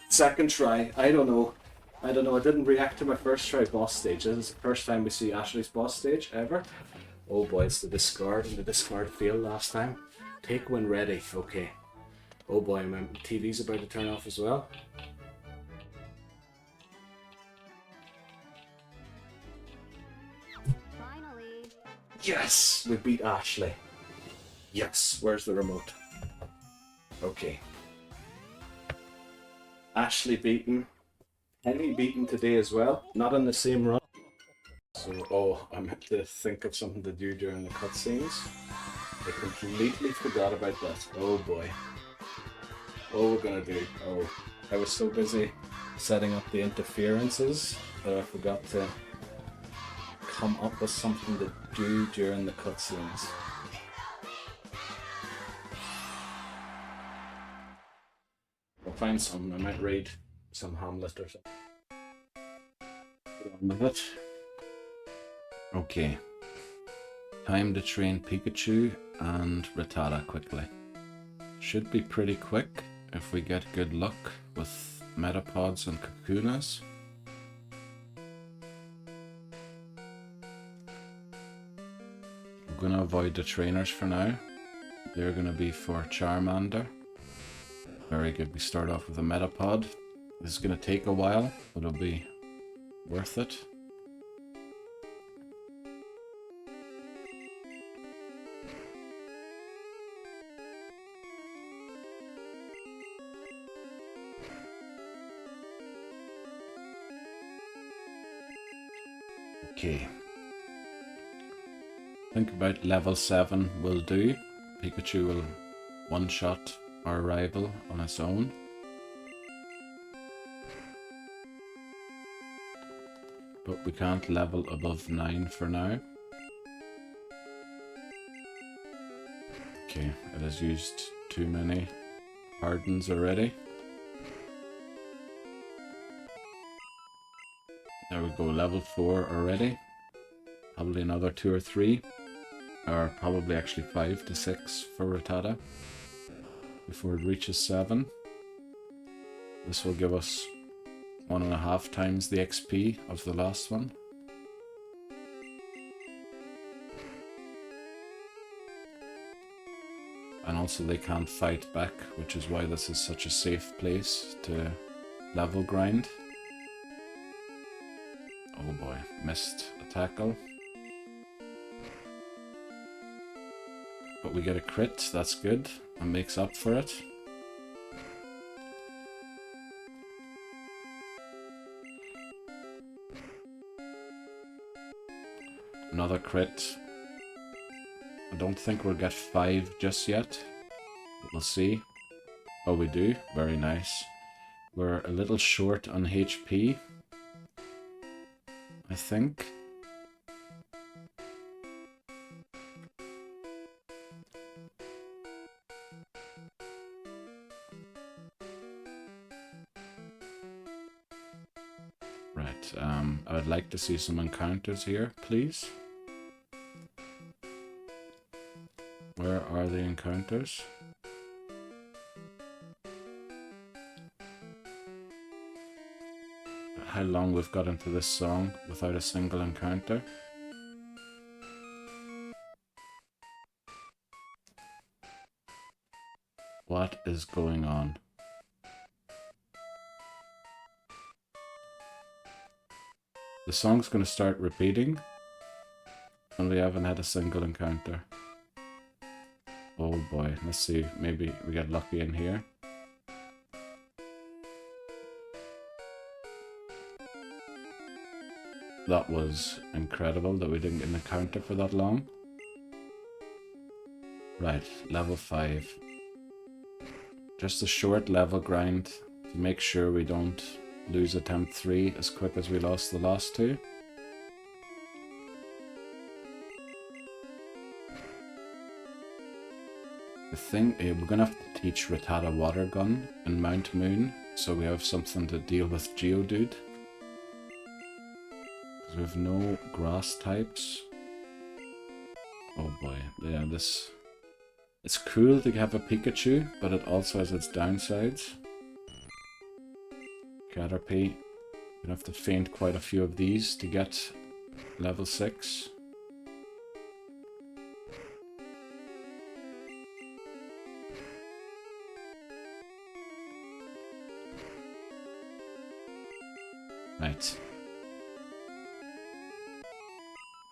Second try. I don't know. I didn't react to my first try boss stage. This is the first time we see Ashley's boss stage ever. Oh boy, it's the discard, and the discard failed last time. Take when ready. Okay. Oh boy, my TV's about to turn off as well. Finally. Yes! We beat Ashley. Yes, where's the remote? Okay. Ashley beaten. Henry beaten today as well. Not in the same run. So, oh, I meant to think of something to do during the cutscenes. I completely forgot about that. Oh boy. What we're gonna do? Oh, I was so busy setting up the interferences that I forgot to come up with something to do during the cutscenes. I'll find something. I might read some Hamlet or something. Get on with it. Okay. Time to train Pikachu and Rattata quickly. Should be pretty quick if we get good luck with Metapods and Kakunas. I'm gonna avoid the trainers for now. They're gonna be for Charmander. Very good, we start off with a Metapod. This is gonna take a while, but it'll be worth it. Okay. I think about level 7 will do. Pikachu will one-shot our rival on its own. but we can't level above 9 for now. Okay, it has used too many hardens already. There we go, level 4 already. Probably another 2 or 3, or probably actually 5 to 6 for Rattata before it reaches 7. This will give us 1.5 times the XP of the last one. And also they can't fight back, which is why this is such a safe place to level grind. Oh boy, missed a tackle. But we get a crit, that's good, and makes up for it. Another crit. I don't think we'll get 5 just yet. We'll see. Oh, we do. Very nice. We're a little short on HP, I think. Right, I would like to see some encounters here, please. Where are the encounters? How long we've got into this song without a single encounter. What is going on? The song's going to start repeating, and we haven't had a single encounter. Oh boy, let's see, maybe we get lucky in here. That was incredible that we didn't get an encounter for that long. Right, level 5. Just a short level grind to make sure we don't lose attempt 3 as quick as we lost the last 2. The thing, we're gonna have to teach Rattata Water Gun in Mount Moon, so we have something to deal with Geodude. Because we have no grass types. Oh boy, yeah, this... It's cool to have a Pikachu, but it also has its downsides. Caterpie. We're gonna have to faint quite a few of these to get level 6. Right.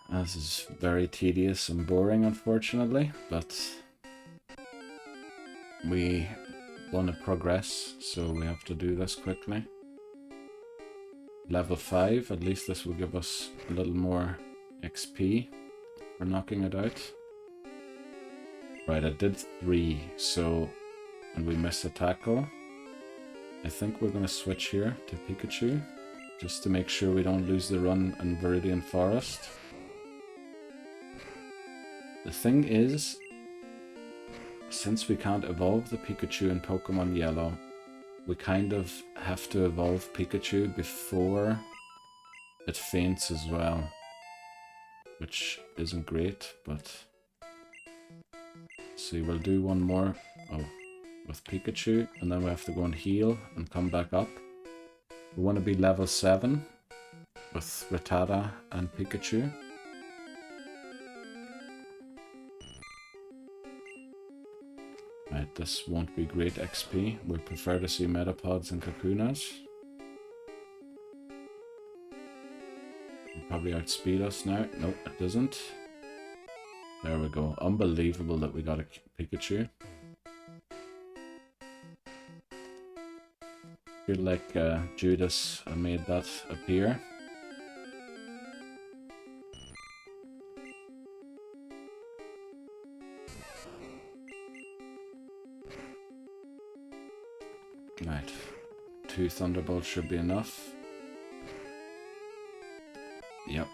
This is very tedious and boring, unfortunately, but we want to progress, so we have to do this quickly. Level 5, at least this will give us a little more XP for knocking it out. Right, I did 3, so, and we missed a tackle. I think we're going to switch here to Pikachu, just to make sure we don't lose the run in Viridian Forest. The thing is, since we can't evolve the Pikachu in Pokemon Yellow, we kind of have to evolve Pikachu before it faints as well. Which isn't great, but... See, we'll do one more with Pikachu, and then we have to go and heal and come back up. We want to be level 7 with Rattata and Pikachu. Right, this won't be great XP. We prefer to see Metapods and Kakunas. It'll probably outspeed us now. Nope, it doesn't. There we go. Unbelievable that we got a Pikachu. Feel like Judas made that appear. Right, 2 Thunderbolts should be enough. Yep.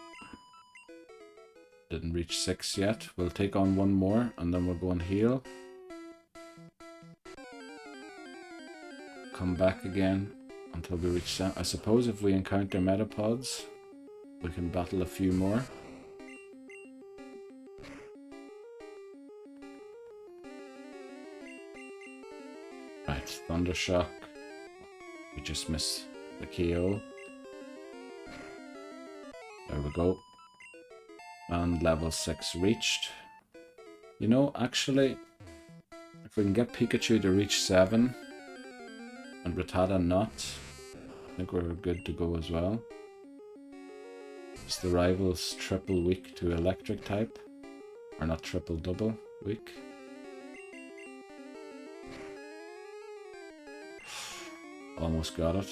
Didn't reach 6 yet. We'll take on one more and then we'll go and heal. Come back again until we reach 7. I suppose if we encounter metapods, we can battle a few more. Right, Thundershock. We just missed the KO. There we go. And level 6 reached. You know, actually, if we can get Pikachu to reach 7 and Rattata not, I think we're good to go as well. Is the rivals triple weak to electric type? Or not triple, double weak? Almost got it.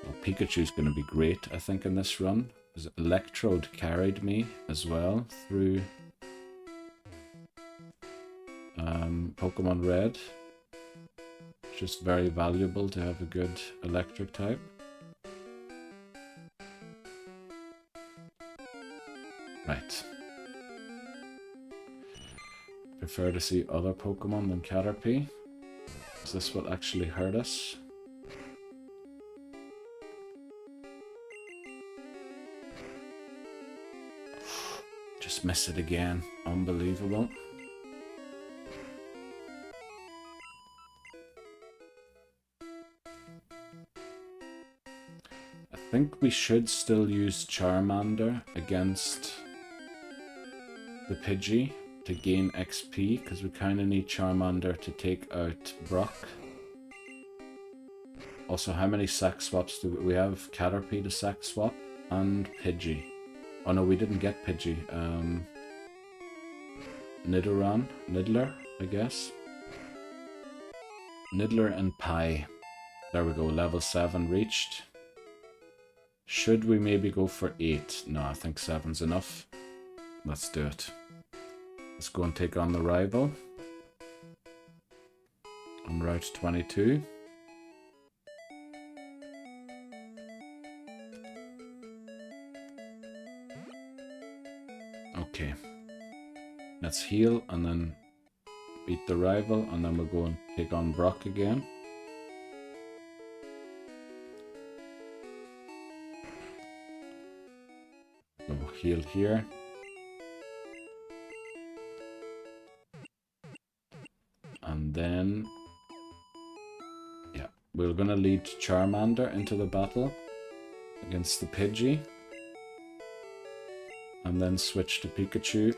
Well, Pikachu's going to be great, I think, in this run. Because Electrode carried me as well through Pokemon Red. It's just very valuable to have a good electric type. Right. Prefer to see other Pokemon than Caterpie. Is this what actually hurt us? Just miss it again. Unbelievable. I think we should still use Charmander against the Pidgey to gain XP, because we kind of need Charmander to take out Brock. Also, how many sack swaps do we have? Caterpie to sack swap and Pidgey. Oh no, we didn't get Pidgey. Niddler, I guess. Niddler and Pie. There we go, level 7 reached. Should we maybe go for 8? No, I think 7's enough. Let's do it. Let's go and take on the rival on Route 22. Okay. Let's heal and then beat the rival, and then we'll go and take on Brock again. So heal here. And then, yeah, we're gonna lead Charmander into the battle against the Pidgey. And then switch to Pikachu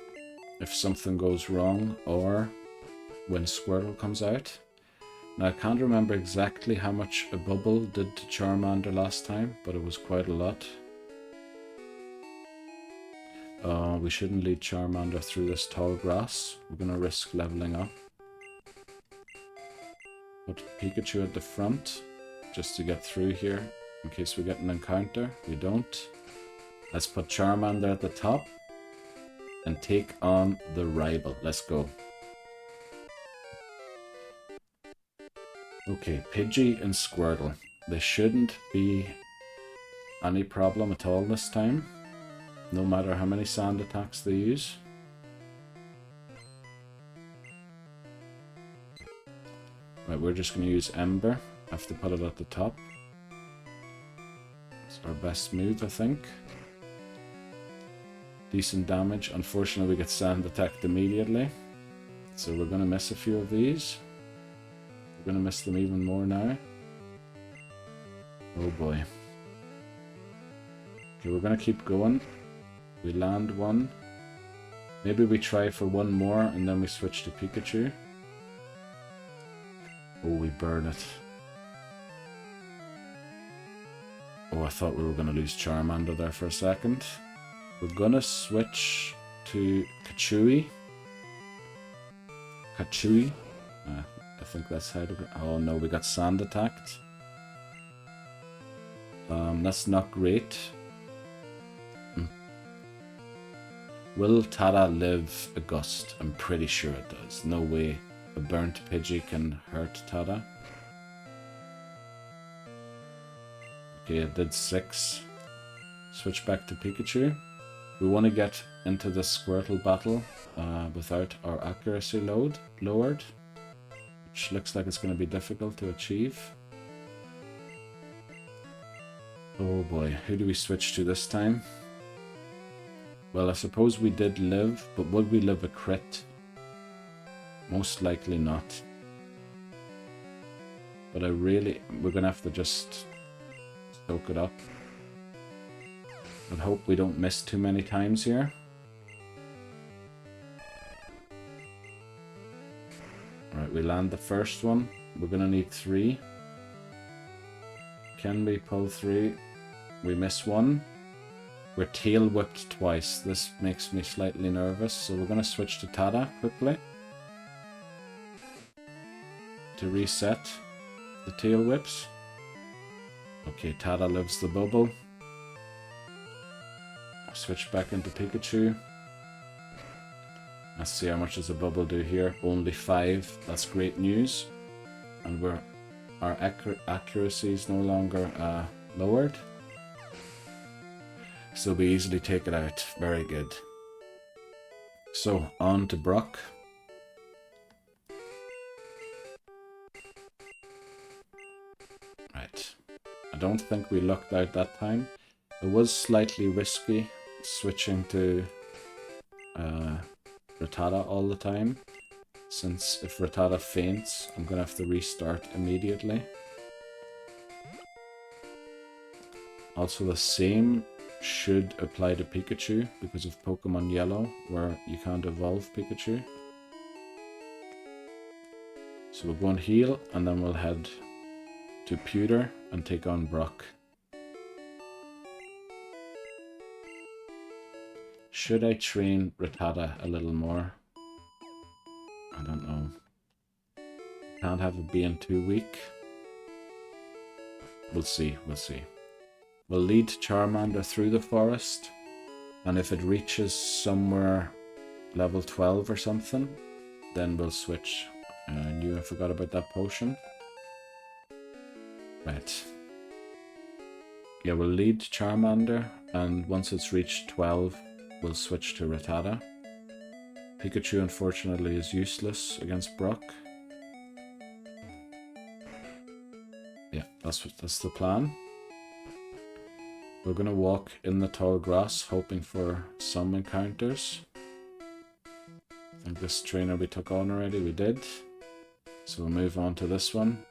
if something goes wrong or when Squirtle comes out. Now I can't remember exactly how much a bubble did to Charmander last time, but it was quite a lot. We shouldn't lead Charmander through this tall grass. We're gonna risk leveling up. Put Pikachu at the front just to get through here in case we get an encounter. We don't. Let's put Charmander at the top and take on the rival. Let's go. Okay, Pidgey and Squirtle. They shouldn't be any problem at all this time, no matter how many sand attacks they use. Right, we're just going to use Ember. I have to put it at the top. It's our best move, I think. Decent damage. Unfortunately, we get sand attacked immediately. So we're going to miss a few of these. We're going to miss them even more now. Oh boy. Okay, we're going to keep going. We land one. Maybe we try for one more and then we switch to Pikachu. Oh, we burn it. Oh, I thought we were going to lose Charmander there for a second. We're going to switch to Kachui. I think that's how to go. Oh no, we got sand attacked. That's not great. Will Tada live a gust? I'm pretty sure it does. No way a burnt Pidgey can hurt Tada. Okay, it did 6. Switch back to Pikachu. We want to get into the Squirtle battle without our accuracy lowered, which looks like it's going to be difficult to achieve. Oh boy, who do we switch to this time? Well, I suppose we did live, but would we live a crit? Most likely not. But we're going to have to just soak it up. And hope we don't miss too many times here. Alright, we land the first one. We're going to need 3. Can we pull 3? We miss 1. We're tail whipped twice. This makes me slightly nervous, so we're going to switch to Tada quickly to reset the tail whips. Okay, Tada lives the bubble. Switch back into Pikachu. Let's see how much does the bubble do here. Only 5. That's great news. And our accuracy is no longer lowered. So we easily take it out. Very good. So on to Brock. Right. I don't think we lucked out that time. It was slightly risky switching to Rattata all the time, since if Rattata faints, I'm gonna have to restart immediately. Also, the same should apply to Pikachu because of Pokemon Yellow, where you can't evolve Pikachu. So we'll go and heal, and then we'll head to Pewter and take on Brock. Should I train Rattata a little more? I don't know. Can't have it being too weak. We'll see, we'll see. We'll lead Charmander through the forest, and if it reaches somewhere level 12 or something, then we'll switch. I knew I forgot about that potion. Right. Yeah, we'll lead Charmander, and once it's reached 12, we'll switch to Rattata. Pikachu, unfortunately, is useless against Brock. Yeah, that's the plan. We're gonna walk in the tall grass, hoping for some encounters. I think this trainer we took on already, we did. So we'll move on to this one.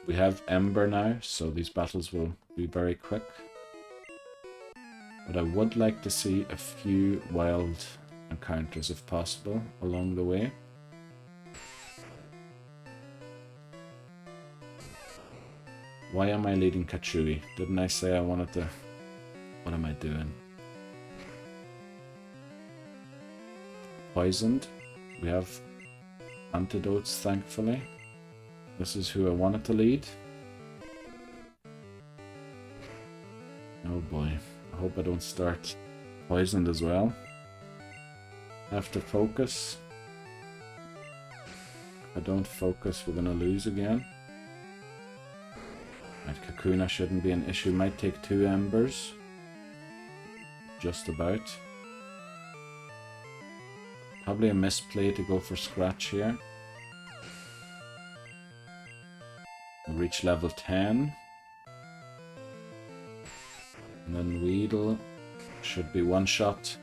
We have Ember now, so these battles will be very quick. But I would like to see a few wild encounters, if possible, along the way. Why am I leading Kachui? Didn't I say I wanted to... What am I doing? Poisoned. We have antidotes, thankfully. This is who I wanted to lead. Oh boy. I hope I don't start poisoned as well. Have to focus. If I don't focus, we're gonna lose again. Right, Kakuna shouldn't be an issue. Might take 2 embers. Just about. Probably a misplay to go for Scratch here. We'll reach level 10. And then Weedle should be one shot.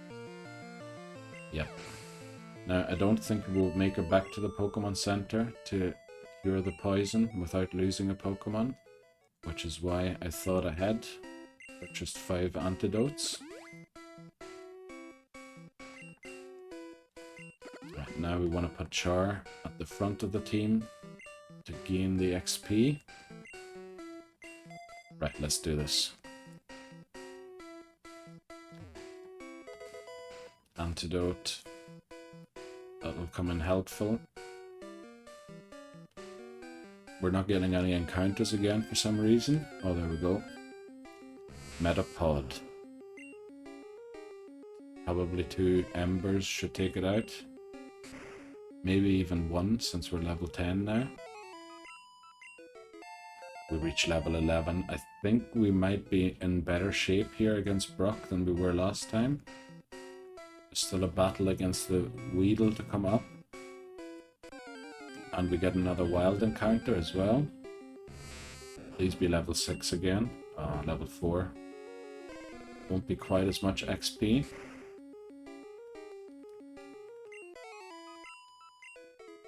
Yep. Now, I don't think we'll make it back to the Pokemon Center to cure the poison without losing a Pokemon, which is why I thought ahead. Purchased 5 antidotes. Right, now we want to put Char at the front of the team to gain the XP. Right, let's do this. Antidote. That'll come in helpful. We're not getting any encounters again for some reason. Oh, there we go. Metapod. Probably 2 embers should take it out. Maybe even 1 since we're level 10 now. We reach level 11. I think we might be in better shape here against Brock than we were last time. There's still a battle against the Weedle to come up. And we get another wild encounter as well. Please be level 6 again. Level 4. Won't be quite as much XP.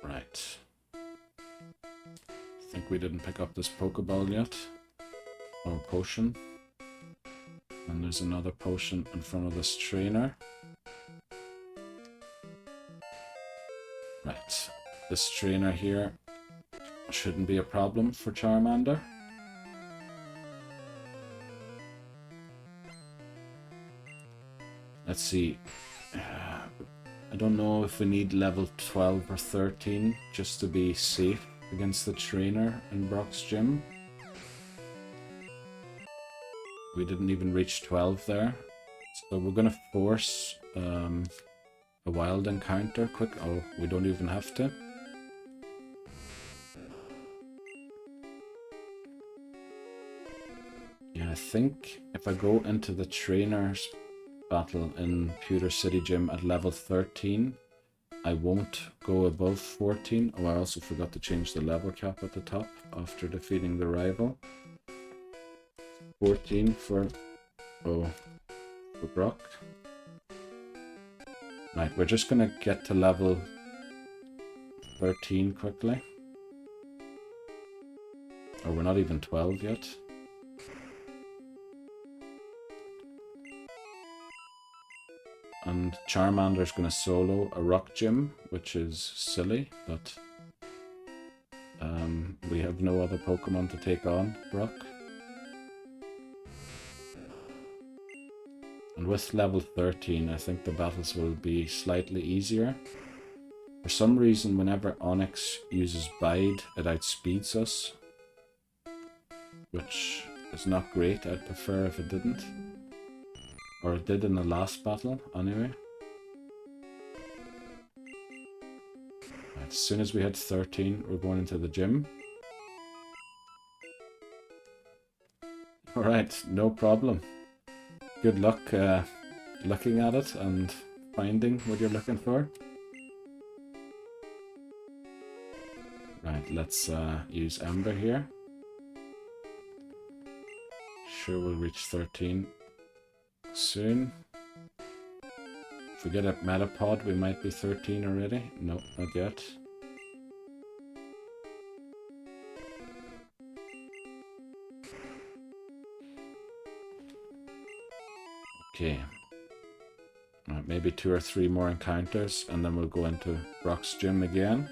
Right. I think we didn't pick up this Pokeball yet. Or potion. And there's another potion in front of this trainer. Right. This trainer here shouldn't be a problem for Charmander. Let's see. I don't know if we need level 12 or 13 just to be safe against the trainer in Brock's gym. We didn't even reach 12 there. So we're going to force a wild encounter quick. Oh, we don't even have to. Yeah, I think if I go into the trainer's battle in Pewter City Gym at level 13, I won't go above 14. Oh, I also forgot to change the level cap at the top after defeating the rival. 14 for Brock. Right, we're just gonna get to level 13 quickly. Oh, we're not even 12 yet. And Charmander's going to solo a rock gym, which is silly, but we have no other Pokemon to take on Brock. And with level 13, I think the battles will be slightly easier. For some reason, whenever Onyx uses Bide, it outspeeds us, which is not great. I'd prefer if it didn't. Or it did in the last battle, anyway. Right, as soon as we hit 13, we're going into the gym. Alright, no problem. Good luck looking at it and finding what you're looking for. Right, let's use Ember here. Sure, we'll reach 13 soon. If we get a Metapod, we might be 13 already. No, not yet. Okay. Right, maybe 2 or 3 more encounters, and then we'll go into Brock's gym again.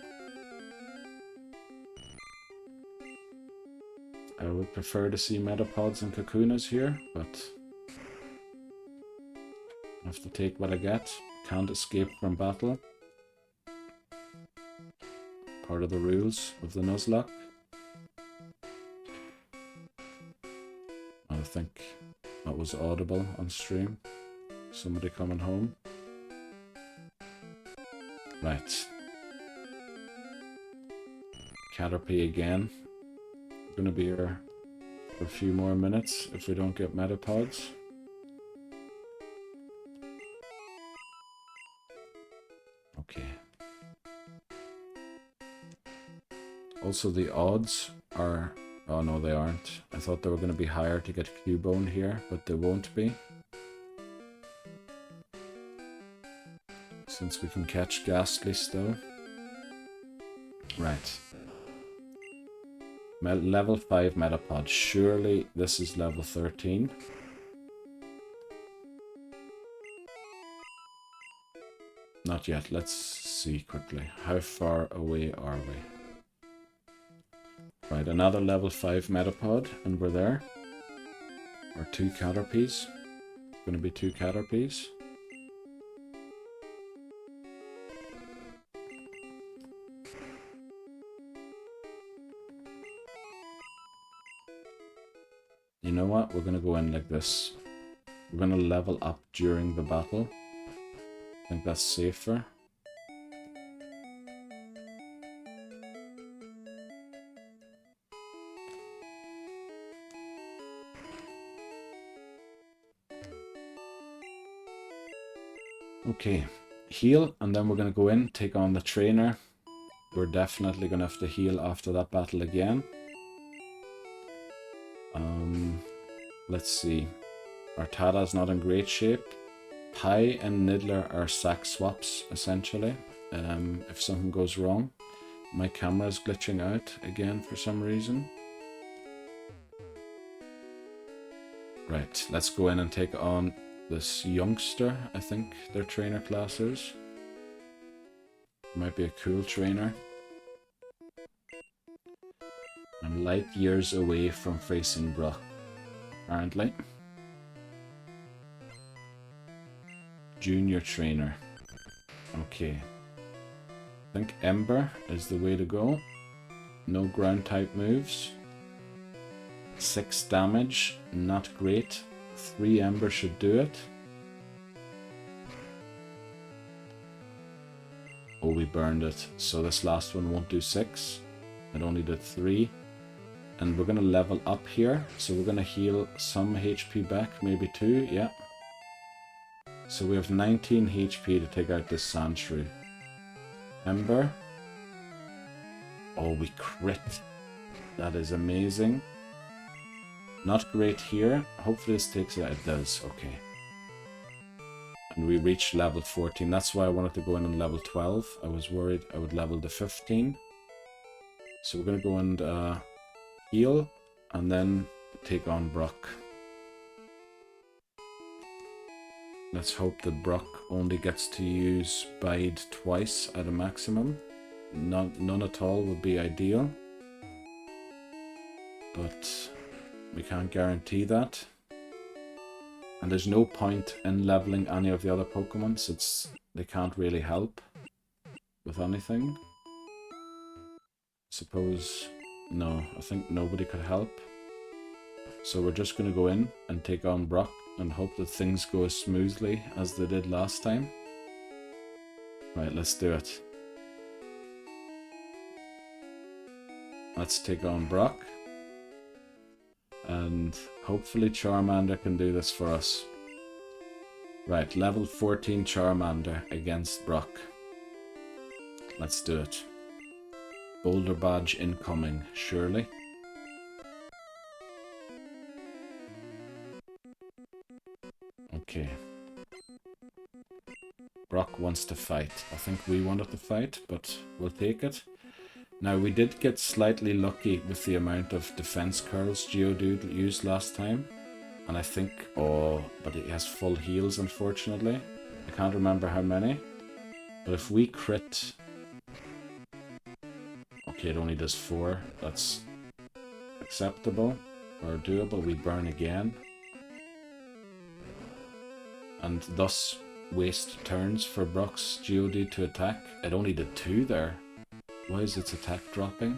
I would prefer to see Metapods and Kakunas here, but I have to take what I get. Can't escape from battle. Part of the rules of the Nuzlocke. I think that was audible on stream. Somebody coming home. Right. Caterpie again. We're gonna be here for a few more minutes if we don't get Metapods. Okay. Also, the odds are... Oh no, they aren't. I thought they were going to be higher to get Cubone here, but they won't be. Since we can catch Ghastly still. Right. Level 5 Metapod. Surely this is level 13. Not yet. Let's see quickly. How far away are we? Right, another level 5 Metapod, and we're there. Or 2 Caterpies. Gonna be 2 Caterpies. You know what? We're gonna go in like this. We're gonna level up during the battle. I think that's safer. Okay, heal, and then we're going to go in, take on the trainer. We're definitely going to have to heal after that battle again. Let's see. Our Tada's not in great shape. Pi and Niddler are sack swaps, essentially. If something goes wrong. My camera's glitching out again for some reason. Right, let's go in and take on this youngster, I think their trainer class is. Might be a cool trainer. I'm light years away from facing Brock, apparently. Junior trainer. Okay. I think Ember is the way to go. No ground type moves. 6 damage, not great. 3 Ember should do it. Oh, we burned it. So this last one won't do 6. It only did 3. And we're going to level up here. So we're going to heal some HP back, maybe 2, yeah. So we have 19 HP to take out this Sandshrew. Ember. Oh, we crit. That is amazing. Not great here. Hopefully this takes it out. It does, okay. And we reached level 14. That's why I wanted to go in on level 12. I was worried I would level to 15. So we're going to go and heal and then take on Brock. Let's hope that Brock only gets to use Bide twice at a maximum. None at all would be ideal. But we can't guarantee that. And there's no point in leveling any of the other Pokemon since they can't really help with anything. Suppose... no, I think nobody could help. So we're just going to go in and take on Brock and hope that things go as smoothly as they did last time. Right, let's do it. Let's take on Brock. And hopefully Charmander can do this for us. Right, level 14 Charmander against Brock. Let's do it. Boulder badge incoming, surely. Okay. Brock wants to fight. I think we wanted to fight, but we'll take it. Now, we did get slightly lucky with the amount of defense curls Geodude used last time. And I think... oh, but he has full heals, unfortunately. I can't remember how many. But if we crit... okay, it only does 4. That's acceptable or doable. We burn again. And thus waste turns for Brock's Geodude to attack. It only did 2 there. Why is its attack dropping?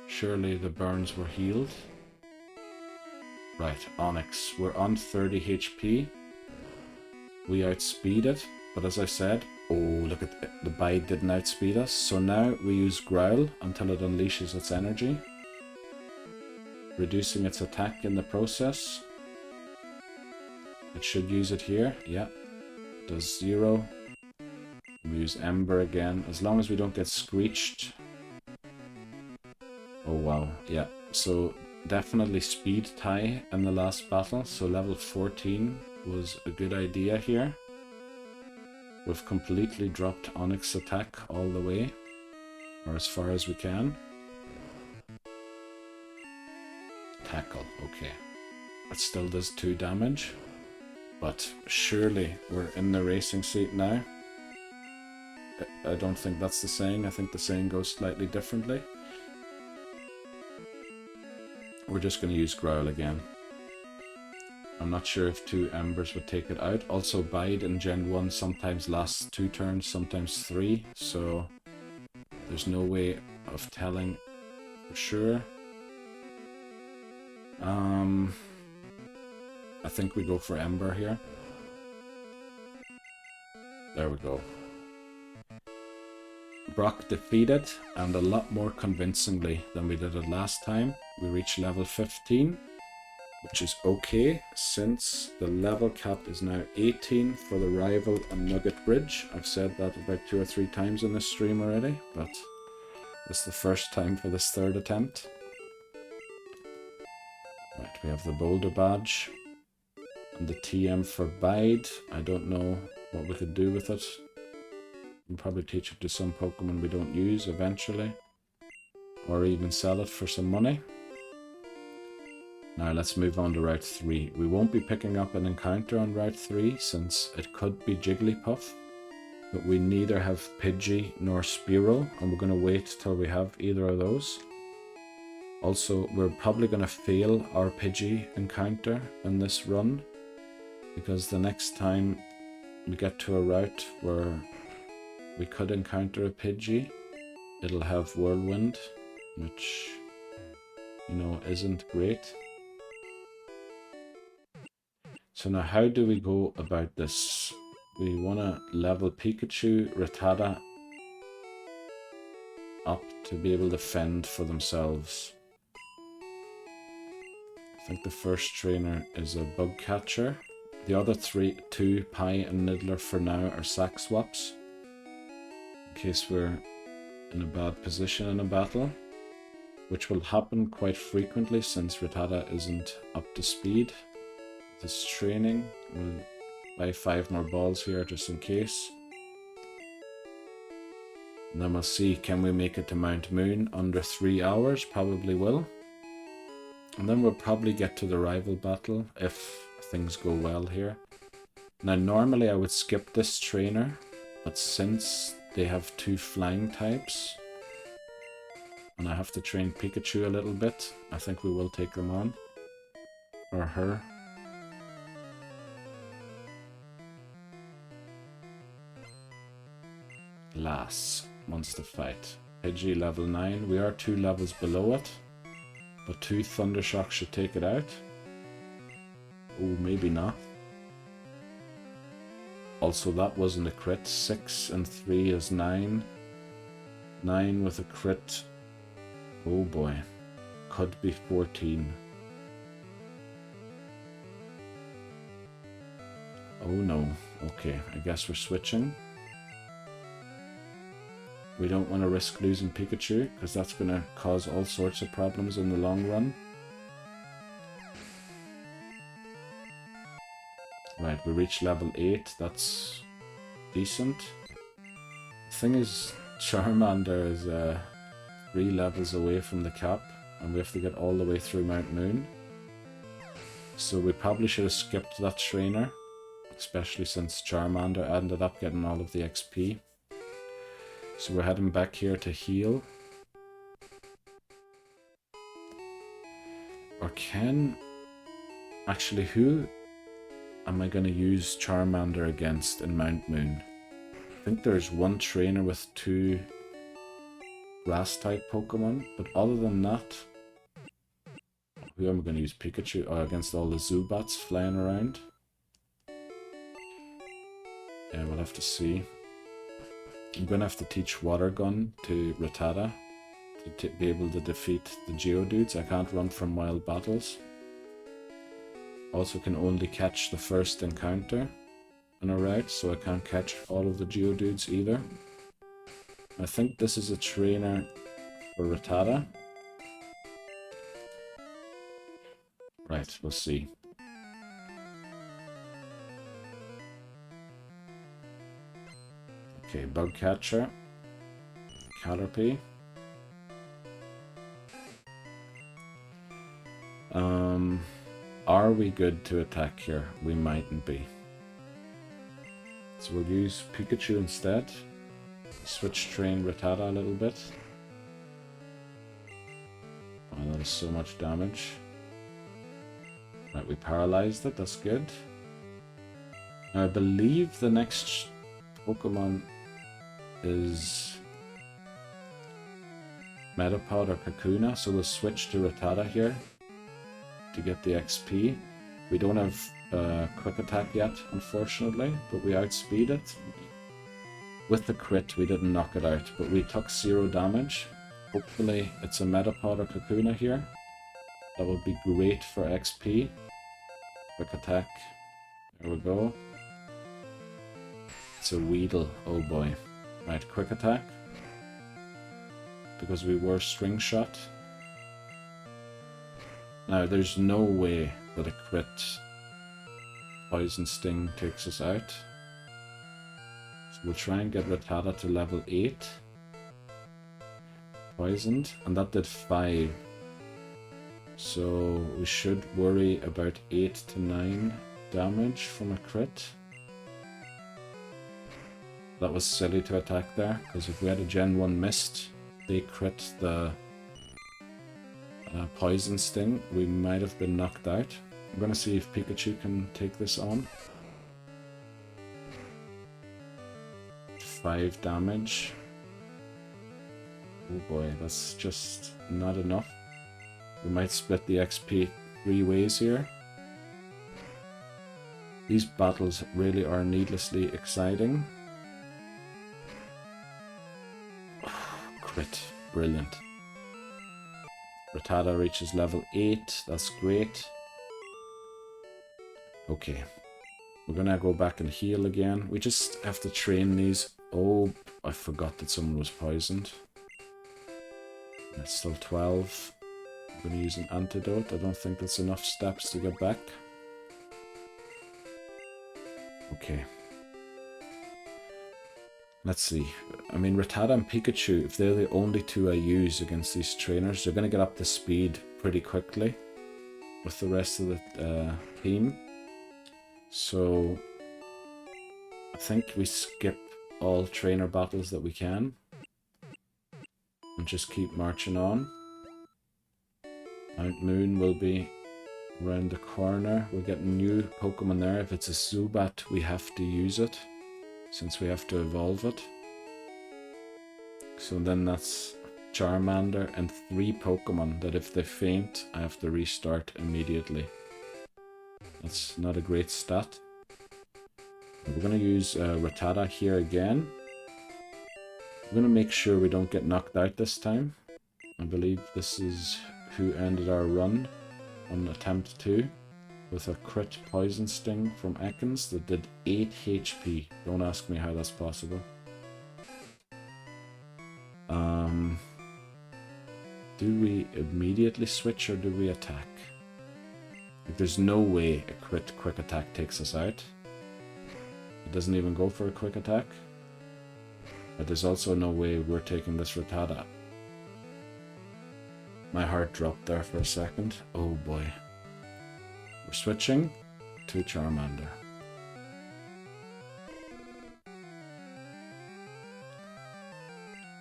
Surely the burns were healed. Right, Onyx. We're on 30 HP. We outspeed it, but as I said... oh, look at the Bide didn't outspeed us. So now we use Growl until it unleashes its energy, reducing its attack in the process. It should use it here. Yeah. Does 0. We use Ember again. As long as we don't get screeched. Oh wow. Yeah. So definitely speed tie in the last battle. So level 14 was a good idea here. We've completely dropped Onyx attack all the way. Or as far as we can. Tackle. Okay. It still does 2 damage. But surely we're in the racing seat now. I don't think that's the saying. I think the saying goes slightly differently. We're just going to use Growl again. I'm not sure if 2 Embers would take it out. Also, Bide in Gen 1 sometimes lasts 2 turns, sometimes 3. So there's no way of telling for sure. I think we go for Ember here. There we go. Brock defeated, and a lot more convincingly than we did it last time. We reached level 15. which is okay since the level cap is now 18 for the rival and Nugget Bridge. I've said that about 2 or 3 times in this stream already, but this is the first time for this 3rd attempt. Right, we have the Boulder Badge and the TM for Bide. I don't know what we could do with it. We'll probably teach it to some Pokemon we don't use eventually, or even sell it for some money. Now let's move on to Route 3. We won't be picking up an encounter on Route 3 since it could be Jigglypuff, but we neither have Pidgey nor Spearow, and we're going to wait till we have either of those. Also, we're probably going to fail our Pidgey encounter in this run, because the next time we get to a route where we could encounter a Pidgey, it'll have Whirlwind, which, you know, isn't great. So now how do we go about this? We want to level Pikachu, Rattata up to be able to fend for themselves. I think the first trainer is a bug catcher. The other two, Pie and Niddler for now, are sack swaps, in case we're in a bad position in a battle, which will happen quite frequently since Rattata isn't up to speed. This training, we'll buy 5 more balls here just in case. And then we'll see, can we make it to Mount Moon under 3 hours? Probably will. And then we'll probably get to the rival battle if things go well here. Now normally I would skip this trainer, but since they have 2 flying types and I have to train Pikachu a little bit, I think we will take them on. Or her. Lass wants to fight. Pidgey level 9. We are 2 levels below it, but 2 Thundershock should take it out. Oh, maybe not. Also, that wasn't a crit. 6 and 3 is 9. 9 with a crit. Oh boy. Could be 14. Oh no. Okay, I guess we're switching. We don't want to risk losing Pikachu, because that's going to cause all sorts of problems in the long run. Right, we reached level 8, that's decent. The thing is, Charmander is 3 levels away from the cap, and we have to get all the way through Mount Moon. So we probably should have skipped that trainer, especially since Charmander ended up getting all of the XP. So we're heading back here to heal. Or can... Actually, who am I going to use Charmander against in Mount Moon? I think there's 1 trainer with 2 grass-type Pokemon, but other than that... Who am I going to use? Pikachu? Oh, against all the Zubats flying around? Yeah, we'll have to see. I'm going to have to teach Water Gun to Rattata to be able to defeat the Geodudes. I can't run from wild battles. Also can only catch the first encounter in a route, so I can't catch all of the Geodudes either. I think this is a trainer for Rattata. Right, we'll see. Okay, Bug Catcher, Caterpie. Are we good to attack here? We mightn't be. So we'll use Pikachu instead. Switch train Rattata a little bit. Oh, that is so much damage. Right, we paralyzed it, that's good. Now I believe the next Pokemon is Metapod or Kakuna, so we'll switch to Rattata here to get the XP. We don't have quick attack yet, unfortunately, but we outspeed it. With the crit, we didn't knock it out, but we took 0 damage. Hopefully it's a Metapod or Kakuna here. That would be great for XP. Quick attack. There we go. It's a Weedle. Oh boy. Right, quick attack. Because we were string shot. Now, there's no way that a crit Poison Sting takes us out. So we'll try and get Rattata to level 8. Poisoned, and that did 5. So we should worry about 8 to 9 damage from a crit. That was silly to attack there, because if we had a Gen 1 Mist, they crit the Poison Sting, we might have been knocked out. I'm going to see if Pikachu can take this on. 5 damage. Oh boy, that's just not enough. We might split the XP 3 ways here. These battles really are needlessly exciting. Crit. Brilliant. Rattata reaches level 8. That's great. Okay. We're gonna go back and heal again. We just have to train these. Oh, I forgot that someone was poisoned. It's still 12. I'm gonna use an antidote. I don't think that's enough steps to get back. Okay. Let's see. I mean, Rattata and Pikachu, if they're the only two I use against these trainers, they're going to get up to speed pretty quickly with the rest of the team. So, I think we skip all trainer battles that we can and just keep marching on. Mount Moon will be around the corner. We're getting new Pokemon there. If it's a Zubat, we have to use it, since we have to evolve it. So then that's Charmander and 3 Pokemon that if they faint, I have to restart immediately. That's not a great stat. We're going to use Rattata here again. We're going to make sure we don't get knocked out this time. I believe this is who ended our run on attempt 2. With a crit Poison Sting from Ekans that did 8 HP. Don't ask me how that's possible. Do we immediately switch or do we attack? Like, there's no way a crit quick attack takes us out. It doesn't even go for a quick attack. But there's also no way we're taking this Rattata. My heart dropped there for a second. Oh boy. We're switching to Charmander.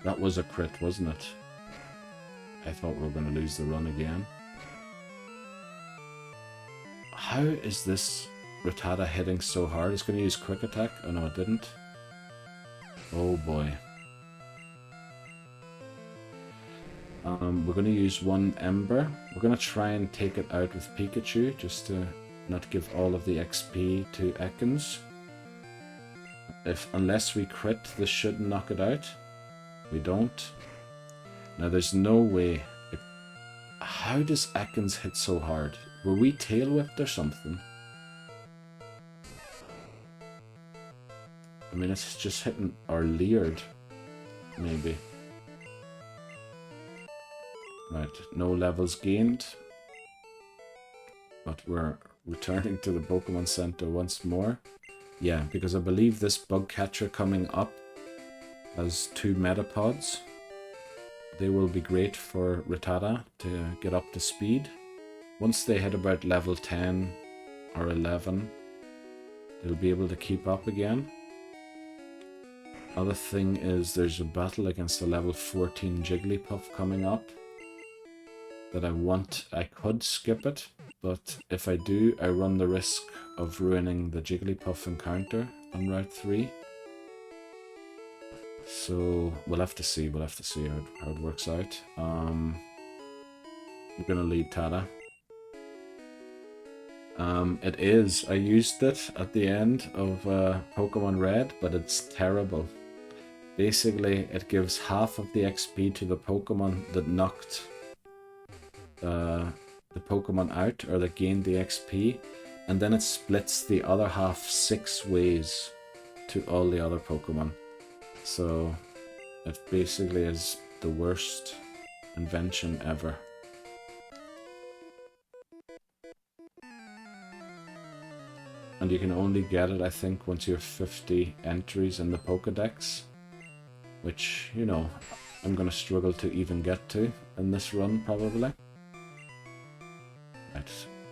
That was a crit, wasn't it? I thought we were going to lose the run again. How is this Rattata hitting so hard? It's going to use quick attack. Oh no, it didn't. Oh boy. We're going to use 1 Ember. We're going to try and take it out with Pikachu, just to not give all of the XP to Ekans. Unless we crit, this should knock it out. We don't. Now there's no way. How does Ekans hit so hard? Were we tail whipped or something? I mean, it's just hitting our Leered, maybe. Right, no levels gained. But we're returning to the Pokemon Center once more. Yeah, because I believe this bug catcher coming up has 2 Metapods. They will be great for Rattata to get up to speed. Once they hit about level 10 or 11, they'll be able to keep up again. Other thing is there's a battle against a level 14 Jigglypuff coming up that I could skip it, but if I do, I run the risk of ruining the Jigglypuff encounter on Route 3. So we'll have to see how it works out. We're gonna lead Tata. I used it at the end of Pokemon Red, but it's terrible. Basically, it gives half of the XP to the Pokemon that knocked the Pokemon out, or that gain the XP, and then it splits the other half 6 ways to all the other Pokemon. So it basically is the worst invention ever. And you can only get it, I think, once you have 50 entries in the Pokedex, which, you know, I'm gonna struggle to even get to in this run, probably. Right,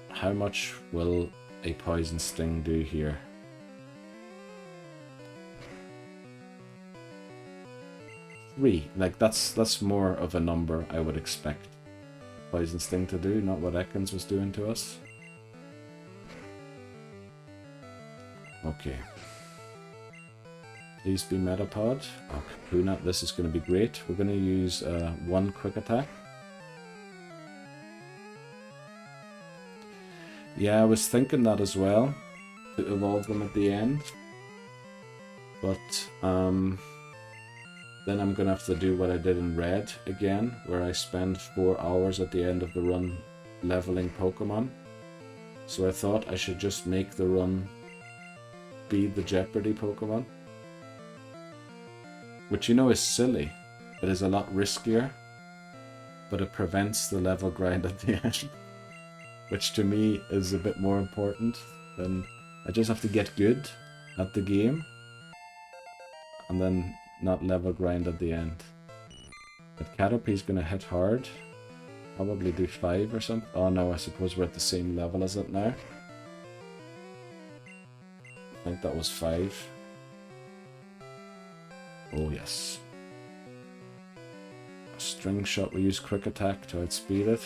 how much will a Poison Sting do here? Three. Like, that's more of a number I would expect Poison Sting to do, not what Ekans was doing to us. Okay. Please be Metapod. Oh, Kakuna, this is going to be great. We're going to use 1 quick attack. Yeah, I was thinking that as well, to evolve them at the end. But then I'm going to have to do what I did in Red again, where I spend 4 hours at the end of the run leveling Pokemon. So I thought I should just make the run be the Jeopardy Pokemon. Which, you know, is silly. It is a lot riskier, but it prevents the level grind at the end. Which to me is a bit more important than... I just have to get good at the game, and then not level grind at the end. But Caterpie's gonna hit hard. Probably do 5 or something. Oh no, I suppose we're at the same level as it now. I think that was 5. Oh yes. A string shot, we use quick attack to outspeed it.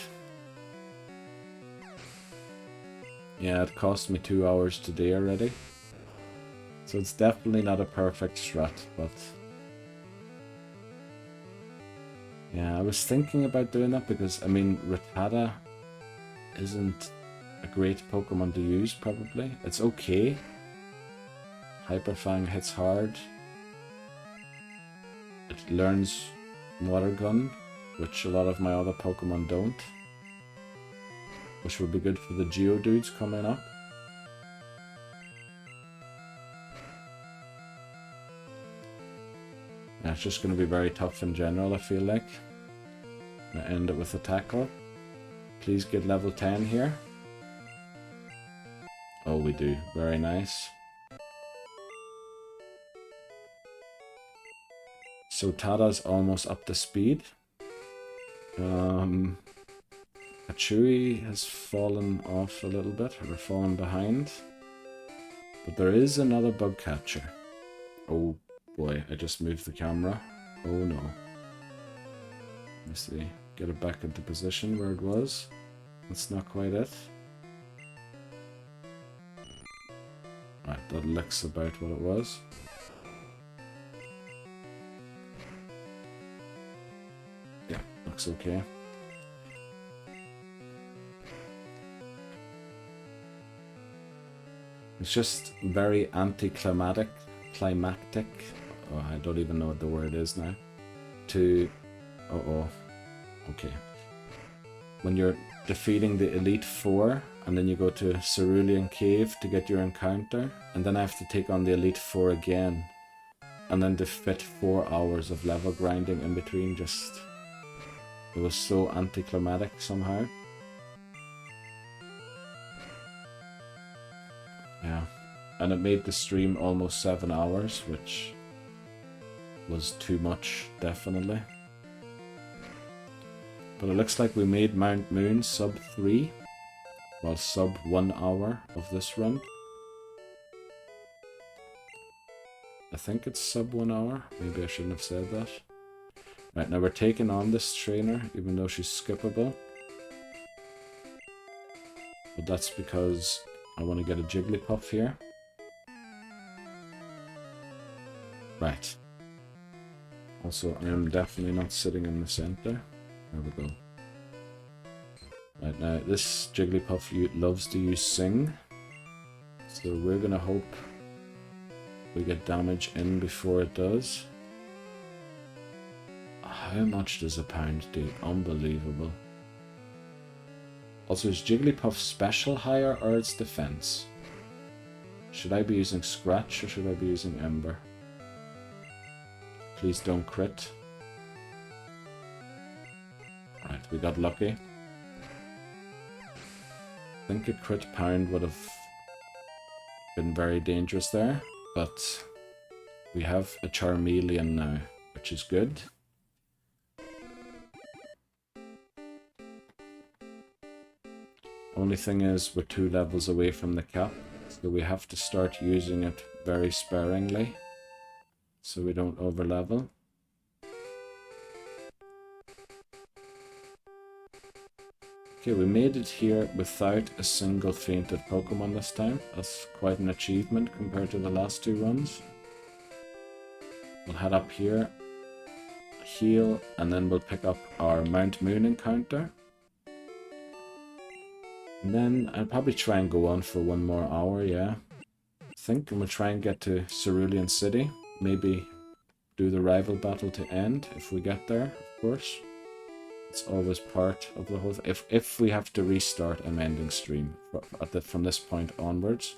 Yeah, it cost me 2 hours today already. So it's definitely not a perfect strat, but... yeah, I was thinking about doing that because, I mean, Rattata isn't a great Pokemon to use, probably. It's okay. Hyper Fang hits hard. It learns Water Gun, which a lot of my other Pokemon don't. Which would be good for the Geodudes coming up. Yeah, it's just going to be very tough in general, I feel like. I'm going to end it with a tackle. Please get level 10 here. Oh, we do. Very nice. So Tada's almost up to speed. Achui has fallen off a little bit, or fallen behind. But there is another bug catcher. Oh boy, I just moved the camera. Oh no. Let me see. Get it back into position where it was. That's not quite it. Right, that looks about what it was. Yeah, looks okay. It's just very anticlimactic. Oh, I don't even know what the word is now. To... uh-oh. Okay. When you're defeating the Elite Four, and then you go to Cerulean Cave to get your encounter, and then I have to take on the Elite Four again. And then to fit 4 hours of level grinding in between, just... it was so anticlimactic somehow. Yeah, and it made the stream almost 7 hours, which was too much, definitely. But it looks like we made Mount Moon sub 3, well, sub 1 hour of this run. I think it's sub 1 hour, maybe I shouldn't have said that. Right, now we're taking on this trainer, even though she's skippable. But that's because I want to get a Jigglypuff here. Right. Also, I am definitely not sitting in the center. There we go. Right, now this Jigglypuff loves to use Sing. So we're gonna hope we get damage in before it does. How much does a pound do? Unbelievable. Also, is Jigglypuff special higher or its defense? Should I be using Scratch or should I be using Ember? Please don't crit. Right, we got lucky. I think a crit pound would have been very dangerous there, but we have a Charmeleon now, which is good. Only thing is, we're 2 levels away from the cap, so we have to start using it very sparingly, so we don't overlevel. Okay, we made it here without a single fainted Pokemon this time. That's quite an achievement compared to the last 2 runs. We'll head up here, heal, and then we'll pick up our Mount Moon encounter. And then I'll probably try and go on for 1 more hour, yeah. I think, and we'll try and get to Cerulean City. Maybe do the rival battle to end, if we get there, of course. It's always part of the whole thing. If we have to restart, I'm ending stream from this point onwards.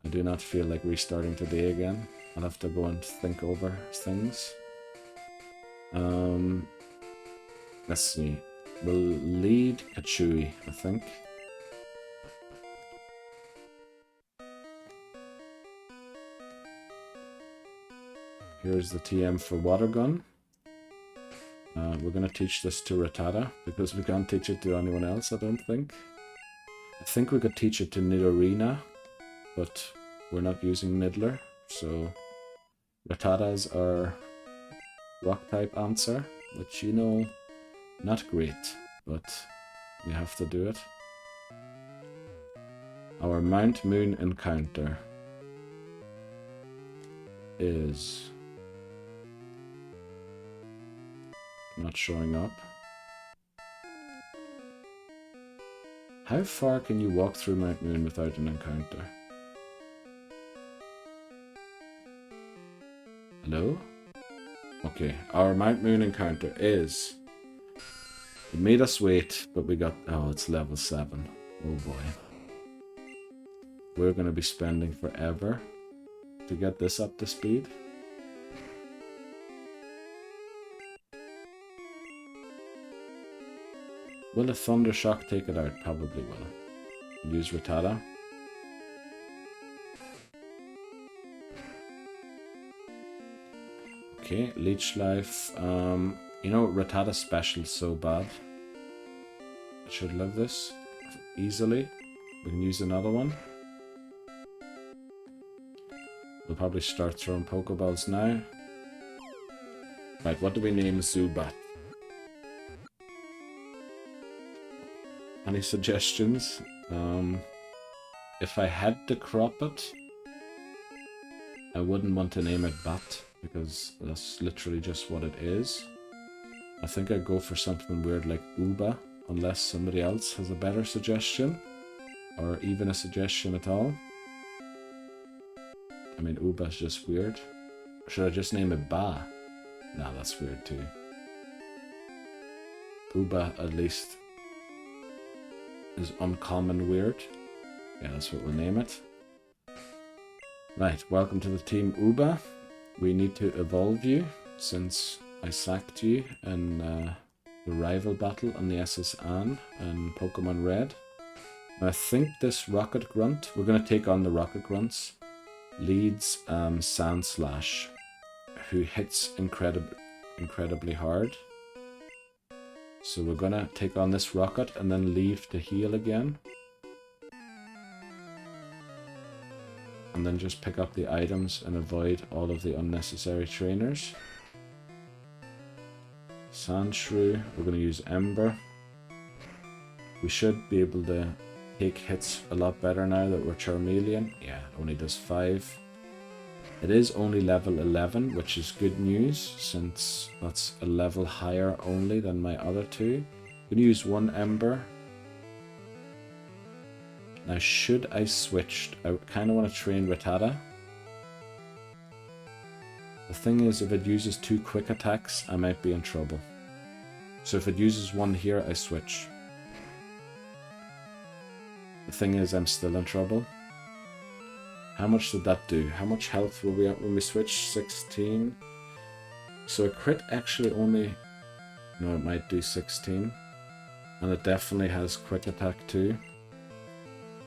I do not feel like restarting today again. I'll have to go and think over things. Let's see. We'll lead Kachui, I think. Here's the TM for Water Gun. We're going to teach this to Rattata, because we can't teach it to anyone else, I don't think. I think we could teach it to Nidorina, but we're not using Niddler, so Rattata is our rock-type answer, which, you know, not great, but we have to do it. Our Mount Moon encounter is not showing up. How far can you walk through Mount Moon without an encounter? Hello? Okay, our Mount Moon encounter is... It made us wait, but we got... Oh, it's level 7. Oh boy. We're going to be spending forever to get this up to speed. Will a Thunder Shock take it out? Probably will. Use Rattata. Okay, Leech Life. You know, Rattata's special is so bad. I should live this easily. We can use another one. We'll probably start throwing Pokeballs now. Right, what do we name Zubat? Any suggestions? If I had to crop it, I wouldn't want to name it Bat, because that's literally just what it is. I think I'd go for something weird like Uba, unless somebody else has a better suggestion, or even a suggestion at all. I mean, Uba's just weird. Should I just name it Ba? Nah, that's weird too. Uba, at least, is uncommon weird. Yeah, that's what we'll name it. Right, welcome to the team Uba. We need to evolve you, since I sacked you in the rival battle on the SS Anne and Pokemon Red. Now, I think this Rocket Grunt, we're going to take on the Rocket Grunts, leads Sandslash, who hits incredibly hard. So we're gonna take on this Rocket and then leave to heal again. And then just pick up the items and avoid all of the unnecessary trainers. Sandshrew, we're gonna use Ember. We should be able to take hits a lot better now that we're Charmeleon. Yeah, it only does 5. It is only level 11, which is good news, since that's a level higher only than my other 2. I'm going to use 1 Ember. Now, should I switch? I kind of want to train Rattata. The thing is, if it uses 2 quick attacks, I might be in trouble. So if it uses 1 here, I switch. The thing is, I'm still in trouble. How much did that do? How much health were we at when we switched? 16. So a crit actually only... No, it might do 16. And it definitely has quick attack too.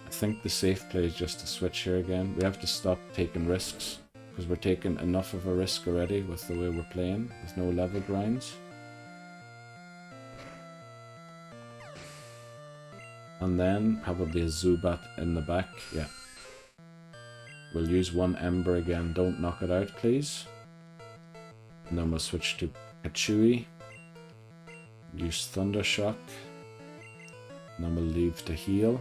I think the safe play is just to switch here again. We have to stop taking risks, because we're taking enough of a risk already with the way we're playing. There's no level grinds. And then probably a Zubat in the back. Yeah. We'll use one Ember again. Don't knock it out, please. And then we'll switch to Kachui. Use Thunder Shock. And then we'll leave to heal.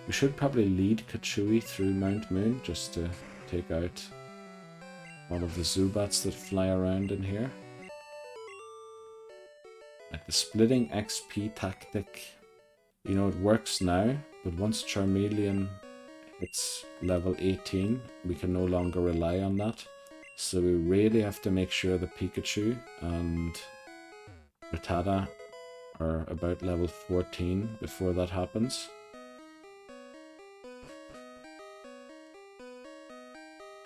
We should probably lead Kachui through Mount Moon just to take out all of the Zubats that fly around in here. Like the splitting XP tactic, you know, it works now, but once Charmeleon hits level 18, we can no longer rely on that. So we really have to make sure the Pikachu and Rattata are about level 14 before that happens.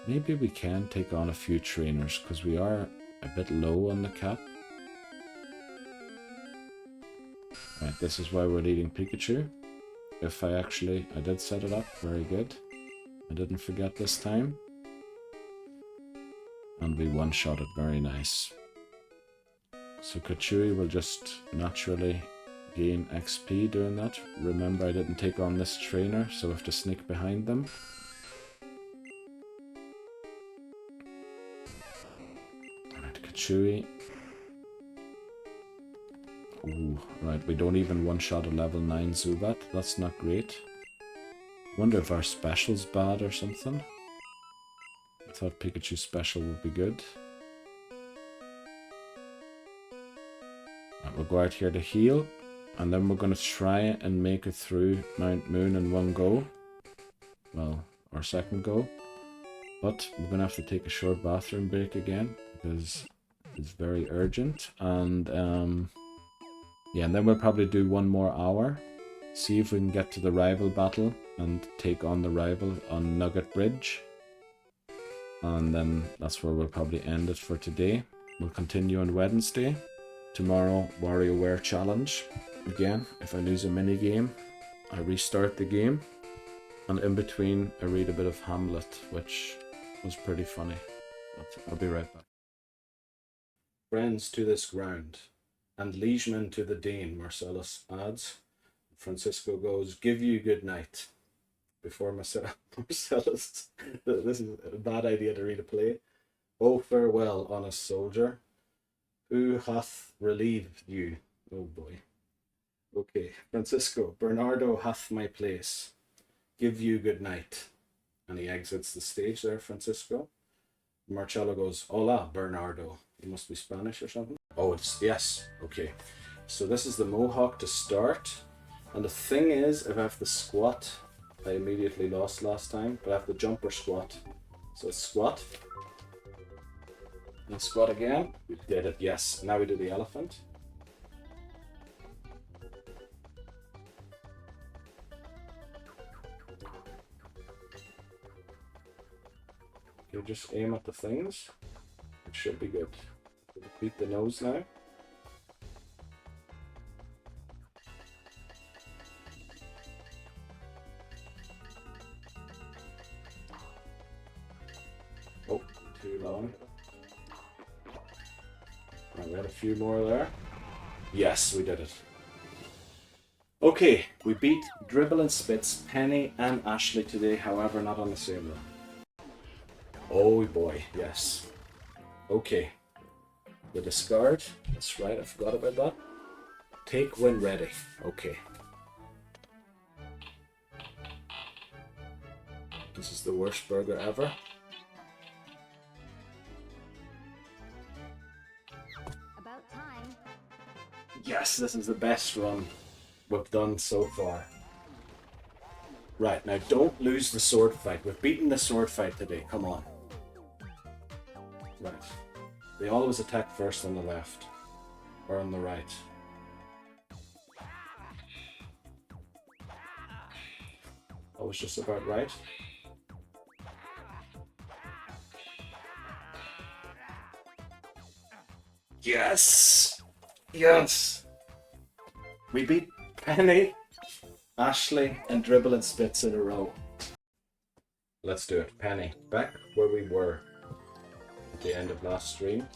Maybe we can take on a few trainers, because we are a bit low on the cap. Right, this is why we're leading Pikachu. If I did set it up, very good. I didn't forget this time. And we one-shot it, very nice. So Kachui will just naturally gain XP doing that. Remember, I didn't take on this trainer, so we have to sneak behind them. Alright, Kachui. Ooh, right, we don't even one-shot a level 9 Zubat. That's not great. Wonder if our special's bad or something. I thought Pikachu's special would be good. Right, we'll go out here to heal. And then we're going to try and make it through Mount Moon in one go. Well, our second go. But we're going to have to take a short bathroom break again, because it's very urgent. And yeah, and then we'll probably do one more hour. See if we can get to the rival battle and take on the rival on Nugget Bridge. And then that's where we'll probably end it for today. We'll continue on Wednesday. Tomorrow, WarioWare Challenge. Again, if I lose a mini game, I restart the game. And in between, I read a bit of Hamlet, which was pretty funny. But I'll be right back. Friends to this ground, and liegemen to the Dane, Marcellus adds. Francisco goes, give you good night. Before Marcellus, this is a bad idea to read a play. Oh, farewell, honest soldier. Who hath relieved you? Oh boy. Okay, Francisco, Bernardo hath my place. Give you good night. And he exits the stage there, Francisco. Marcello goes, hola, Bernardo. He must be Spanish or something. Oh, it's, yes, okay. So this is the Mohawk to start. And the thing is, if I have to squat, I immediately lost last time, but I have to jump or squat. So it's squat. And squat again. We did it, yes. Now we do the elephant. You just aim at the things. It should be good. Beat the nose now. Oh, too long. Right, we had a few more there. Yes, we did it. Okay, we beat Dribble and Spitz, Penny and Ashley today, however not on the same run. Oh boy, yes. Okay. The discard. That's right, I forgot about that. Take when ready. Okay. This is the worst burger ever. About time. Yes, this is the best run we've done so far. Right, now don't lose the sword fight. We've beaten the sword fight today, come on. Right. They always attack first on the left. Or on the right. That was just about right. Yes! Yes! We beat Penny, Ashley, and Dribble and Spitz in a row. Let's do it. Penny, back where we were at the end of last stream.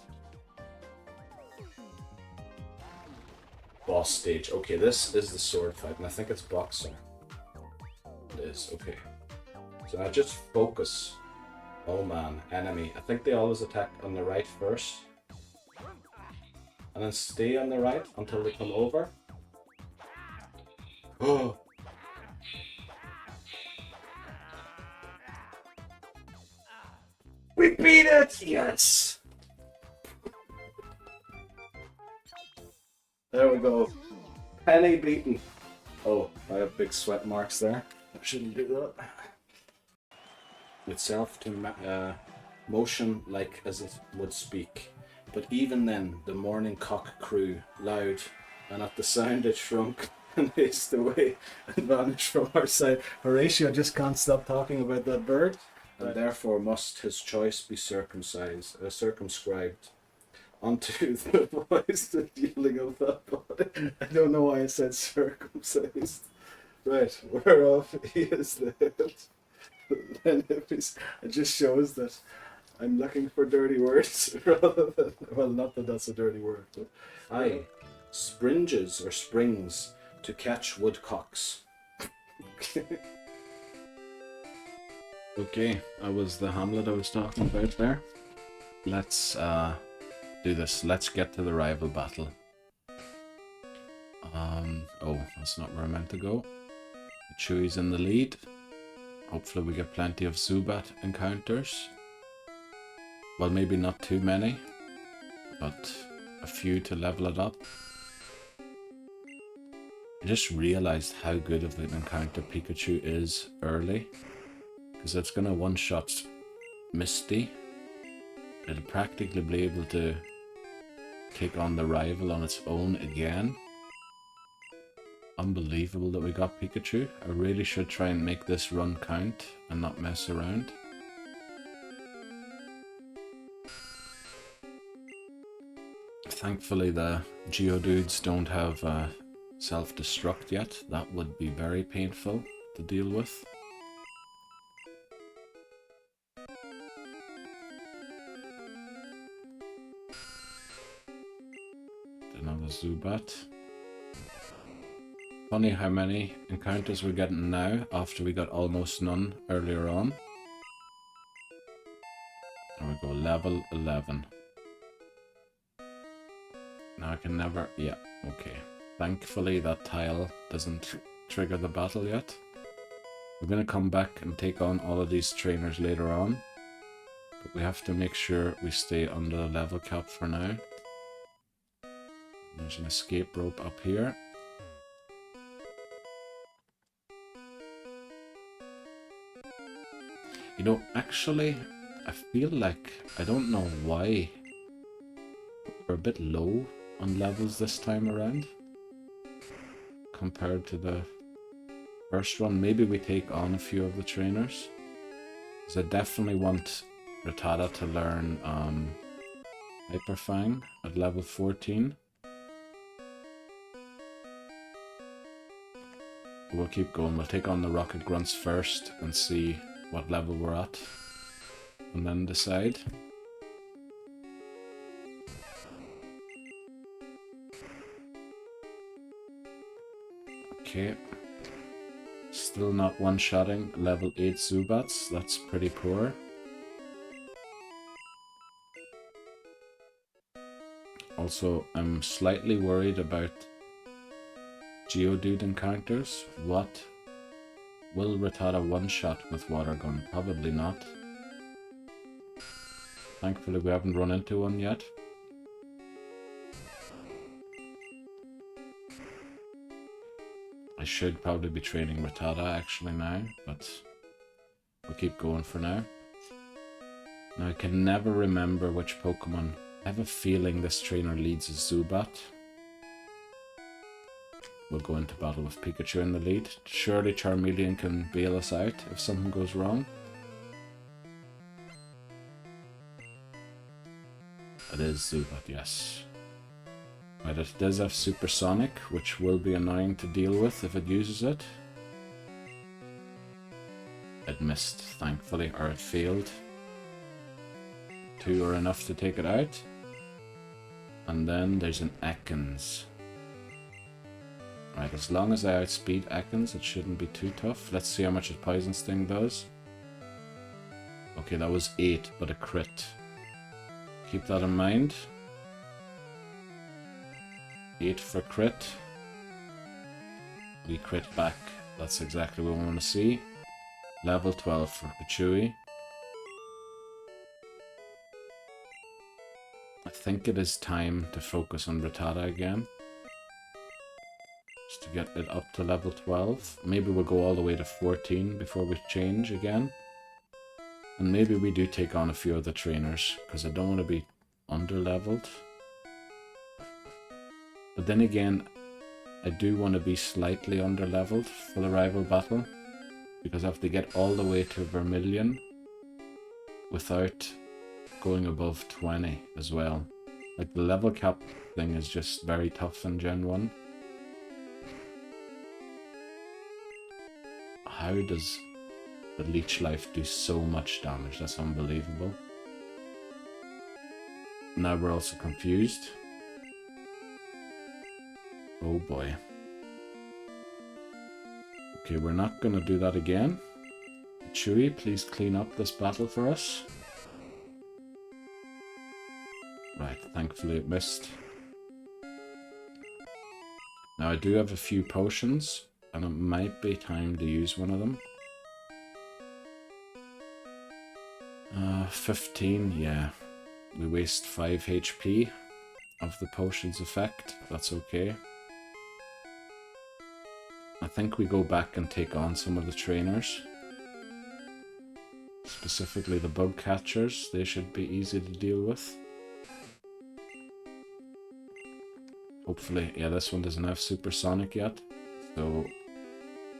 Boss stage. Okay, this is the sword fight, and I think it's boxing. It is, okay. So now just focus. Oh man, enemy. I think they always attack on the right first. And then stay on the right until they come over. Oh! We beat it! Yes! There we go. Penny beaten. Oh, I have big sweat marks there. I shouldn't do that. Itself to motion like as it would speak. But even then, the morning cock crew loud, and at the sound it shrunk and hissed away and vanished from our sight. Horatio just can't stop talking about that bird, and therefore must his choice be circumscribed unto the voice and dealing of that body. I don't know why I said circumcised. Right, whereof he is the head. Then if he's, it just shows that I'm looking for dirty words rather than, well, not that that's a dirty word, but aye, springes or springs to catch woodcocks. Okay, that was the Hamlet I was talking about there. Let's do this. Let's get to the rival battle. Oh, that's not where I meant to go. Chewy's in the lead. Hopefully we get plenty of Zubat encounters. Well, maybe not too many, but a few to level it up. I just realized how good of an encounter Pikachu is early, because it's going to one-shot Misty. It'll practically be able to take on the rival on its own again. Unbelievable that we got Pikachu. I really should try and make this run count and not mess around. Thankfully the Geodudes don't have self-destruct yet. That would be very painful to deal with. Another Zubat. Funny how many encounters we're getting now after we got almost none earlier on. There we go, level 11. Now I can never... yeah, okay. Thankfully that tile doesn't trigger the battle yet. We're going to come back and take on all of these trainers later on. But we have to make sure we stay under the level cap for now. There's an escape rope up here. You know, actually, I feel like, I don't know why, we're a bit low on levels this time around compared to the first one. Maybe we take on a few of the trainers, because I definitely want Rattata to learn Hyper Fang at level 14. We'll keep going. We'll take on the Rocket Grunts first and see what level we're at, and then decide. Okay. Still not one-shotting level 8 Zubats. That's pretty poor. Also, I'm slightly worried about Geodude encounters. What? Will Rattata one-shot with Water Gun? Probably not. Thankfully we haven't run into one yet. I should probably be training Rattata actually now, but we'll keep going for now. Now I can never remember which Pokemon. I have a feeling this trainer leads a Zubat. we'll go into battle with Pikachu in the lead. Surely Charmeleon can bail us out if something goes wrong. It is Zubat, yes. Right, it does have Supersonic, which will be annoying to deal with if it uses it. It missed, thankfully, or it failed. 2 are enough to take it out. And then there's an Ekans. Right, as long as I outspeed Ekans, it shouldn't be too tough. Let's see how much a Poison Sting does. Okay, that was 8, but a crit. Keep that in mind. 8 for crit. We crit back. That's exactly what we want to see. Level 12 for Pichui. I think it is time to focus on Rattata again. Just to get it up to level 12. Maybe we'll go all the way to 14 before we change again. And maybe we do take on a few other trainers, because I don't want to be under-leveled. But then again, I do want to be slightly under-leveled for the rival battle, because I have to get all the way to Vermilion without going above 20 as well. Like, the level cap thing is just very tough in Gen 1. How does the Leech Life do so much damage? That's unbelievable. Now we're also confused. Oh boy. Okay, we're not gonna do that again. Chewy, please clean up this battle for us. Right, thankfully it missed. Now I do have a few potions, and it might be time to use one of them. 15, yeah. We waste 5 HP of the potion's effect. That's okay. I think we go back and take on some of the trainers. Specifically the bug catchers. They should be easy to deal with. Hopefully, yeah, this one doesn't have Supersonic yet, so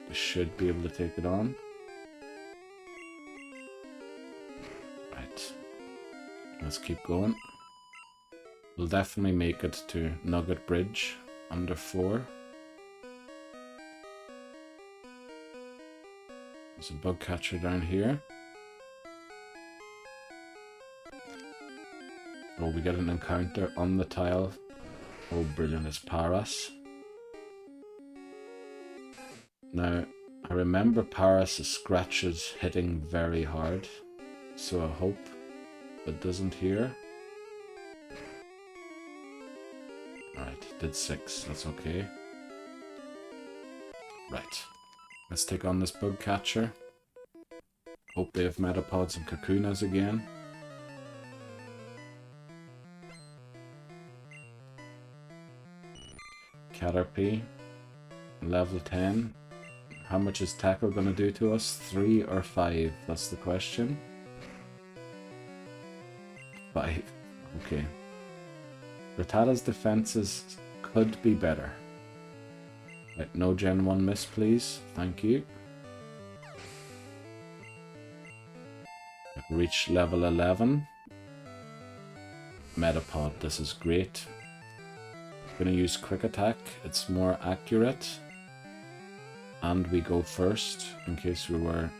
we should be able to take it on. Right. Let's keep going. We'll definitely make it to Nugget Bridge under 4. There's a bug catcher down here. Oh, we get an encounter on the tile. Oh, brilliant, it's Paras. Now, I remember Paras' scratches hitting very hard, so I hope it doesn't here. Alright, did 6, that's okay. Right, let's take on this bug catcher. Hope they have Metapods and Kakunas again. Caterpie, level 10. How much is Tackle going to do to us? 3 or 5? That's the question. 5. Okay. Rattata's defenses could be better. Right, no Gen 1 miss, please. Thank you. Reach level 11. Metapod, this is great. I'm going to use Quick Attack, it's more accurate. And we go first, in case we were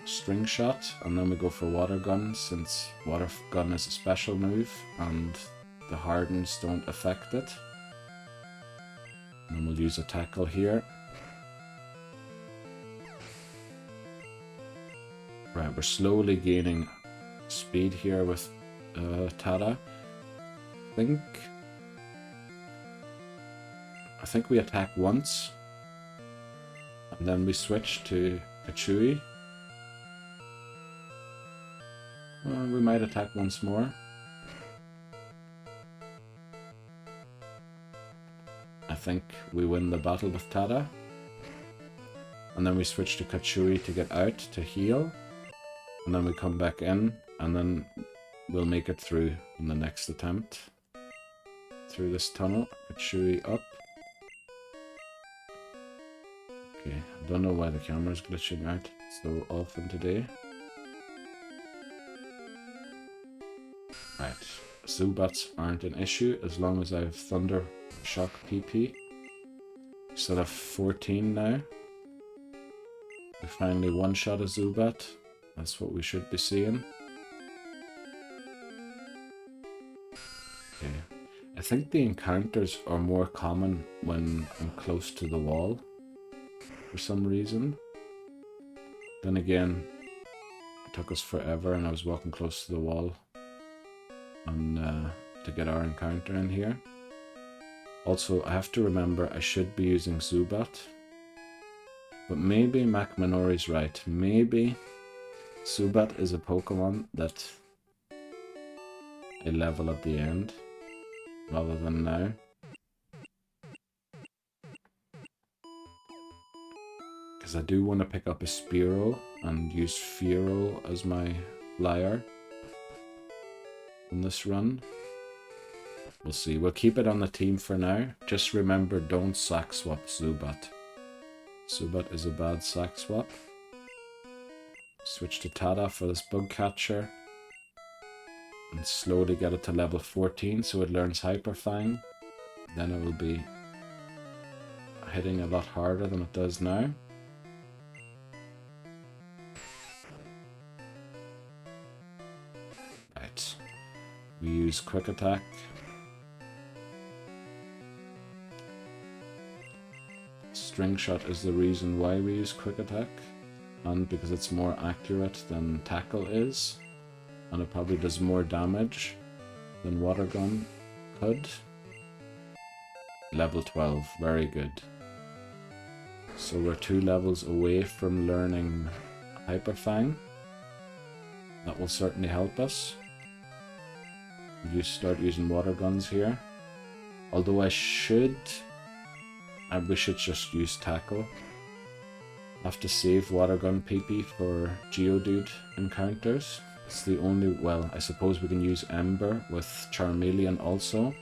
String Shot. And then we go for Water Gun, since Water Gun is a special move, and the hardens don't affect it. And then we'll use a Tackle here. Right, we're slowly gaining speed here with Tada. I think we attack once, and then we switch to Pichui. We might attack once more. I think we win the battle with Tada. And then we switch to Kachui to get out to heal. And then we come back in, and then we'll make it through in the next attempt. through this tunnel. Katsui up. Okay, I don't know why the camera's glitching out so often today. Right, Zubats aren't an issue as long as I have Thunder Shock PP. Still have 14 now. We finally one-shot a Zubat. That's what we should be seeing. Okay. I think the encounters are more common when I'm close to the wall for some reason. Then again, it took us forever and I was walking close to the wall to get our encounter in here. Also, I have to remember I should be using Zubat. But maybe Mac Minori's right. Maybe Zubat is a Pokemon that I level at the end rather than now. Because I do want to pick up a Spearow and use Fearow as my flyer on this run. We'll see. We'll keep it on the team for now. Just remember, don't sack swap Zubat. Zubat is a bad sack swap. Switch to Tada for this bug catcher. And slowly get it to level 14 so it learns Hyper Fang. Then it will be hitting a lot harder than it does now. Right. We use Quick Attack. String Shot is the reason why we use Quick Attack, and because it's more accurate than Tackle is, and it probably does more damage than Water Gun could. Level 12, very good. So we're 2 levels away from learning Hyper Fang. That will certainly help us. You start using Water Guns here. Although we should just use Tackle. I have to save Water Gun PP for Geodude encounters. It's the only, well, I suppose we can use Ember with Charmeleon also.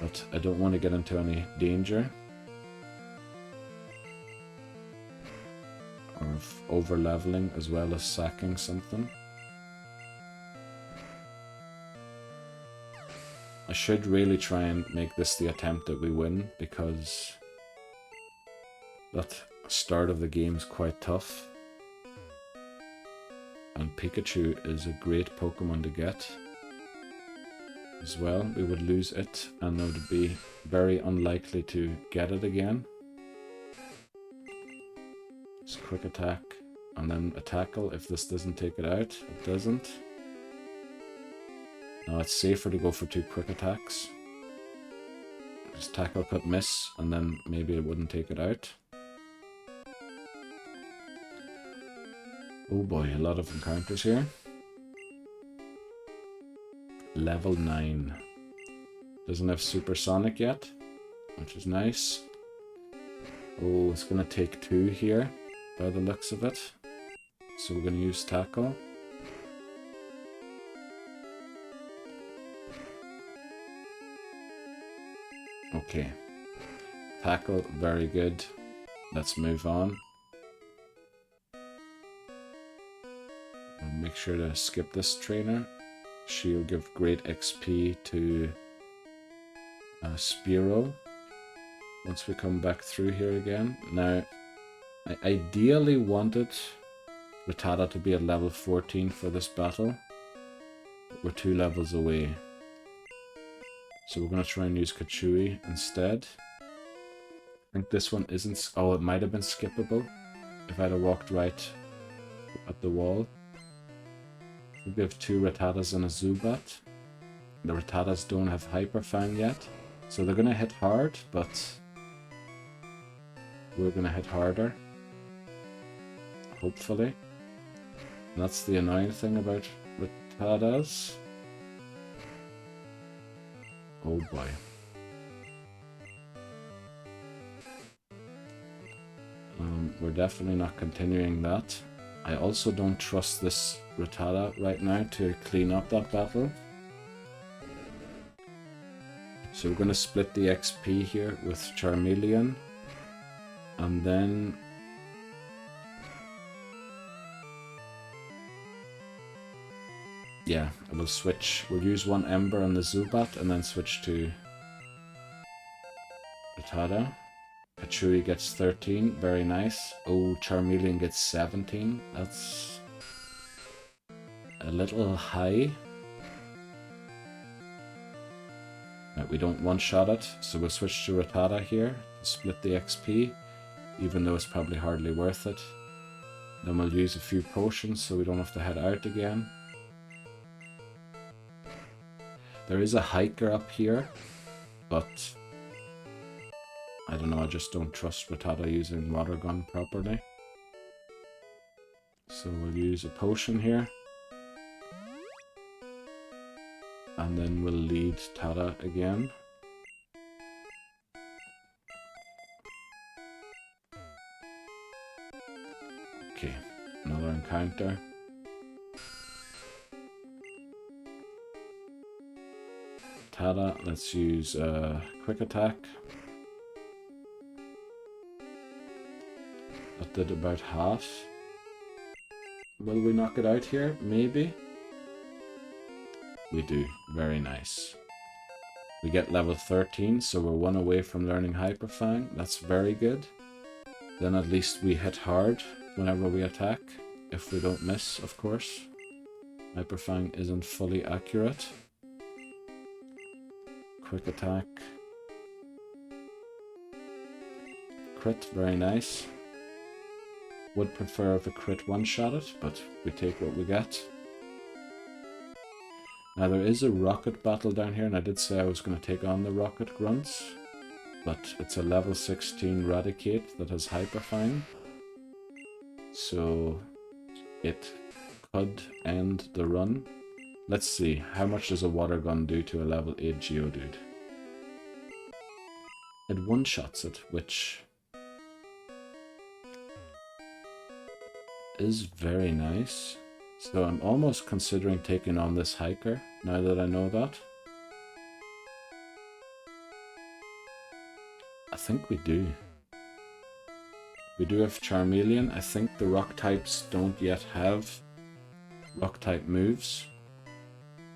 But I don't want to get into any danger of over leveling as well as sacking something. I should really try and make this the attempt that we win, because that start of the game is quite tough. And Pikachu is a great Pokemon to get as well. We would lose it and it would be very unlikely to get it again. Just Quick Attack and then a Tackle if this doesn't take it out. It doesn't. Now it's safer to go for 2 Quick Attacks. Just Tackle, Cut, Miss, and then maybe it wouldn't take it out. Oh boy, a lot of encounters here. Level 9. Doesn't have Supersonic yet, which is nice. Oh, it's gonna take 2 here, by the looks of it. So we're gonna use Tackle. Okay. Tackle, very good. Let's move on. And make sure to skip this trainer. She'll give great XP to Spearow once we come back through here again. Now, I ideally wanted Rattata to be at level 14 for this battle, but we're 2 levels away. So we're going to try and use Katsui instead. I think this one isn't... Oh, it might have been skippable if I'd have walked right at the wall. We have 2 Rattatas and a Zubat. The Rattatas don't have Hyper Fang yet, so they're going to hit hard, but we're going to hit harder. Hopefully. And that's the annoying thing about Rattatas. Oh boy. We're definitely not continuing that. I also don't trust this Rattata right now to clean up that battle. So we're going to split the XP here with Charmeleon. And then... yeah, we'll switch. We'll use one Ember on the Zubat and then switch to Rattata. Pachuri gets 13, very nice. Oh, Charmeleon gets 17. That's a little high. Right, we don't one-shot it, so we'll switch to Rattata here to split the XP, even though it's probably hardly worth it. Then we'll use a few potions so we don't have to head out again. There is a hiker up here, but I don't know, I just don't trust Rattata using Water Gun properly. So we'll use a potion here. And then we'll lead Tata again. Okay, another encounter. Tada, let's use quick attack. That did about half. Will we knock it out here? Maybe. We do. Very nice. We get level 13, so we're one away from learning Hyper Fang. That's very good. Then at least we hit hard whenever we attack. If we don't miss, of course. Hyper Fang isn't fully accurate. Quick attack. Crit, very nice. Would prefer if a crit one-shot it, but we take what we get. Now there is a rocket battle down here, and I did say I was going to take on the rocket grunts, but it's a level 16 Raticate that has Hyper Fang, so it could end the run. Let's see, how much does a water gun do to a level 8 Geodude? It one-shots it, which is very nice. So I'm almost considering taking on this hiker, now that I know that. I think we do. We do have Charmeleon. I think the rock types don't yet have rock type moves.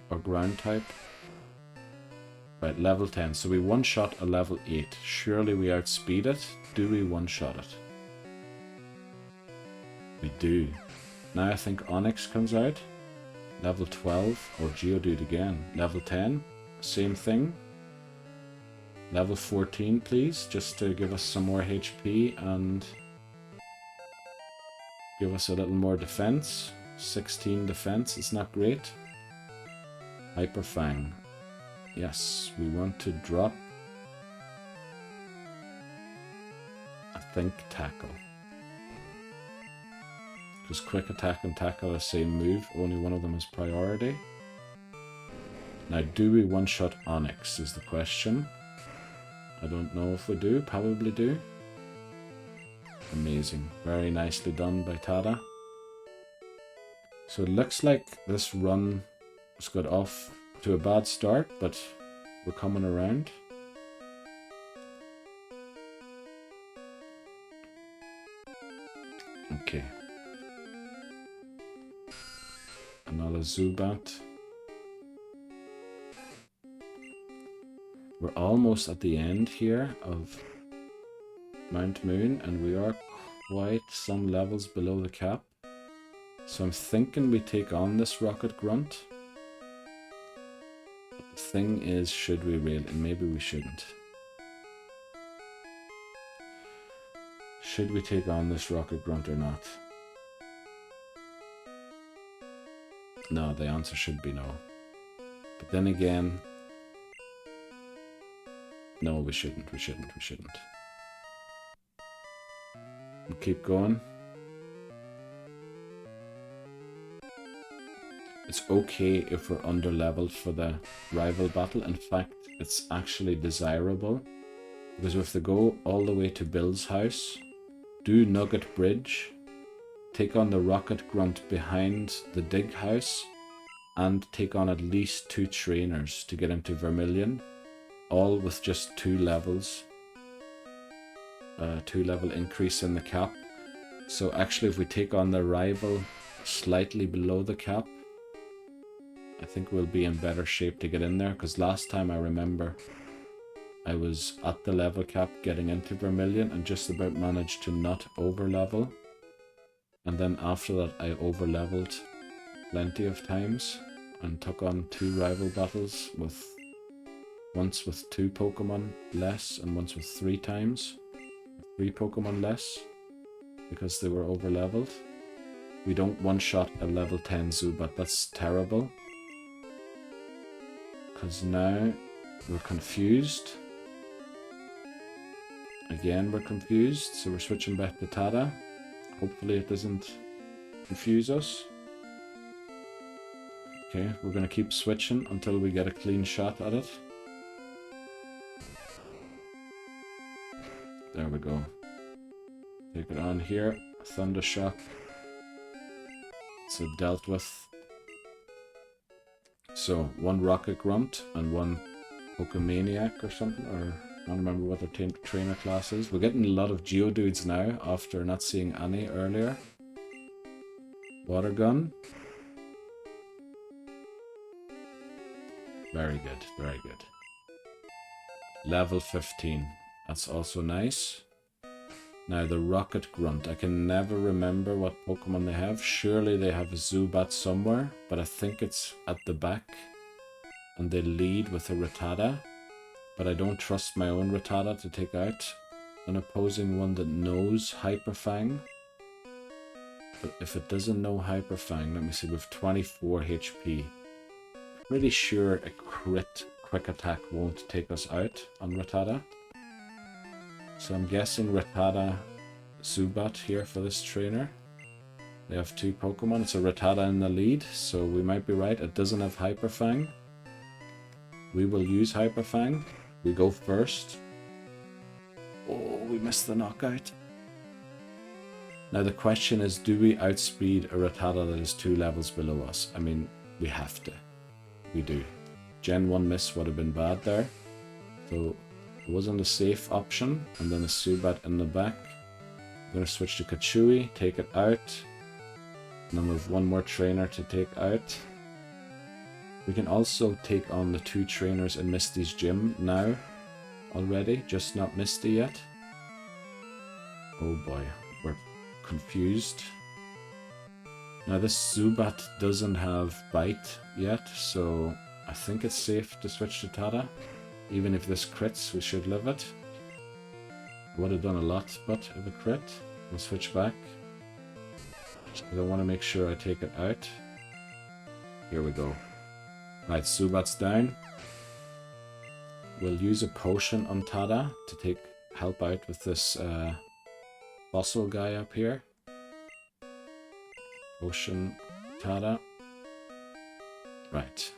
Or ground type. Right, level 10. So we one-shot a level 8. Surely we outspeed it. Do we one-shot it? We do. Now I think Onyx comes out. Level 12, or Geodude again. Level 10, same thing. Level 14, please, just to give us some more HP and give us a little more defense. 16 defense, it's not great. Hyper Fang. Yes, we want to drop, I think, Tackle. Because quick attack and tackle are the same move, only one of them is priority. Now, do we one-shot Onyx is the question. I don't know if we do, probably do. Amazing, very nicely done by Tada. So it looks like this run has got off to a bad start, but we're coming around. Okay. Another Zubat. We're almost at the end here of Mount Moon, and we are quite some levels below the cap. So I'm thinking we take on this Rocket Grunt. But the thing is, should we really? And maybe we shouldn't. Should we take on this Rocket Grunt or not? No, the answer should be no. But then again, no, we shouldn't. We'll keep going. It's okay if we're under leveled for the rival battle. In fact, it's actually desirable. Because we have to go all the way to Bill's house, do Nugget Bridge, take on the Rocket Grunt behind the Dig House, and take on at least 2 trainers to get into Vermilion. all with just 2 levels. 2 level increase in the cap. So actually if we take on the rival slightly below the cap, I think we'll be in better shape to get in there, because last time I remember I was at the level cap getting into Vermilion and just about managed to not over level. And then after that I over leveled plenty of times and took on 2 rival battles, with once with 2 Pokemon less and once with 3 Pokemon less, because they were over leveled. We don't one-shot a level 10 Zubat, that's terrible. Because now we're confused. Again, we're confused, so we're switching back to Tada. Hopefully it doesn't confuse us. Okay, we're going to keep switching until we get a clean shot at it. There we go. Take it on here. Thunder Shock. So dealt with. So 1 Rocket Grunt and 1 Pokemaniac or something, or I don't remember what their trainer class is. We're getting a lot of Geodudes now after not seeing any earlier. Water Gun. Very good, very good. Level 15. That's also nice. Now the Rocket Grunt. I can never remember what Pokemon they have. Surely they have a Zubat somewhere, but I think it's at the back. And they lead with a Rattata. But I don't trust my own Rattata to take out an opposing one that knows Hyper Fang. But if it doesn't know Hyper Fang, let me see, with 24 HP. Pretty sure a crit quick attack won't take us out on Rattata. So I'm guessing Rattata Zubat here for this trainer. They have 2 Pokemon. It's a Rattata in the lead, so we might be right. It doesn't have Hyper Fang. We will use Hyper Fang. We go first. Oh, we missed the knockout. Now the question is, do we outspeed a Rattata that is 2 levels below us? I mean, we have to. We do. Gen 1 miss would have been bad there. So it wasn't a safe option. And then a Zubat in the back. I'm going to switch to Kachui, take it out. And then we have 1 more trainer to take out. We can also take on the 2 trainers in Misty's gym now already, just not Misty yet. Oh boy, we're confused. Now this Zubat doesn't have Bite yet, so I think it's safe to switch to Tada. Even if this crits, we should live it. I would have done a lot, but if it crit, we'll switch back. I don't want to make sure I take it out. Here we go. Right, Zubat's down. We'll use a potion on Tada to help out with this fossil guy up here. Potion Tada. Right.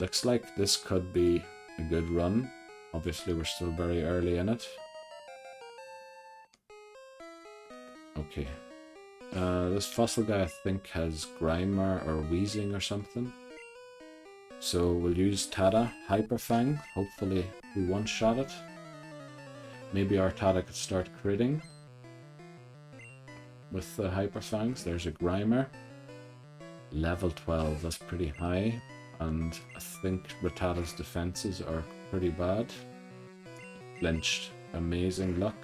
Looks like this could be a good run. Obviously we're still very early in it. Okay. This fossil guy I think has Grimer or Wheezing or something. So we'll use Tada, Hyper Fang. Hopefully we one-shot it. Maybe our Tada could start critting with the Hyper Fangs. There's a Grimer. Level 12, that's pretty high. And I think Rattata's defenses are pretty bad. Flinched. Amazing luck.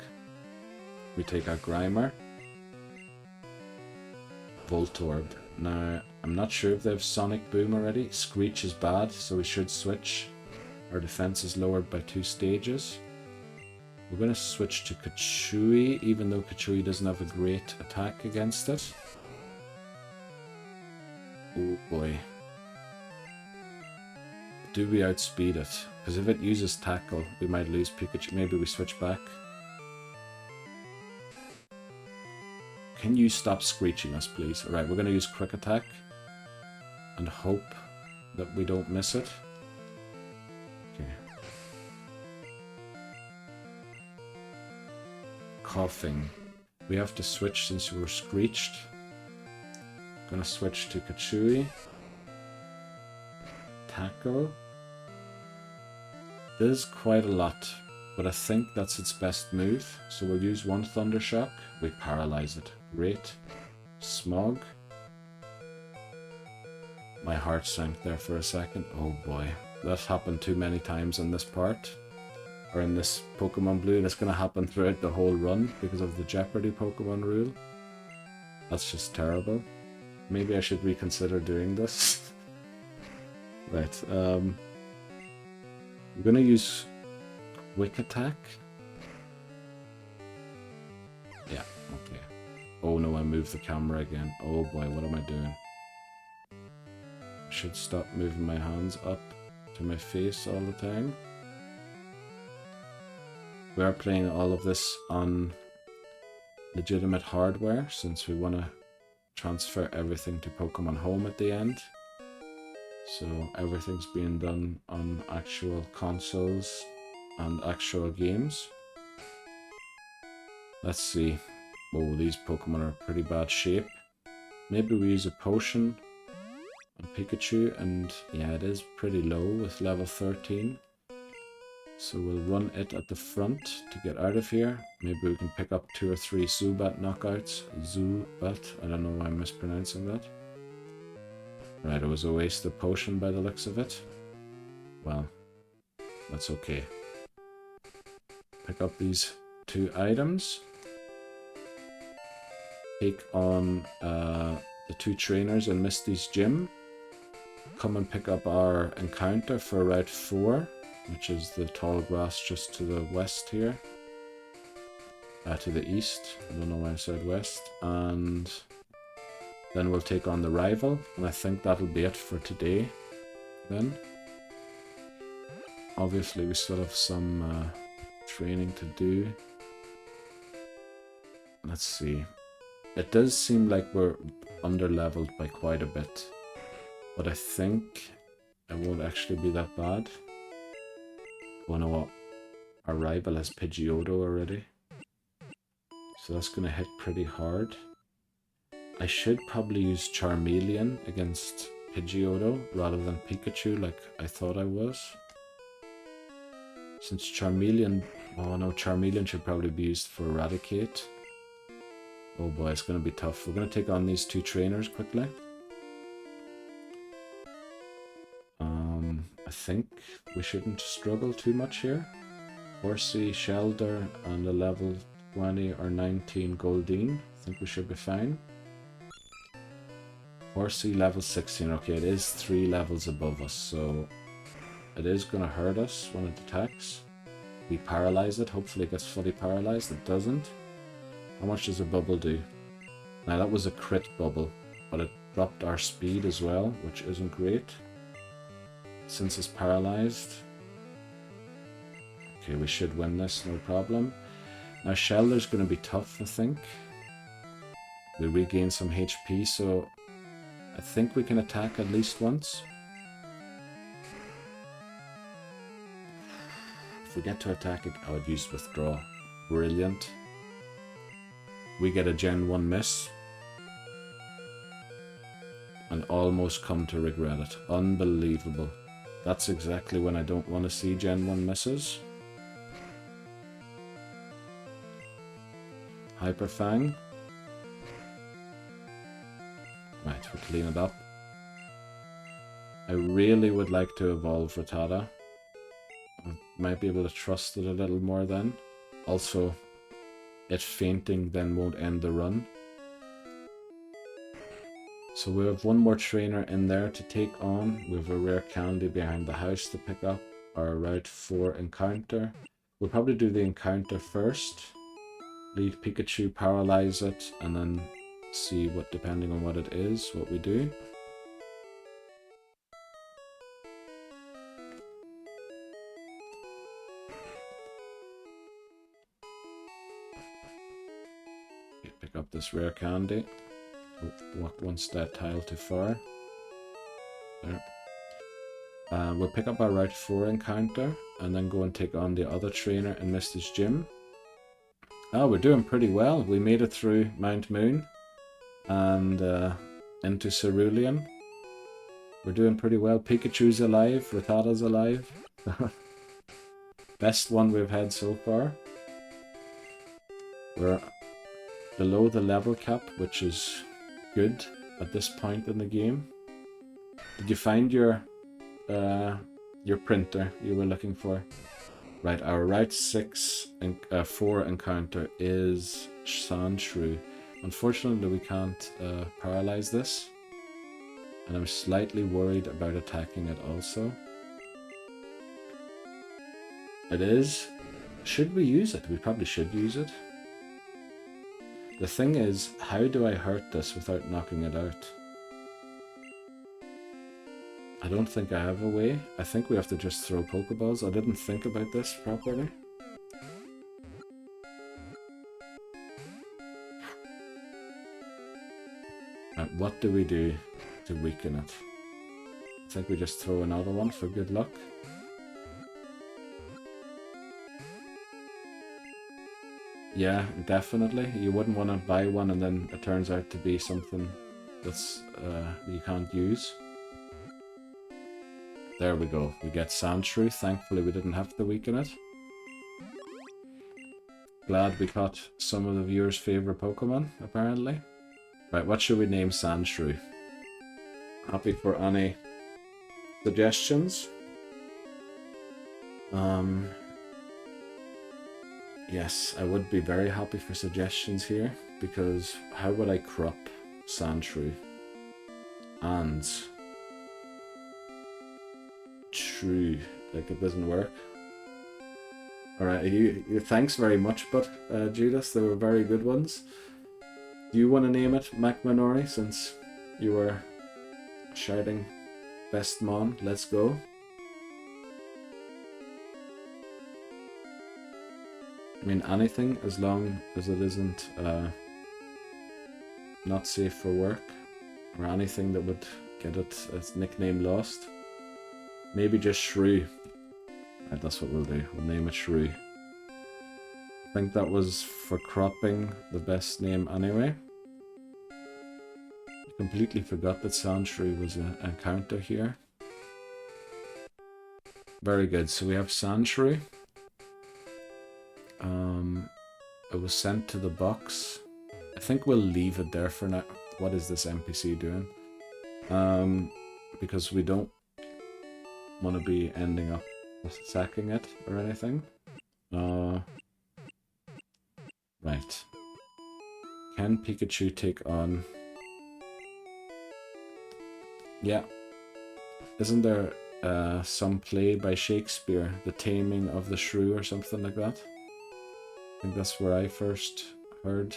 We take our Grimer. Voltorb. Now, I'm not sure if they have Sonic Boom already. Screech is bad, so we should switch. Our defense is lowered by 2 stages. We're going to switch to Kachui, even though Kachui doesn't have a great attack against it. Oh boy. Do we outspeed it? Because if it uses Tackle, we might lose Pikachu. Maybe we switch back. Can you stop screeching us, please? Alright, we're going to use Quick Attack. And hope that we don't miss it. Okay. Coughing. We have to switch since we were screeched. Gonna switch to Kachui. Tackle. does quite a lot, but I think that's its best move. So we'll use one Thunder Shock. We paralyze it. Great. Smog. My heart sank there for a second. Oh boy. That's happened too many times in this part. Or in this Pokemon Blue. That's going to happen throughout the whole run because of the Jeopardy Pokemon rule. That's just terrible. Maybe I should reconsider doing this. Right. I'm going to use Quick Attack. Yeah, okay. Oh no, I moved the camera again. Oh boy, what am I doing? I should stop moving my hands up to my face all the time. We are playing all of this on legitimate hardware since we want to transfer everything to Pokemon Home at the end. So everything's being done on actual consoles and actual games. Let's see. Oh, these Pokemon are in pretty bad shape. Maybe we use a potion on Pikachu, and yeah, it is pretty low with level 13. So we'll run it at the front to get out of here. Maybe we can pick up 2 or 3 Zubat knockouts. Zubat, I don't know why I'm mispronouncing that. Right, it was a wasted potion by the looks of it. Well, that's okay. Pick up these 2 items. Take on the 2 trainers in Misty's gym. Come and pick up our encounter for Route 4, which is the tall grass just to the west here. To the east. I don't know why I said west. And then we'll take on the rival. And I think that'll be it for today. Then. Obviously we still have some training to do. Let's see. It does seem like we're under-leveled by quite a bit. But I think it won't actually be that bad. Oh no, what? Our rival has Pidgeotto already. So that's going to hit pretty hard. I should probably use Charmeleon against Pidgeotto rather than Pikachu like I thought I was. Since Charmeleon... Oh no, Charmeleon should probably be used for Eradicate. Oh boy, it's going to be tough. We're going to take on these 2 trainers quickly. I think we shouldn't struggle too much here. Horsey, Shelder, and a level 20 or 19 Goldeen. I think we should be fine. Horsey, level 16. Okay, it is 3 levels above us, so it is going to hurt us when it attacks. We paralyze it. Hopefully it gets fully paralyzed. It doesn't. How much does a bubble do? Now that was a crit bubble, but it dropped our speed as well, which isn't great. Since it's paralyzed. Okay, we should win this, no problem. Now Shelder's going to be tough, I think. We regain some HP, so I think we can attack at least once. If we get to attack it, I would use Withdraw. Brilliant. We get a Gen 1 miss. And almost come to regret it. Unbelievable. That's exactly when I don't want to see Gen 1 misses. Hyper Fang. Right, we'll clean it up. I really would like to evolve Rattata. I might be able to trust it a little more then. Also, it fainting then won't end the run. So we have one more trainer in there to take on. We have a rare candy behind the house to pick up. Our Route 4 encounter. We'll probably do the encounter first. Leave Pikachu, paralyze it, and then see what, depending on what it is, what we do. Okay, pick up this rare candy. Oh, walk one step tile too far. There. We'll pick up our Route 4 encounter and then go and take on the other trainer in Misty's gym. Oh, we're doing pretty well. We made it through Mount Moon and into Cerulean. We're doing pretty well. Pikachu's alive. Rattata's alive. Best one we've had so far. We're below the level cap, which is good at this point in the game. Did you find your printer you were looking for? Right, our Route 4 encounter is Sandshrew. Unfortunately, we can't paralyze this. And I'm slightly worried about attacking it also. It is. Should we use it? We probably should use it. The thing is, how do I hurt this without knocking it out? I don't think I have a way. I think we have to just throw Pokeballs. I didn't think about this properly. Right, what do we do to weaken it? I think we just throw another one for good luck. Yeah, definitely. You wouldn't want to buy one and then it turns out to be something that's you can't use. There we go. We get Sandshrew. Thankfully we didn't have to weaken it. Glad we caught some of the viewers' favourite Pokemon, apparently. Right, what should we name Sandshrew? Happy for any suggestions? Yes, I would be very happy for suggestions here, because how would I crop Sandshrew? And true, like it doesn't work. Alright, you thanks very much, but Judas, they were very good ones. Do you want to name it MacMinori, since you were shouting best mon? Let's go. I mean, anything, as long as it isn't not safe for work, or anything that would get its nickname lost. Maybe just Shrew. Right, that's what we'll do. We'll name it Shrew. I think that was, for cropping, the best name anyway. I completely forgot that Sandshrew was an encounter here. Very good, so we have Sandshrew. It was sent to the box. I think we'll leave it there for now. What is this NPC doing? Because we don't want to be ending up sacking it or anything. Right. Can Pikachu take on... Yeah. Isn't there some play by Shakespeare, The Taming of the Shrew or something like that? I think that's where I first heard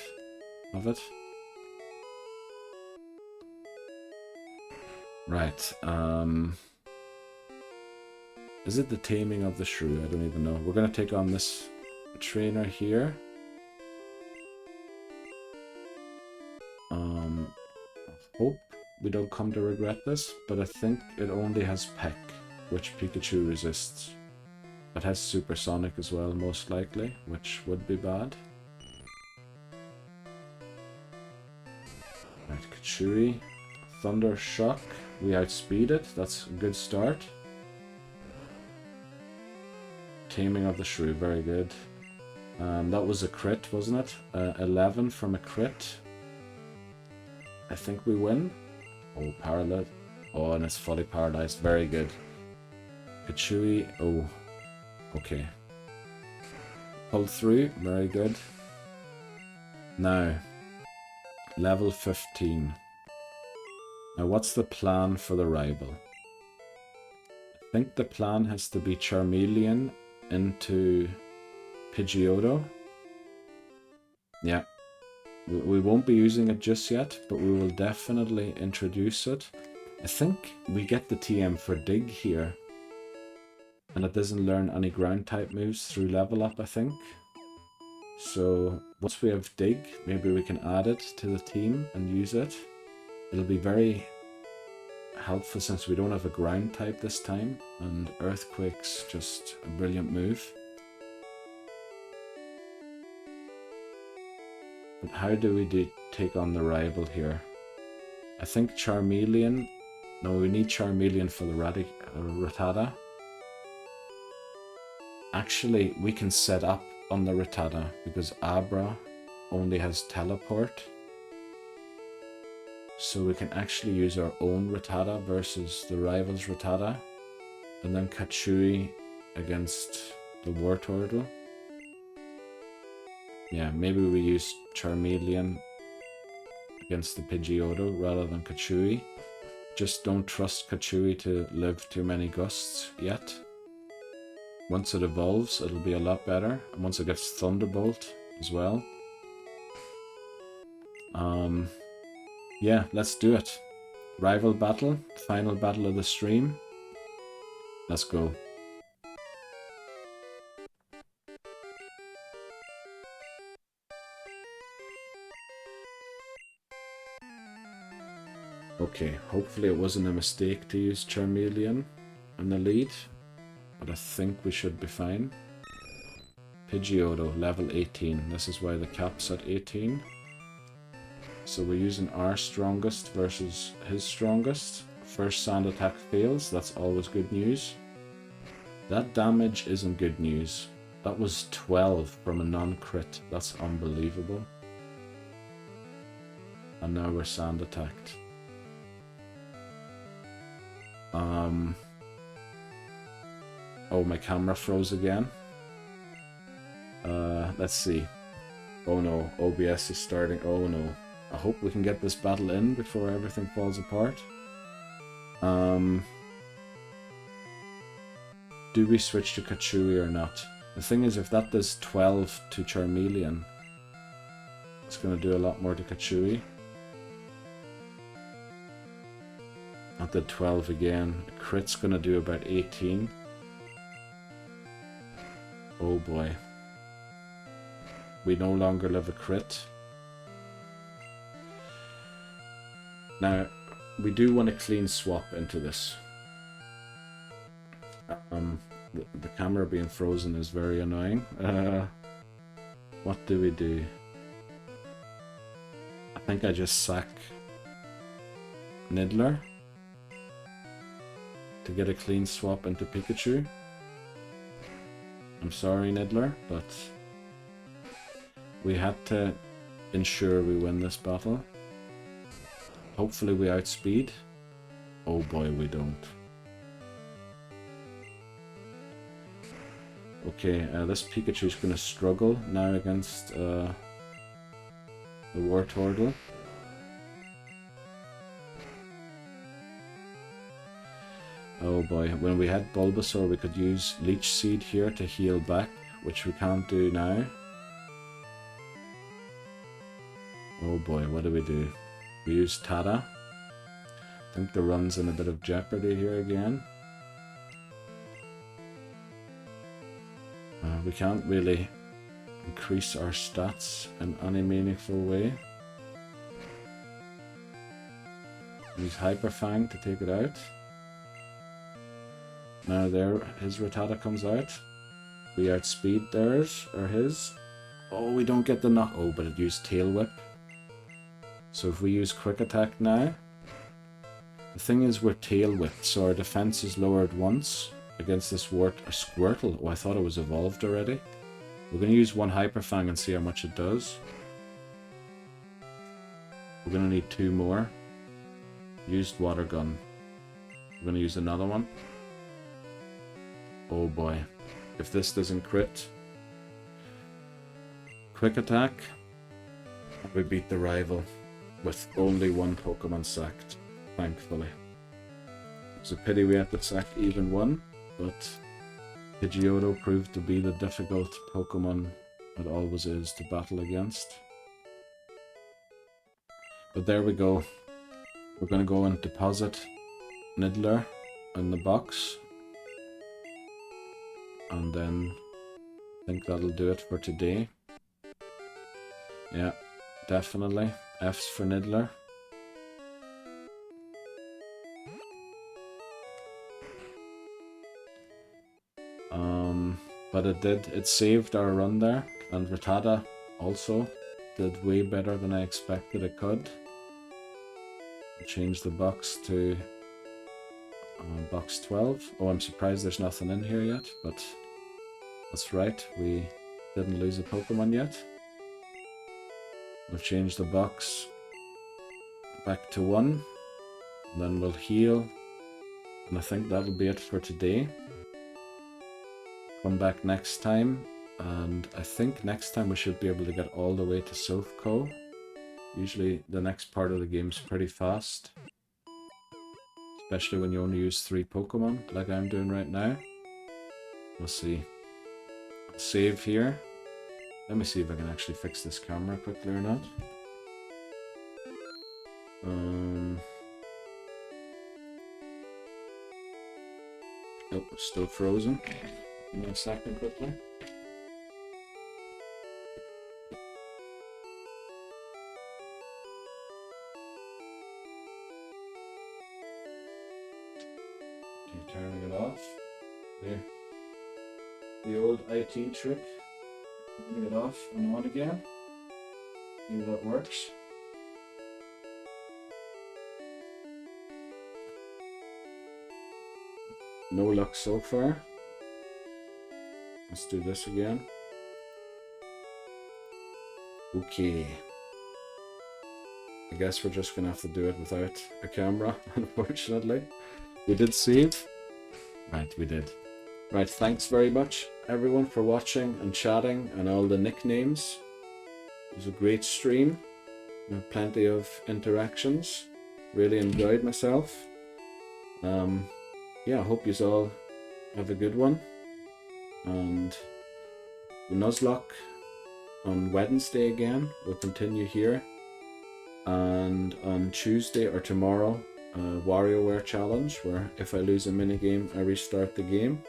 of it. Right, is it The Taming of the Shrew? I don't even know. We're gonna take on this trainer here. I hope we don't come to regret this, but I think it only has Peck, which Pikachu resists. It has Supersonic as well, most likely, which would be bad. Right, Kachuri. Thunder Shock. We outspeed it. That's a good start. Taming of the Shrew. Very good. That was a crit, wasn't it? 11 from a crit. I think we win. Oh, paralyzed. Oh, and it's fully paralyzed. Very good. Kachui. Oh. Okay. Pulled through. Very good. Now, level 15. Now, what's the plan for the rival? I think the plan has to be Charmeleon into Pidgeotto. Yeah. We won't be using it just yet, but we will definitely introduce it. I think we get the TM for Dig here. And it doesn't learn any ground type moves through level up, I think. So once we have Dig, maybe we can add it to the team and use it. It'll be very helpful since we don't have a ground type this time, and Earthquake's just a brilliant move. But how do we take on the rival here? I think Charmeleon... No, we need Charmeleon for the Rattata. Actually, we can set up on the Rattata because Abra only has teleport. So we can actually use our own Rattata versus the rival's Rattata. And then Kachui against the Wartortle. Yeah, maybe we use Charmeleon against the Pidgeotto rather than Kachui. Just don't trust Kachui to live too many gusts yet. Once it evolves, it'll be a lot better. And once it gets Thunderbolt as well. Yeah, let's do it. Rival battle, final battle of the stream. Let's go. Okay, hopefully it wasn't a mistake to use Charmeleon in the lead, but I think we should be fine. Pidgeotto, level 18. This is why the cap's at 18. So we're using our strongest versus his strongest. First sand attack fails, that's always good news. That damage isn't good news. That was 12 from a non-crit. That's unbelievable. And now we're sand attacked. Oh, my camera froze again. Let's see. Oh no, OBS is starting. Oh no. I hope we can get this battle in before everything falls apart. Do we switch to Kachui or not? The thing is, if that does 12 to Charmeleon, it's going to do a lot more to Kachui. That did 12 again. A crit's going to do about 18. Oh boy. We no longer live a crit. Now, we do want to clean swap into this. The camera being frozen is very annoying. What do we do? I think I just sack Niddler to get a clean swap into Pikachu. I'm sorry, Niddler, but we had to ensure we win this battle. Hopefully we outspeed. Oh boy, we don't. Okay, this Pikachu's gonna struggle now against the Wartortle. Oh boy, when we had Bulbasaur we could use Leech Seed here to heal back, which we can't do now. Oh boy, what do? We use Tata. I think the run's in a bit of jeopardy here again. We can't really increase our stats in any meaningful way. Use Hyper Fang to take it out. Now there, his Rattata comes out. We outspeed theirs, or his. Oh, we don't get the knock. Oh, but it used Tail Whip. So if we use Quick Attack now, the thing is we're Tail Whipped, so our defense is lowered once against this Squirtle. Oh, I thought it was evolved already. We're going to use one Hyper Fang and see how much it does. We're going to need 2 more. Used Water Gun. We're going to use another one. Oh boy. If this doesn't crit. Quick Attack. We beat the rival with only 1 Pokemon sacked, thankfully. It's a pity we had to sack even 1, but Pidgeotto proved to be the difficult Pokemon it always is to battle against. But there we go. We're going to go and deposit Niddler in the box. And then I think that'll do it for today. Yeah, definitely. F's for Niddler. But it saved our run there, and Rattata also did way better than I expected it could. Change the box to box 12. Oh, I'm surprised there's nothing in here yet, but That's right, we didn't lose a Pokemon yet. We'll change the box back to 1. And then we'll heal. And I think that'll be it for today. Come back next time. And I think next time we should be able to get all the way to South Co. Usually the next part of the game is pretty fast. Especially when you only use 3 Pokemon, like I'm doing right now. We'll see. Save here. Let me see if I can actually fix this camera quickly or not. Oh, still frozen. Give me a second quickly. Okay, turning it off. There. The old IT trick. Turning it off and on again. See if that works. No luck so far. Let's do this again. Okay. I guess we're just gonna have to do it without a camera, unfortunately. We did save. Right, we did. Right, thanks very much everyone for watching and chatting and all the nicknames. It was a great stream. Plenty of interactions. Really enjoyed myself. Yeah, I hope you all have a good one. And the Nuzlocke on Wednesday again will continue here. And on Tuesday or tomorrow, a WarioWare challenge where if I lose a minigame, I restart the game.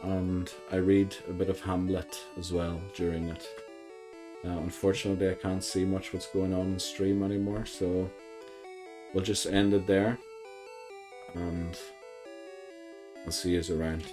And I read a bit of Hamlet as well during it. Unfortunately, I can't see much what's going on in stream anymore, so we'll just end it there. And I'll see you around.